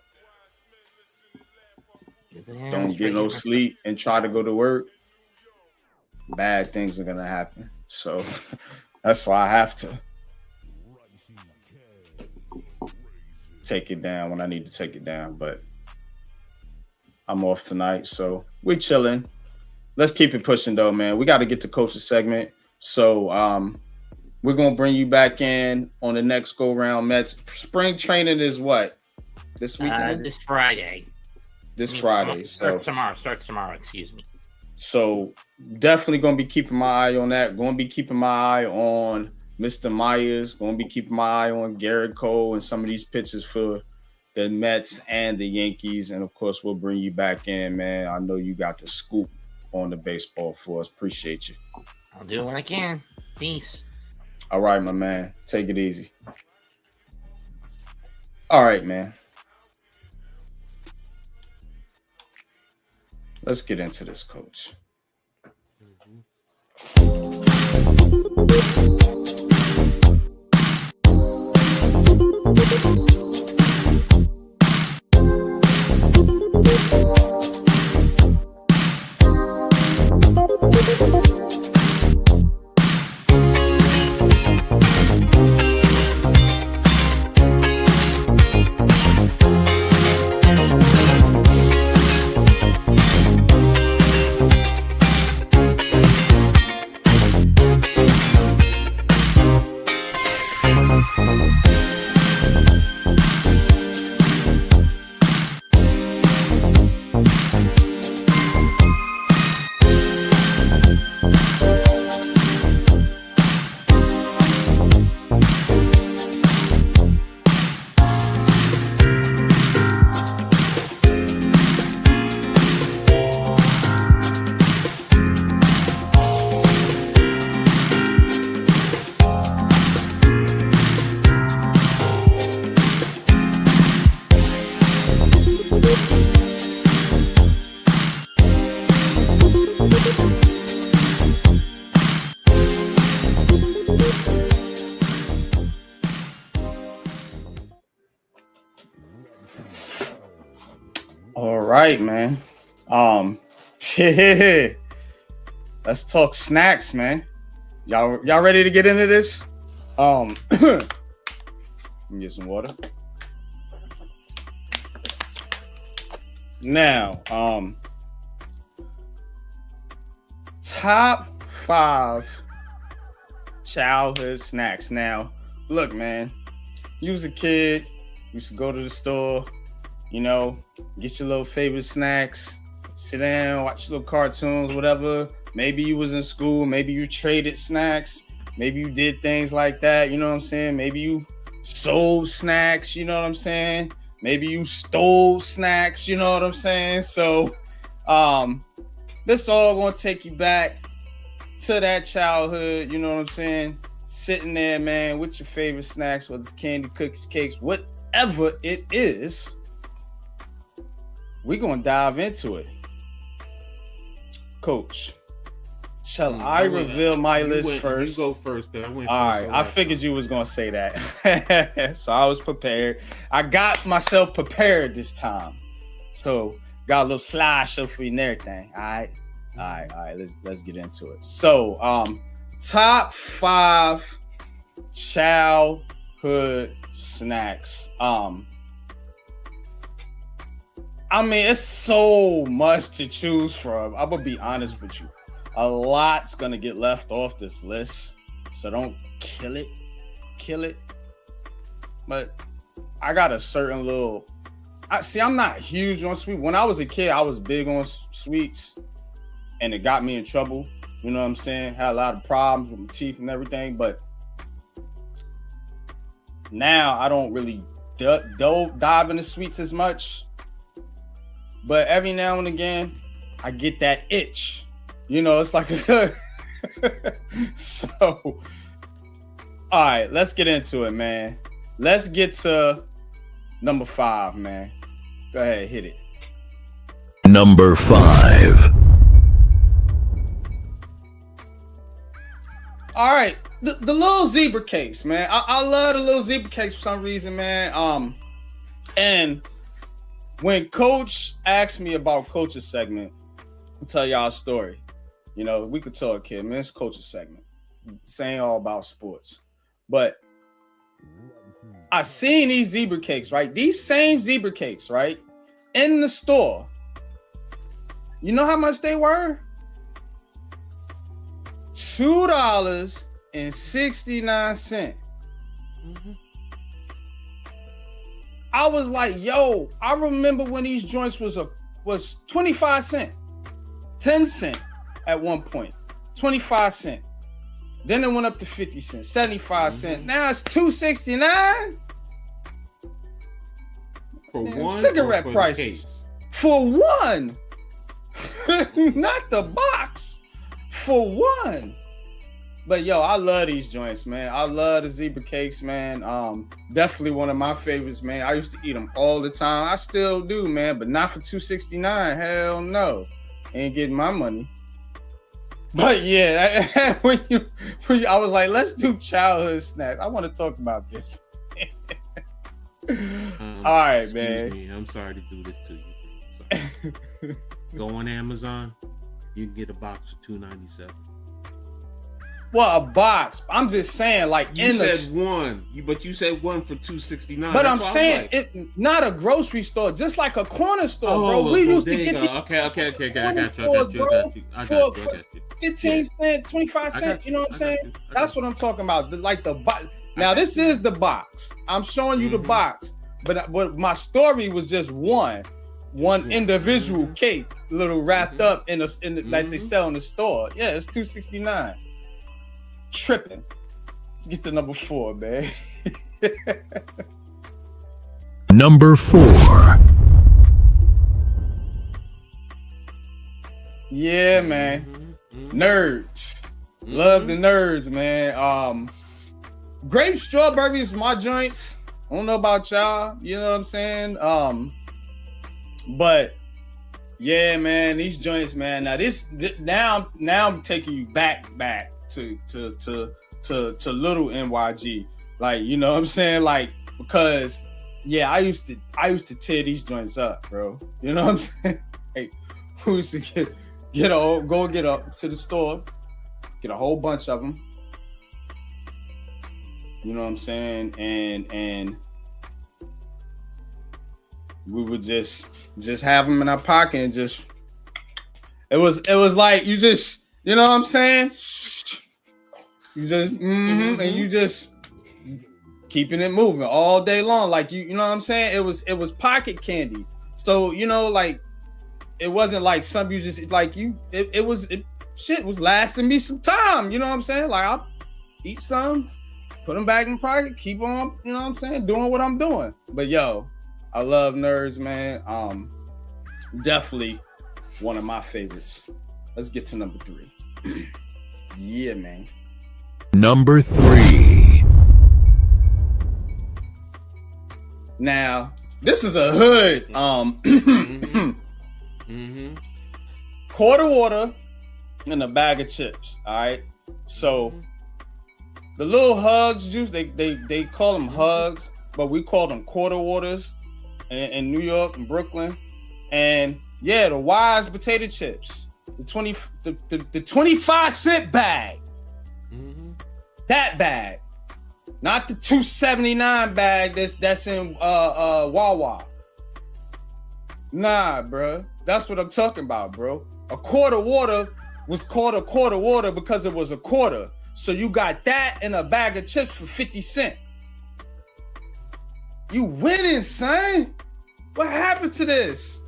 don't get no sleep and try to go to work, bad things are gonna happen. So that's why I have to take it down when I need to take it down. But I'm off tonight, so we're chilling. Let's keep it pushing though, man. We got to get to coach's segment. So we're gonna bring you back in on the next go round. Mets spring training is what? This weekend? This Friday. Friday. Starts tomorrow, excuse me. So definitely gonna be keeping my eye on that. Gonna be keeping my eye on Mr. Myers. Gonna be keeping my eye on Garrett Cole and some of these pitchers for the Mets and the Yankees. And of course, we'll bring you back in, man. I know you got the scoop on the baseball for us. Appreciate you. I'll do it when I can. Peace. All right, my man. Take it easy. All right, man. Let's get into this, coach. All right, man. Let's talk snacks, man. Y'all ready to get into this? Let me get some water. Now, top 5 childhood snacks. Now, look, man, you was a kid, you used to go to the store, you know, get your little favorite snacks, sit down, watch little cartoons, whatever. Maybe you was in school, maybe you traded snacks, maybe you did things like that, you know what I'm saying? Maybe you sold snacks, you know what I'm saying? Maybe you stole snacks, you know what I'm saying? So, this all gonna take you back to that childhood, you know what I'm saying? Sitting there, man, with your favorite snacks, whether it's candy, cookies, cakes, whatever it is, we're gonna dive into it. Coach, shall I reveal my list first? You go first. I went All first, right, so I figured you was gonna say that, so I was prepared. I got myself prepared this time, so got a little slideshow for you and everything. All right. Let's get into it. So, top 5 childhood snacks. I mean, it's so much to choose from. I'm gonna be honest with you. A lot's gonna get left off this list, so don't kill it. But I got a certain little. I'm not huge on sweet. When I was a kid, I was big on sweets, and it got me in trouble. You know what I'm saying? Had a lot of problems with my teeth and everything. But now I don't really dive into sweets as much. But every now and again, I get that itch. You know, it's like a so. All right, let's get into it, man. Let's get to number 5, man. Go ahead, hit it. Number 5. All right, the little zebra cakes, man. I love the little zebra cakes for some reason, man. And when Coach asked me about Coach's segment, I'll tell y'all a story. You know, we could talk, kid, man. It's Coach's segment. Saying all about sports. But I seen these zebra cakes, right? These same zebra cakes, right? In the store. You know how much they were? $2.69. I was like, yo, I remember when these joints was 25 cents, 10 cents at one point, 25 cents. Then it went up to 50 cents, 75 cents. Now it's $2.69 for one cigarette prices. For one. Not the box. For one. But yo, I love these joints, man. I love the zebra cakes, man. Definitely one of my favorites, man. I used to eat them all the time. I still do, man, but not for $2.69. Hell no. Ain't getting my money. But yeah, when I was like, let's do childhood snacks. I want to talk about this. All right, man. Me. I'm sorry to do this to you. So, go on Amazon. You can get a box for $2.97. Well, a box. I'm just saying, like you said one, but you said one for $2.69. But I'm saying it, not a grocery store, just like a corner store, bro. We used to get these. Okay. I got you. 15 cents, 25 cents. You know what I'm saying? That's what I'm talking about. Like the box. Now this is the box. I'm showing you the box, but my story was just one individual cake, little wrapped up in like they sell in the store. Yeah, it's $2.69. Tripping. Let's get to number 4, man. Number 4. Yeah, man. Nerds. Love the nerds, man. Grape strawberries, my joints. I don't know about y'all. You know what I'm saying? But yeah, man, these joints, man. Now I'm taking you back to little NYG, like, you know what I'm saying, like, because yeah, I used to tear these joints up, bro. You know what I'm saying? Hey, we used to go to the store, get a whole bunch of them. You know what I'm saying? And we would just have them in our pocket and just it was like you just, you know what I'm saying? You just and you just keeping it moving all day long, like you know what I'm saying. It was pocket candy, so you know, like it wasn't like some you just like you. It was lasting me some time. You know what I'm saying? Like I'll eat some, put them back in my pocket, keep on. You know what I'm saying? Doing what I'm doing. But yo, I love nerds, man. Definitely one of my favorites. Let's get to number 3. Yeah, man. Number 3. Now, this is a hood. Quarter water and a bag of chips. All right. So the little hugs juice, they call them hugs, but we call them quarter waters in New York and Brooklyn. And yeah, the Wise potato chips, the 25-cent bag. That bag, not the $2.79 bag that's in Wawa. Nah, bro, that's what I'm talking about, bro. A quarter water was called a quarter water because it was a quarter. So you got that in a bag of chips for 50 cents. You winning, son. What happened to this?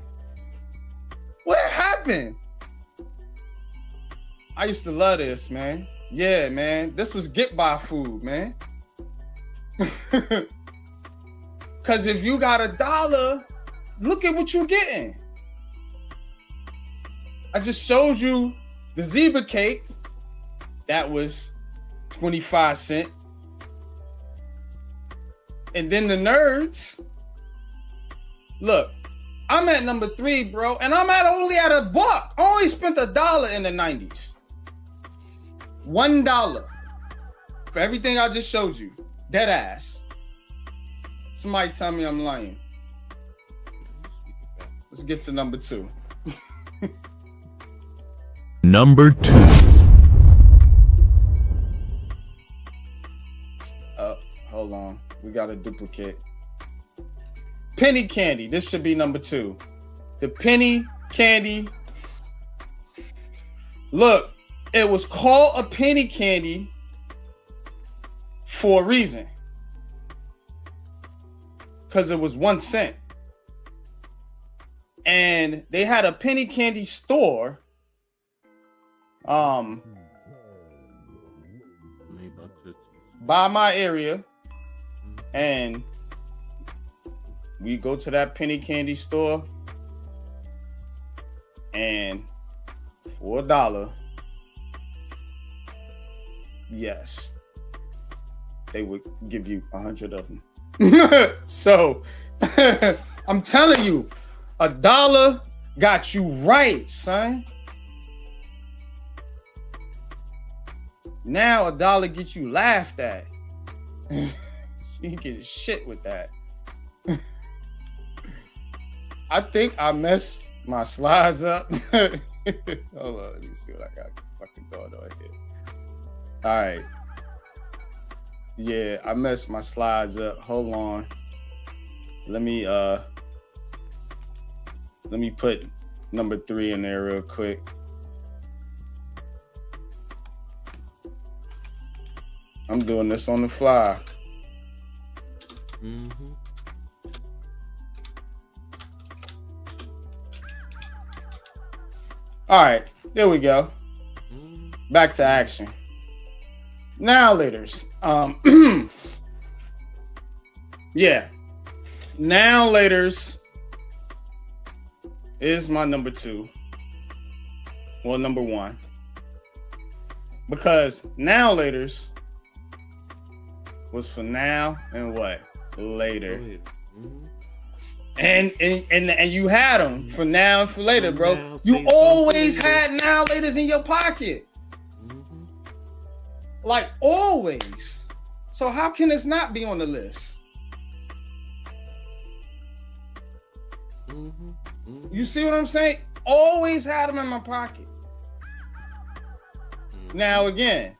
What happened? I used to love this, man. Yeah, man. This was get by food, man. Cause if you got $1, look at what you're getting. I just showed you the zebra cake. That was 25 cents. And then the nerds. Look, I'm at number 3, bro. And I'm only at $1. I only spent $1 in the 90s. $1 for everything I just showed you. Dead ass. Somebody tell me I'm lying. Let's get to number 2. Number 2. Hold on. We got a duplicate. Penny candy. This should be number 2. The penny candy. Look, it was called a penny candy for a reason. Because it was 1 cent. And they had a penny candy store. By my area. And we go to that penny candy store. And for $1, yes, they would give you 100 of them. So I'm telling you, $1 got you right, son. Now $1 gets you laughed at. You get shit with that. I think I messed my slides up. Hold on, let me see what I got fucking going on here. All right. Yeah, I messed my slides up. Hold on. Let me put number 3 in there real quick. I'm doing this on the fly. All right, there we go. Back to action. Now, laters. Yeah. Now, laters is my number 2. Well, number 1. Because now, laters was for now and what? Later. And you had them for now and for later, bro. You always had now laters in your pocket. Like always. So how can this not be on the list? You see what I'm saying? Always had them in my pocket. Now again,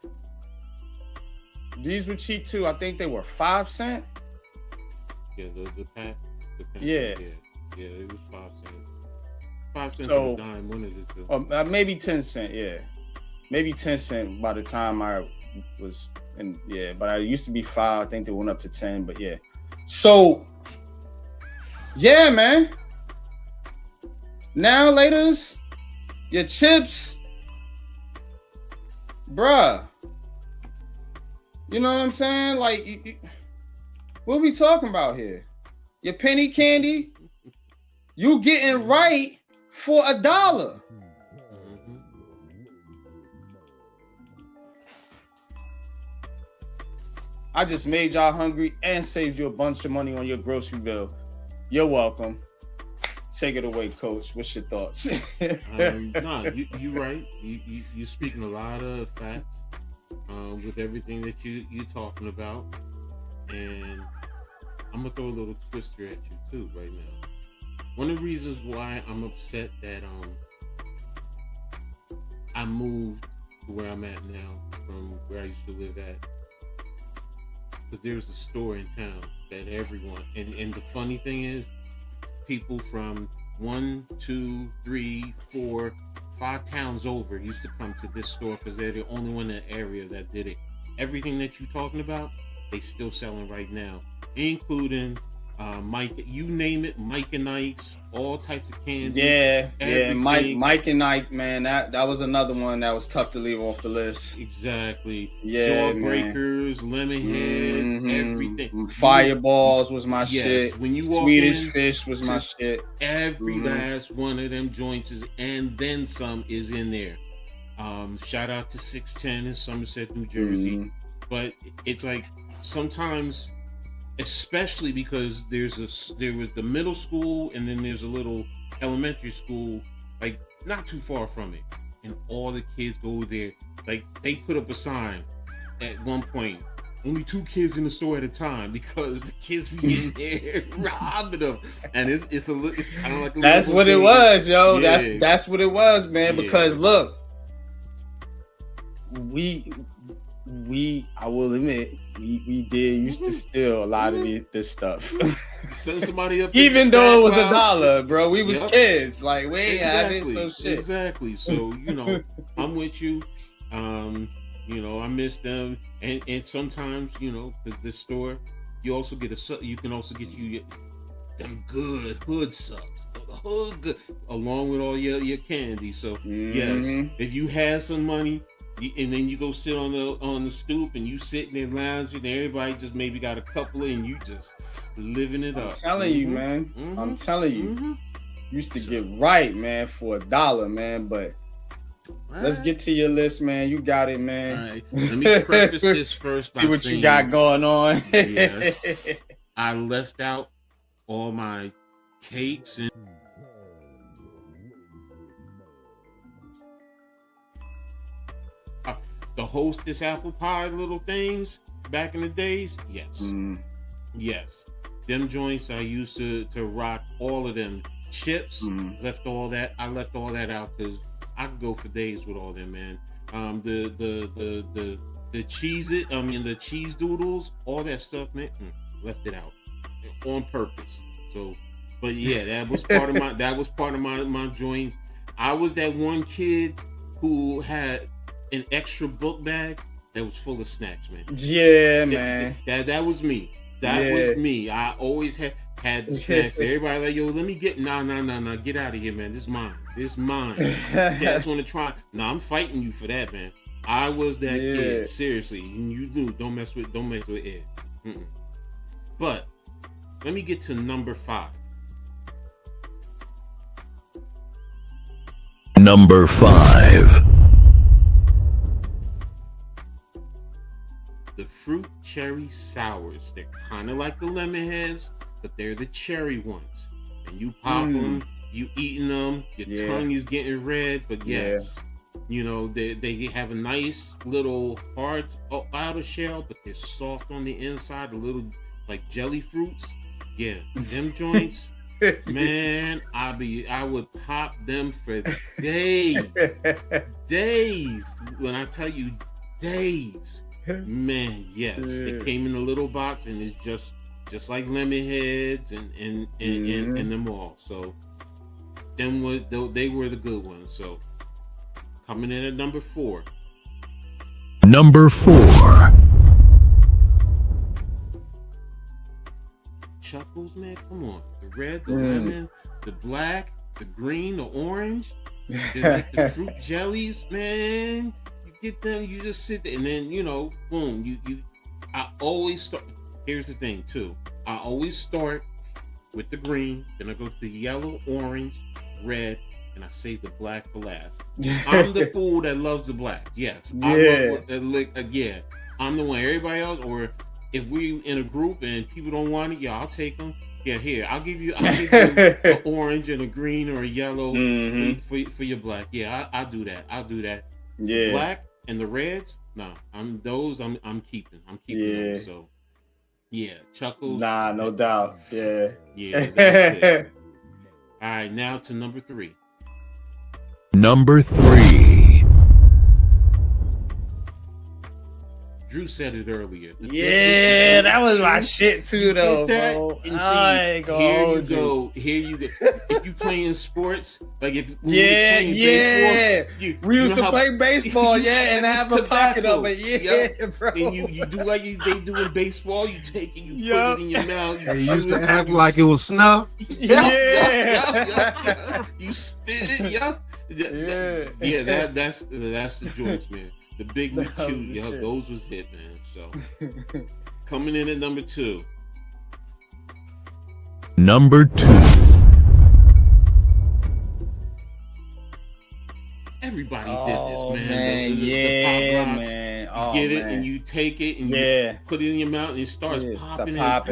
these were cheap too. I think they were 5 cents. Yeah, the pack. Yeah. Yeah, it was 5 cents. 5 cents So, a dime, one of the two. Or maybe 10 cents, yeah. Maybe 10 cents by the time I was in, yeah. But I used to be 5. I think they went up to 10, but yeah. So, yeah, man. Now, laters, your chips, bruh. You know what I'm saying? Like, what are we talking about here? Your penny candy, you getting right for $1. I just made y'all hungry and saved you a bunch of money on your grocery bill. You're welcome. Take it away, Coach. What's your thoughts? No, you're right. You're speaking a lot of facts with everything that you're talking about, and I'm gonna throw a little twister at you too right now. One of the reasons why I'm upset that I moved to where I'm at now from where I used to live at, because there's a store in town that everyone, and the funny thing is, people from 1, 2, 3, 4, 5 towns over used to come to this store because they're the only one in the area that did it. Everything that you're talking about, they still selling right now, including Mike, you name it, Mike and Ike's, all types of candy. Yeah, everything. Mike and Ike, man, that was another one that was tough to leave off the list. Exactly. Yeah, Jawbreakers, Lemonheads, everything. Fireballs was my shit. When you walk Swedish in, fish was my shit. Every last one of them joints is, and then some is in there. Shout out to 610 in Somerset, New Jersey. But it's like sometimes, especially because there was the middle school and then there's a little elementary school like not too far from it, and all the kids go there. Like they put up a sign at one point, only 2 kids in the store at a time, because the kids be in there robbing them, and it's kind of like that's what it was, yo. Yeah. That's what it was, man. Yeah. Because look, I will admit, we did used to steal a lot of this stuff. Send somebody up, even though it was $1, bro. We was kids, like we ain't having so shit. Exactly. So I'm with you. I miss them, and sometimes this store, you can also get you them good hood subs, good, along with all your candy. So yes, if you have some money. And then you go sit on the stoop and you sitting there lounging, and everybody just maybe got a couple of, and you just living it up. I'm telling you, man. I'm telling you. Used to get right, man, for $1, man. But let's get to your list, man. You got it, man. All right. Let me preface this first. See what you got going on. Yes. I left out all my cakes and the Hostess apple pie little things back in the days. Yes. Yes. Them joints, I used to rock all of them. Chips, left all that. I left all that out because I could go for days with all them, man. The cheese the cheese doodles, all that stuff, man, left it out on purpose. So, but yeah, that was part of my joint. I was that one kid who had an extra book bag that was full of snacks, man. Yeah, man. That was me. That was me. I always had the snacks. Everybody like, yo, let me get no, get out of here, man. This is mine. I just want to try. No, I'm fighting you for that, man. I was that kid. Seriously. You knew don't mess with Ed. But let me get to number 5. Number 5. The fruit cherry sours. They're kind of like the lemon heads, but they're the cherry ones. And you pop them, you eating them, your tongue is getting red, but yes, they have a nice little hard outer shell, but they're soft on the inside, a little like jelly fruits. Yeah, them joints, man, I would pop them for days. When I tell you days. Man, yes, they came in a little box, and it's just like lemon heads and them all. So they were the good ones. So coming in at number 4. Number 4. Chuckles, man, come on. The red, the lemon, the black, the green, the orange. They're like the fruit jellies, man. Get them, you just sit there, and then boom, I always start. Here's the thing too, I always start with the green, then I go to the yellow, orange, red, and I save the black for last. I'm the fool that loves the black. Yes, I'm the one. Everybody else, or if we in a group and people don't want it, yeah, I'll take them. Yeah, here, I'll give you an orange and a green or a yellow for your black. Yeah, I'll do that. Yeah. The black and the reds, no, I'm keeping. I'm keeping those. So yeah, Chuckles. Nah, no doubt. Yeah. Yeah, that's it. All right, now to number 3. Number 3. Drew said it earlier. Yeah, that was my shit too, though, bro. And I ain't gonna hold you. Here you go. If you playing sports, like if Yeah. baseball, We used to play baseball, yeah, and have a pocket of it, yeah, bro. And you do like they do in baseball. You take it, you put it in your mouth. They used to act like it was snuff. Yeah. You spit it, yeah. That's the joints, man. The big league chew, those was it, man. So coming in at number 2. Number 2. Everybody did this, man. Man. The Pop Rocks. Man. You get it and you take it and you put it in your mouth and it starts popping. Yeah,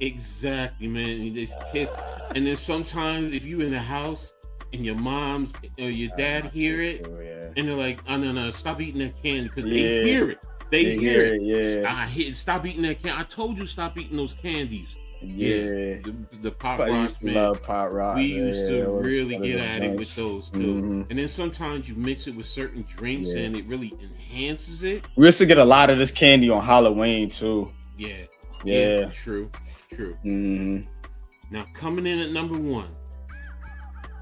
exactly, man. This kid, and then sometimes if you in the house and your mom's or your dad hear it, and they're like, "Oh no, stop eating that candy," because they hear it. They hear it. Yeah. Stop eating that candy. I told you stop eating those candies. Yeah. The Pop Rocks, man. Love Pop Rocks. We used to really get at it with those too. Mm-hmm. And then sometimes you mix it with certain drinks and it really enhances it. We used to get a lot of this candy on Halloween too. Yeah. True. Mm-hmm. Now coming in at number 1.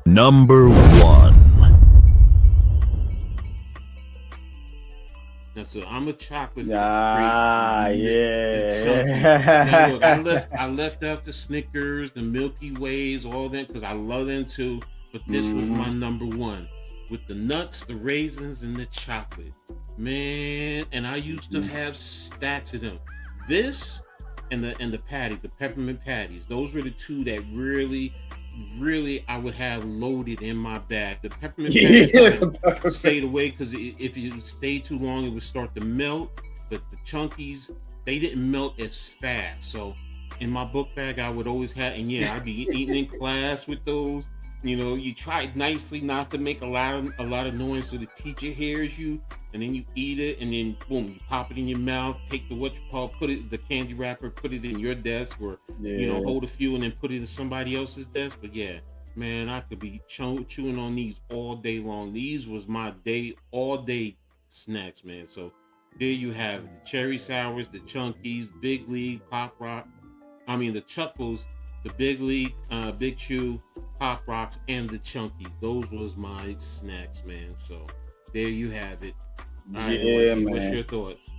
Number 1. Now, so I'm a chocolate freak. Yeah. Now, look, I left out the Snickers, the Milky Ways, all that because I love them too. But this was my number 1 with the nuts, the raisins, and the chocolate, man. And I used to have stacks of them. This and the patty, the peppermint patties. Those were the 2 that really I would have loaded in my bag. The peppermint patties stayed away because if you stayed too long, it would start to melt. But the chunkies, they didn't melt as fast. So in my book bag, I would always have, and I'd be eating in class with those. You try nicely not to make a lot of noise so the teacher hears you, and then you eat it, and then boom, you pop it in your mouth, take put it the candy wrapper, put it in your desk, or hold a few and then put it in somebody else's desk. But man, I could be chewing on these all day long. These was my all day snacks, man. So there you have it. The cherry sours, the chunkies, Big League, Pop Rock. I mean the Chuckles, the Big League, Big Chew, Pop Rocks, and the Chunkies. Those was my snacks, man. So there you have it. All right, man. What's your thoughts?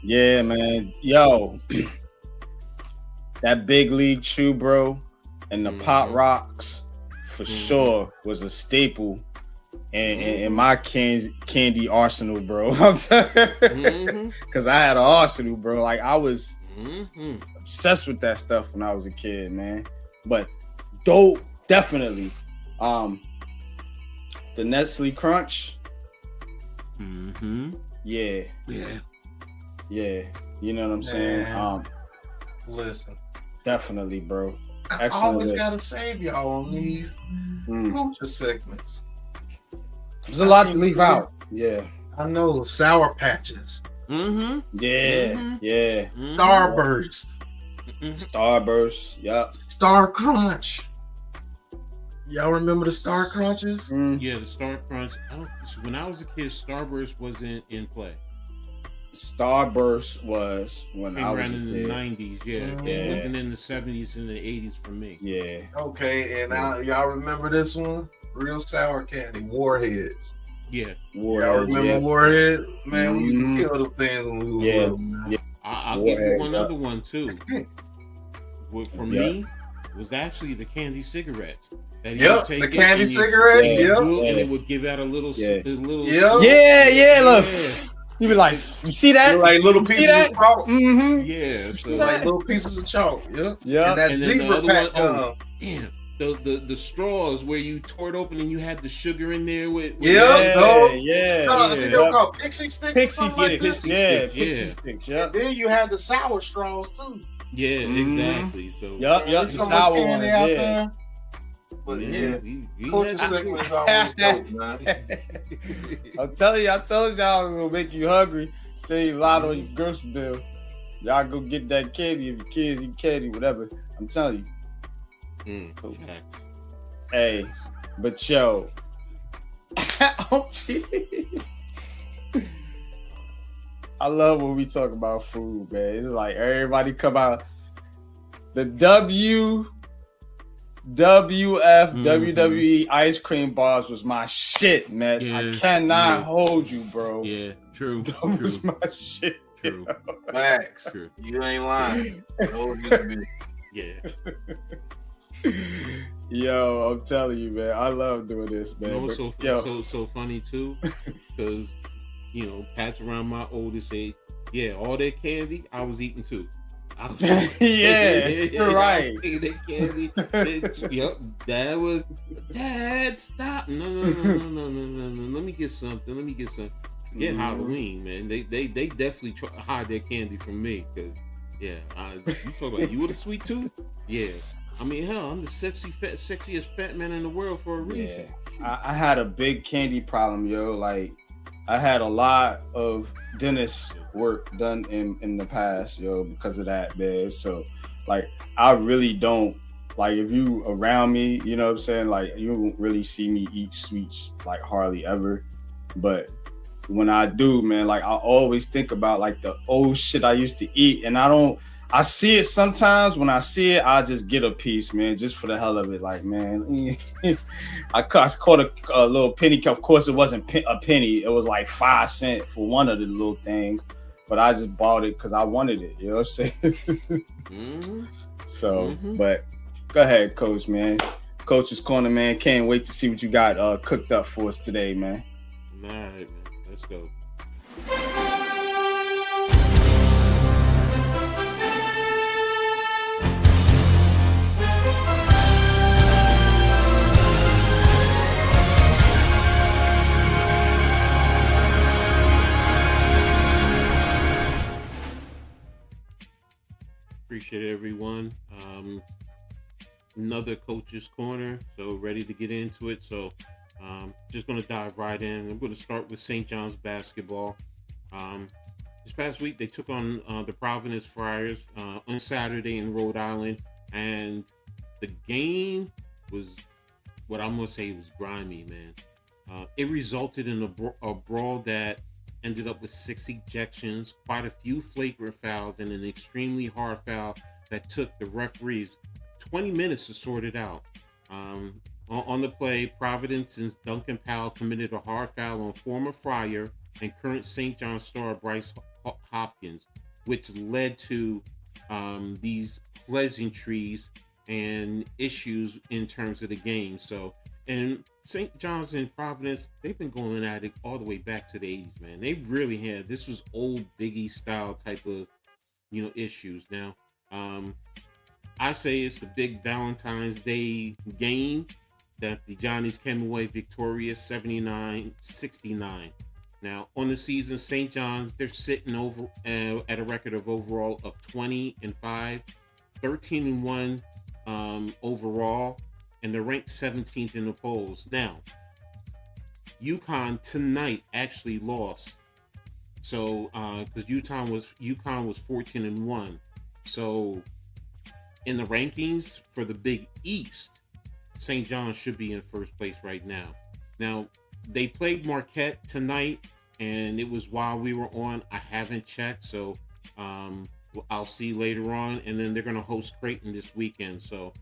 Yeah, man. Yo, that Big League Chew, bro, and the Pop Rocks for sure was a staple in my candy arsenal, bro. I'm telling because I had an arsenal, bro. Like I was obsessed with that stuff when I was a kid, man. But dope, definitely. The Nestle Crunch. Yeah. You know what I'm saying? Listen, definitely, bro. I always gotta save y'all on these culture segments. There's a lot to leave out. Yeah. I know Sour Patches. Yeah. Starburst. Starburst. Yep. Star Crunch. Y'all remember the Star Crunches? Yeah, the Star Crunch. When I was a kid, Starburst wasn't in play. Starburst was when I was around in the 90s. It wasn't in the 70s and the 80s for me. Yeah. Okay, and now y'all remember this one? Real sour candy, Warheads. Yeah. Y'all remember Warheads? Man, we used to kill them things when we were little. Yeah. I'll give you one other one too. For me, was actually the candy cigarettes. The candy cigarettes. And it would give out a little. Look. You be like, you see that? Like little pieces of chalk. Yeah. So like little pieces of chalk. Yeah. Yeah. And that zebra pack. Damn. the straws where you tore it open and you had the sugar in there with Yeah, yeah. they were called pixie sticks. Pixie or something like sticks, that. Pixie sticks, yeah. And then you had the sour straws too. Yeah, exactly. So Yep, There's the so much sour candy ones, out yeah. there. But yeah, we Coach's had to segment do is always dope, man. I'm telling you, I told y'all I was gonna make you hungry, save a lot on your grocery bill. Y'all go get that candy if your kids eat candy, whatever. I'm telling you. Cool. Hey, but yo, I love when we talk about food, man. It's like everybody come out. The WWE ice cream bars was my shit, man. I cannot hold you, bro. Yeah, true. That was my shit. True. Facts. True. You ain't lying. Those used to be. Yeah. Yo, I'm telling you, man. I love doing this, man. You know But, what's so funny too? Because Pat's around my oldest age. Yeah, all that candy I was eating too. You're right. That candy. Yep, that was Dad. Stop! No. Let me get something. Forget Halloween, man. They definitely try to hide their candy from me. Cause you talk about you with a sweet tooth. Yeah, I mean, hell, I'm the sexiest fat man in the world for a reason. Yeah. I had a big candy problem, yo. Like, I had a lot of dentist work done in the past, yo, because of that, man. So, like, I really don't, like, if you around me, you know what I'm saying? Like, you won't really see me eat sweets, like, hardly ever. But when I do, man, like, I always think about, like, the old shit I used to eat. And I see it sometimes. When I see it, I just get a piece, man, just for the hell of it. Like, man, I caught a little penny. Of course, it wasn't a penny. It was like 5 cents for one of the little things. But I just bought it because I wanted it. You know what I'm saying? So, but go ahead, Coach, man. Coach's Corner, man. Can't wait to see what you got cooked up for us today, man. All right, man. Let's go. Appreciate everyone. Another Coach's Corner, so ready to get into it. So just going to dive right in. I'm going to start with St. John's basketball. This past week, they took on the Providence Friars on Saturday in Rhode Island, and the game was what I'm going to say was grimy, man. It resulted in a brawl that ended up with 6 ejections, quite a few flagrant fouls, and an extremely hard foul that took the referees 20 minutes to sort it out. On the play, Providence's Duncan Powell committed a hard foul on former Friar and current St. John's star Bryce Hopkins, which led to these pleasantries and issues in terms of the game. So, and St. John's and Providence, they've been going at it all the way back to the 80s, man. They really had, this was old Biggie style type of, issues. Now, I say it's a big Valentine's Day game that the Johnnies came away victorious 79-69. Now, on the season, St. John's, they're sitting over at a record of overall of 20-5, 13-1 overall, and they're ranked 17th in the polls. Now, UConn tonight actually lost. So, because UConn was 14-1. So, in the rankings for the Big East, St. John's should be in first place right now. Now, they played Marquette tonight, and it was while we were on. I haven't checked, so I'll see later on. And then they're going to host Creighton this weekend. So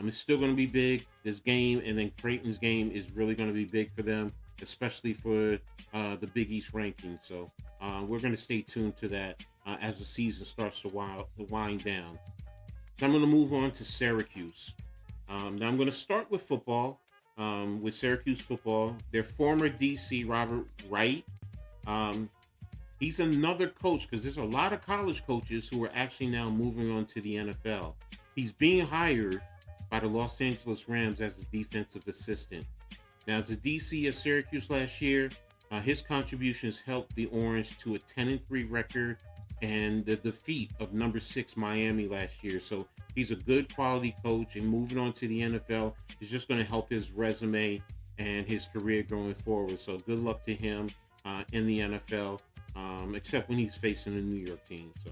it's still going to be big, this game. And then Creighton's game is really going to be big for them, especially for the Big East ranking. So we're going to stay tuned to that as the season starts to wind down. So I'm going to move on to Syracuse. Now I'm going to start with football. With Syracuse football, their former DC Robert Wright, he's another coach, because there's a lot of college coaches who are actually now moving on to the NFL. He's being hired by the Los Angeles Rams as a defensive assistant. Now, as a DC at Syracuse last year, his contributions helped the Orange to a 10-3 record and the defeat of number 6 Miami last year. So he's a good quality coach, and moving on to the NFL is just going to help his resume and his career going forward. So good luck to him in the NFL, except when he's facing a New York team. So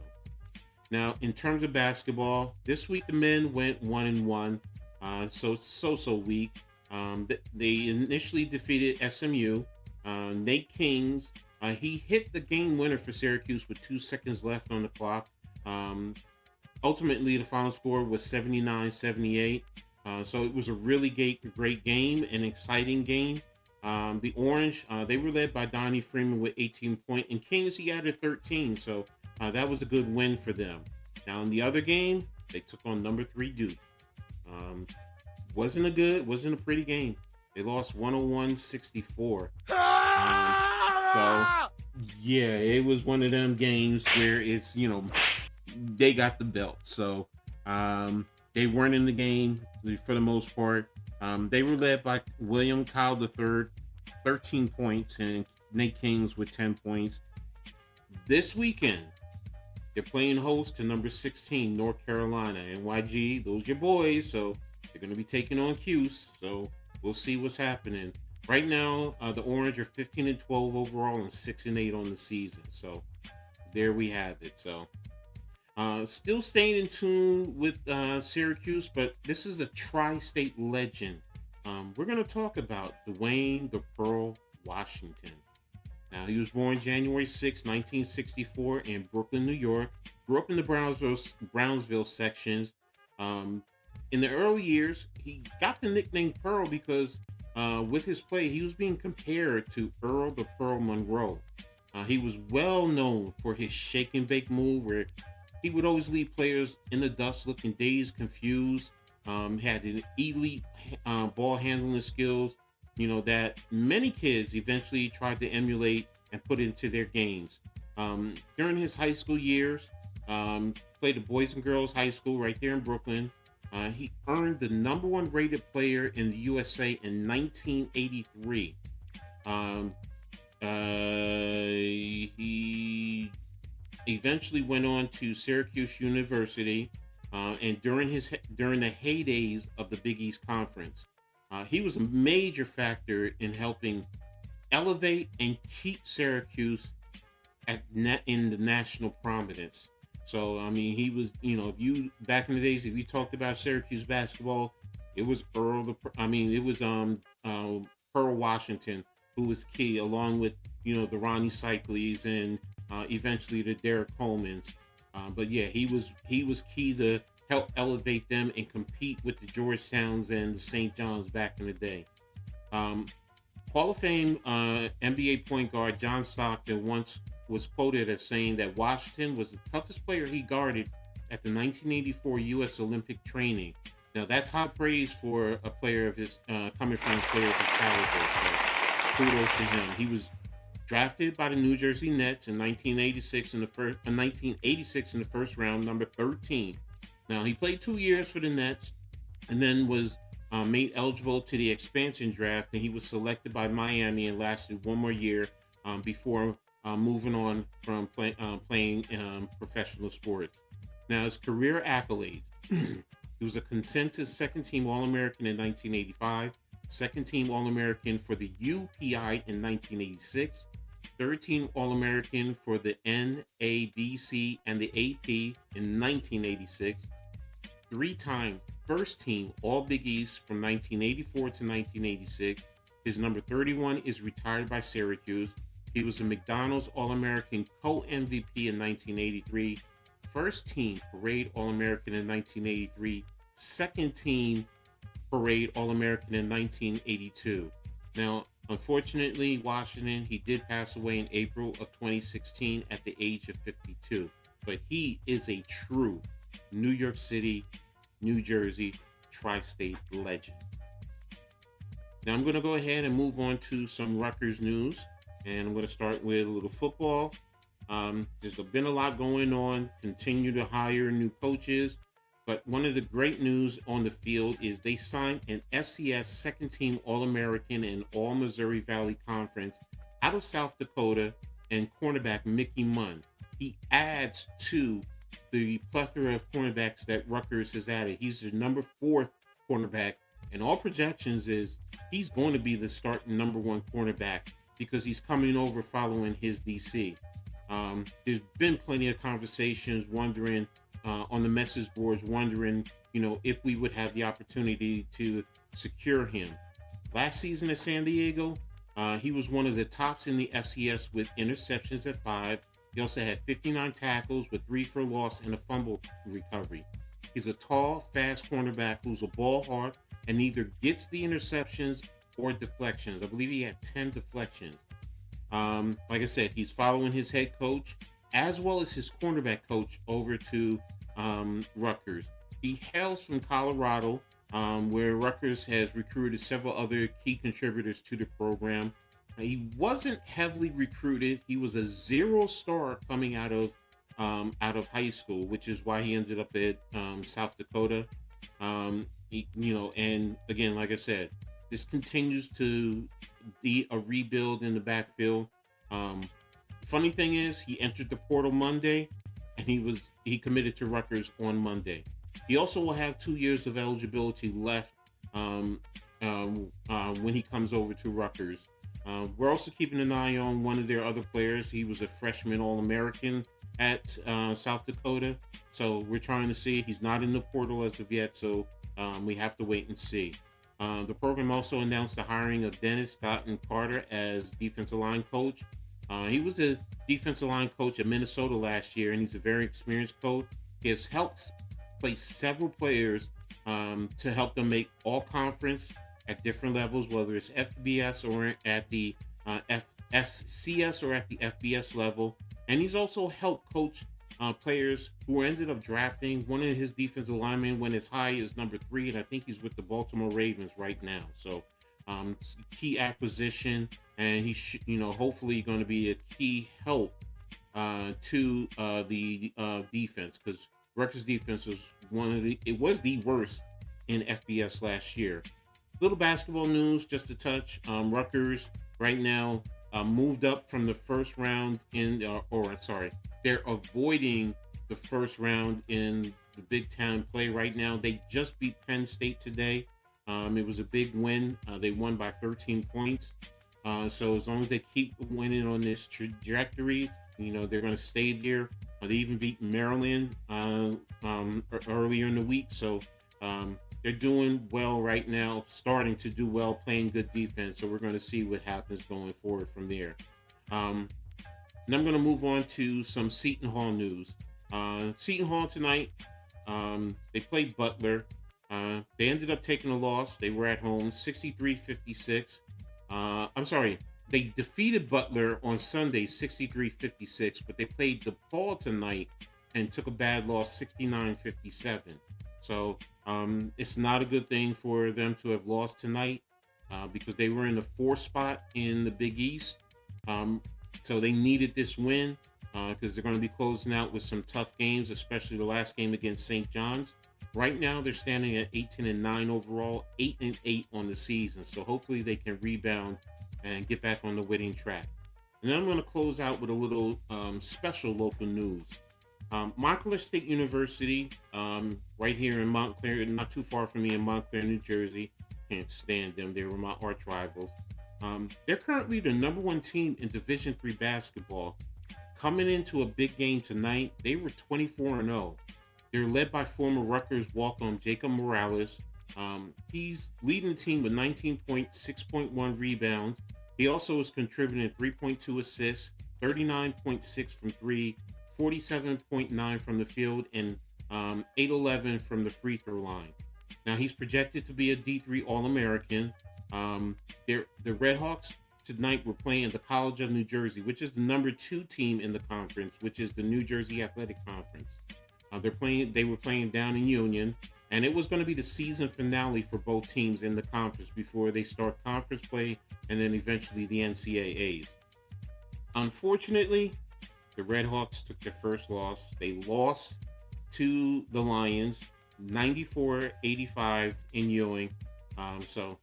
now, in terms of basketball, this week the men went 1-1, so it's so weak. They initially defeated SMU. Nate Kings, he hit the game winner for Syracuse with 2 seconds left on the clock. Ultimately, the final score was 79-78. So it was a really great game, an exciting game. The Orange, they were led by Donnie Freeman with 18 points, and Kings, he added 13. So that was a good win for them. Now, in the other game, they took on number 3 Duke. Wasn't a pretty game. They lost 101-64. So yeah, it was one of them games where it's, they got the belt. So they weren't in the game for the most part. They were led by William Kyle III, 13 points, and Nate Kings with 10 points. This weekend, they're playing host to number 16, North Carolina. NYG, those your boys, so they're going to be taking on Cuse. So we'll see what's happening. Right now, the Orange are 15-12 overall and 6-8 on the season. So there we have it. So still staying in tune with Syracuse, but this is a tri-state legend. We're going to talk about Dwayne the Pearl Washington. Now, he was born January 6, 1964 in Brooklyn, New York. Grew up in the Brownsville sections. In the early years, he got the nickname Pearl because with his play, he was being compared to Earl the Pearl Monroe. He was well known for his shake and bake move, where he would always leave players in the dust looking dazed, confused. Had an elite ball handling skills, that many kids eventually tried to emulate and put into their games. During his high school years, played at Boys and Girls High School right there in Brooklyn. He earned the number 1 rated player in the USA in 1983. He eventually went on to Syracuse University, and during the heydays of the Big East Conference, he was a major factor in helping elevate and keep Syracuse in the national prominence. So, I mean, he was, back in the days, if you talked about Syracuse basketball, it was Pearl Washington who was key, along with, the Ronnie Cycles and eventually the Derek Colemans. But yeah, he was key to help elevate them and compete with the Georgetowns and the St. John's back in the day. Hall of Fame NBA point guard John Stockton once was quoted as saying that Washington was the toughest player he guarded at the 1984 U.S. Olympic training. Now, that's high praise for a player of his, coming from a player of his caliber. So, kudos to him. He was drafted by the New Jersey Nets in 1986 in the first round, number 13. Now, he played 2 years for the Nets and then was made eligible to the expansion draft, and he was selected by Miami and lasted 1 more year before moving on from playing professional sports. Now, his career accolades. He was a consensus second-team All-American in 1985, second-team All-American for the UPI in 1986, third-team All-American for the NABC and the AP in 1986, three-time first-team All-Big East from 1984 to 1986. His number 31 is retired by Syracuse. He was a McDonald's All-American co-MVP in 1983, first-team Parade All-American in 1983, second-team Parade All-American in 1982. Now, unfortunately, Washington, he did pass away in April of 2016 at the age of 52. But he is a true New York City, New Jersey, tri-state legend. Now, I'm going to go ahead and move on to some Rutgers news. And I'm going to start with a little football. There's been a lot going on. Continue to hire new coaches. But one of the great news on the field is they signed an FCS second team All-American and All Missouri Valley Conference out of South Dakota and cornerback Mickey Munn. He adds to the plethora of cornerbacks that Rutgers has added. He's the number 4th cornerback, and all projections is he's going to be the starting number 1 cornerback because he's coming over following his DC. There's been plenty of conversations wondering on the message boards, wondering, if we would have the opportunity to secure him. Last season at San Diego, he was one of the tops in the FCS with interceptions at 5. He also had 59 tackles with 3 for loss and a fumble recovery. He's a tall, fast cornerback who's a ball hawk and either gets the interceptions or deflections. I believe he had 10 deflections. Like I said, he's following his head coach as well as his cornerback coach over to Rutgers. He hails from Colorado, where Rutgers has recruited several other key contributors to the program. He wasn't heavily recruited. He was a 0-star coming out of high school, which is why he ended up at South Dakota. And again, like I said, this continues to be a rebuild in the backfield. The funny thing is, he entered the portal Monday, and he committed to Rutgers on Monday. He also will have 2 years of eligibility left when he comes over to Rutgers. We're also keeping an eye on one of their other players. He was a freshman All-American at South Dakota, so we're trying to see. He's not in the portal as of yet, so we have to wait and see. The program also announced the hiring of Dennis Dotton Carter as defensive line coach. He was a defensive line coach at Minnesota last year, and he's a very experienced coach. He has helped place several players to help them make all conference at different levels, whether it's FBS or at the FCS or at the FBS level. And he's also helped coach players who ended up drafting. One of his defensive linemen went as high as number 3, and I think he's with the Baltimore Ravens right now. So key acquisition, and he's hopefully going to be a key help to the defense, because Rutgers defense was the worst in FBS last year. Little basketball news, just a touch. Rutgers right now moved up from the first round they're avoiding the first round in the Big Ten play right now. They just beat Penn State today. It was a big win. They won by 13 points. So as long as they keep winning on this trajectory, they're going to stay there. They even beat Maryland earlier in the week. So they're doing well right now, starting to do well, playing good defense. So we're going to see what happens going forward from there. And I'm going to move on to some Seton Hall news. Seton Hall tonight, they played Butler. They ended up taking a loss. They were at home, 63-56. They defeated Butler on Sunday, 63-56, but they played DePaul tonight and took a bad loss, 69-57. So it's not a good thing for them to have lost tonight because they were in the 4th spot in the Big East. So they needed this win because they're going to be closing out with some tough games, especially the last game against St. John's. Right now, they're standing at 18-9 overall, 8-8 on the season. So hopefully they can rebound and get back on the winning track. And then I'm going to close out with a little special local news. Montclair State University, right here in Montclair, not too far from me in Montclair, New Jersey. Can't stand them. They were my arch rivals. They're currently the number 1 team in Division III basketball. Coming into a big game tonight, they were 24-0. They're led by former Rutgers walk-on Jacob Morales. He's leading the team with 6.1 rebounds. He also is contributing 3.2 assists, 39.6 from 3, 47.9 from the field, and 8-11 from the free throw line. Now he's projected to be a D3 All-American. The Redhawks tonight were playing the College of New Jersey, which is the number 2 team in the conference, which is the New Jersey Athletic Conference. They were playing down in Union, and it was going to be the season finale for both teams in the conference before they start conference play and then eventually the NCAAs. Unfortunately, the Redhawks took their first loss. They lost to the Lions. 94-85 in Ewing. So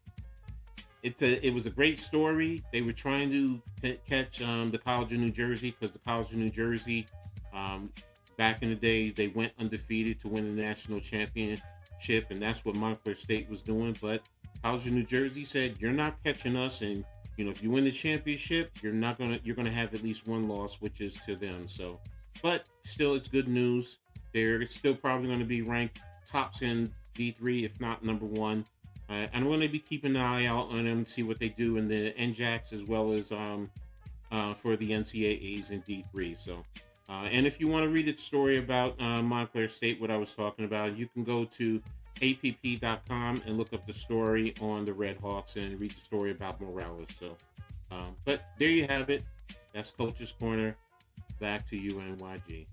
it was a great story. They were trying to catch the College of New Jersey, because the College of New Jersey, back in the day, they went undefeated to win the national championship, and that's what Montclair State was doing. But College of New Jersey said, "You're not catching us, and if you win the championship, you're gonna have at least one loss, which is to them." So, but still, it's good news. They're still probably going to be ranked tops in D3, if not number one. I'm going to be keeping an eye out on them to see what they do in the NJACs, as well as for the NCAAs in D3. So, and if you want to read the story about Montclair State, what I was talking about, you can go to app.com and look up the story on the Red Hawks and read the story about Morales. So, but there you have it. That's Coach's Corner. Back to you, NYG.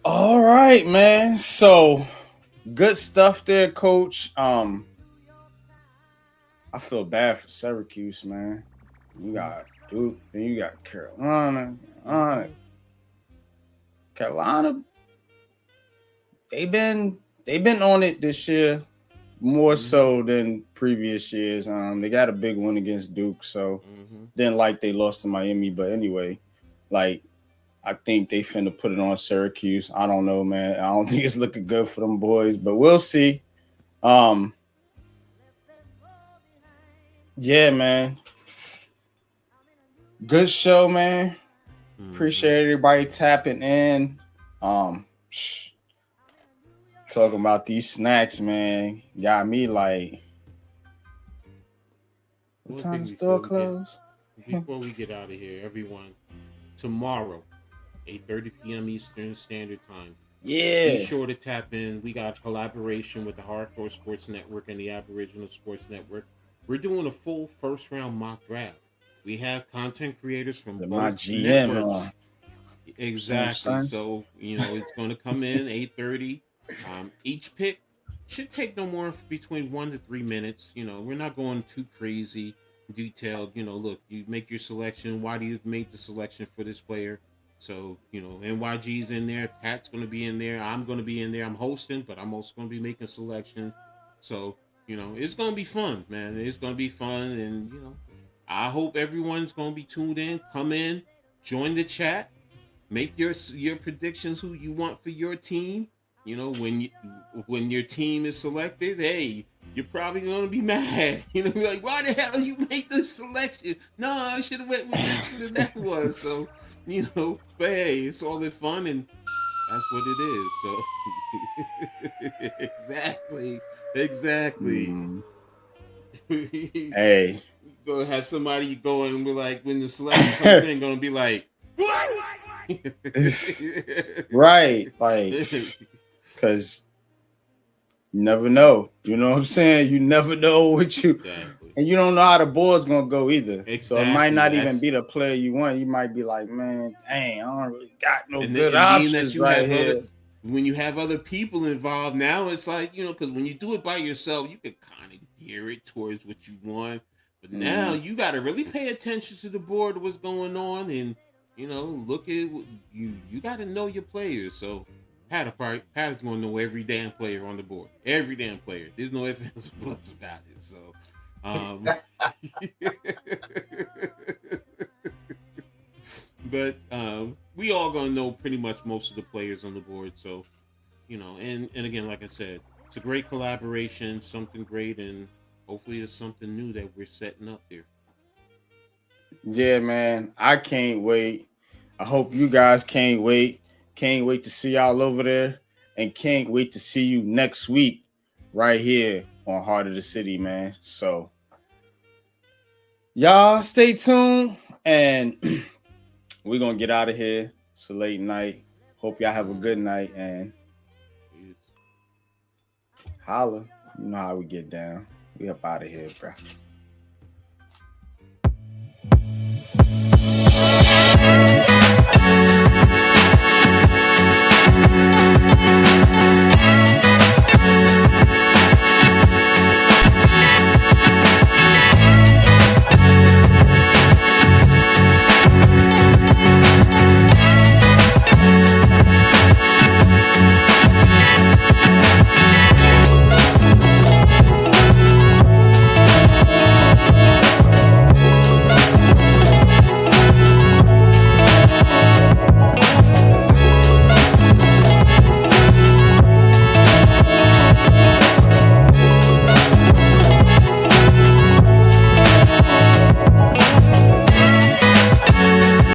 All right, man. So good stuff there, Coach. I feel bad for Syracuse, man. You got Duke, then you got Carolina. Carolina, they've been on it this year more so than previous years. They got a big one against Duke, so didn't like they lost to Miami. But anyway, like, I think they finna put it on Syracuse. I don't know, man. I don't think it's looking good for them boys, but we'll see. Yeah, man. Good show, man. Appreciate everybody tapping in. Talking about these snacks, man. Got me like, what time the store close? Before we get out of here, everyone, tomorrow, 8:30 p.m. Eastern Standard Time. Yeah. Be sure to tap in. We got a collaboration with the Hardcore Sports Network and the Aboriginal Sports Network. We're doing a full first round mock draft. We have content creators from both networks. Exactly. So, it's going to come in 8:30. Each pick should take no more between 1 to 3 minutes. We're not going too crazy detailed. Look, you make your selection. Why do you make the selection for this player? So, NYG's in there. Pat's going to be in there. I'm going to be in there. I'm hosting, but I'm also going to be making selections. So, it's going to be fun, man. It's going to be fun. And, I hope everyone's going to be tuned in. Come in, join the chat, make your predictions who you want for your team. When your team is selected, hey, you're probably going to be mad. Be like, why the hell you make this selection? No, I should have went with this one and that was. So, but hey, it's all in fun, and that's what it is. So, exactly. Hey. Go have somebody go and be like, when the selection comes in, going to be like, right. Like, because you never know. You know what I'm saying? You never know what you... Exactly. And you don't know how the board's going to go either. Exactly. So it might not even be the player you want. You might be like, man, dang, I don't really got no good options right here. When you have other people involved, now it's like, because when you do it by yourself, you can kind of gear it towards what you want. But now you got to really pay attention to the board, what's going on, and, look at you got to know your players. So Pat's going to know every damn player on the board. Every damn player. There's no ifs, ands, or buts about it. So, but we all going to know pretty much most of the players on the board. So, and again, like I said, it's a great collaboration, something great, and hopefully it's something new that we're setting up there. Yeah, man. I can't wait. I hope you guys can't wait. Can't wait to see y'all over there. And can't wait to see you next week right here on Heart of the City, man. So, y'all stay tuned. And we're going to get out of here. It's a late night. Hope y'all have a good night. And holla. You know how we get down. We up out of here, bro. 2.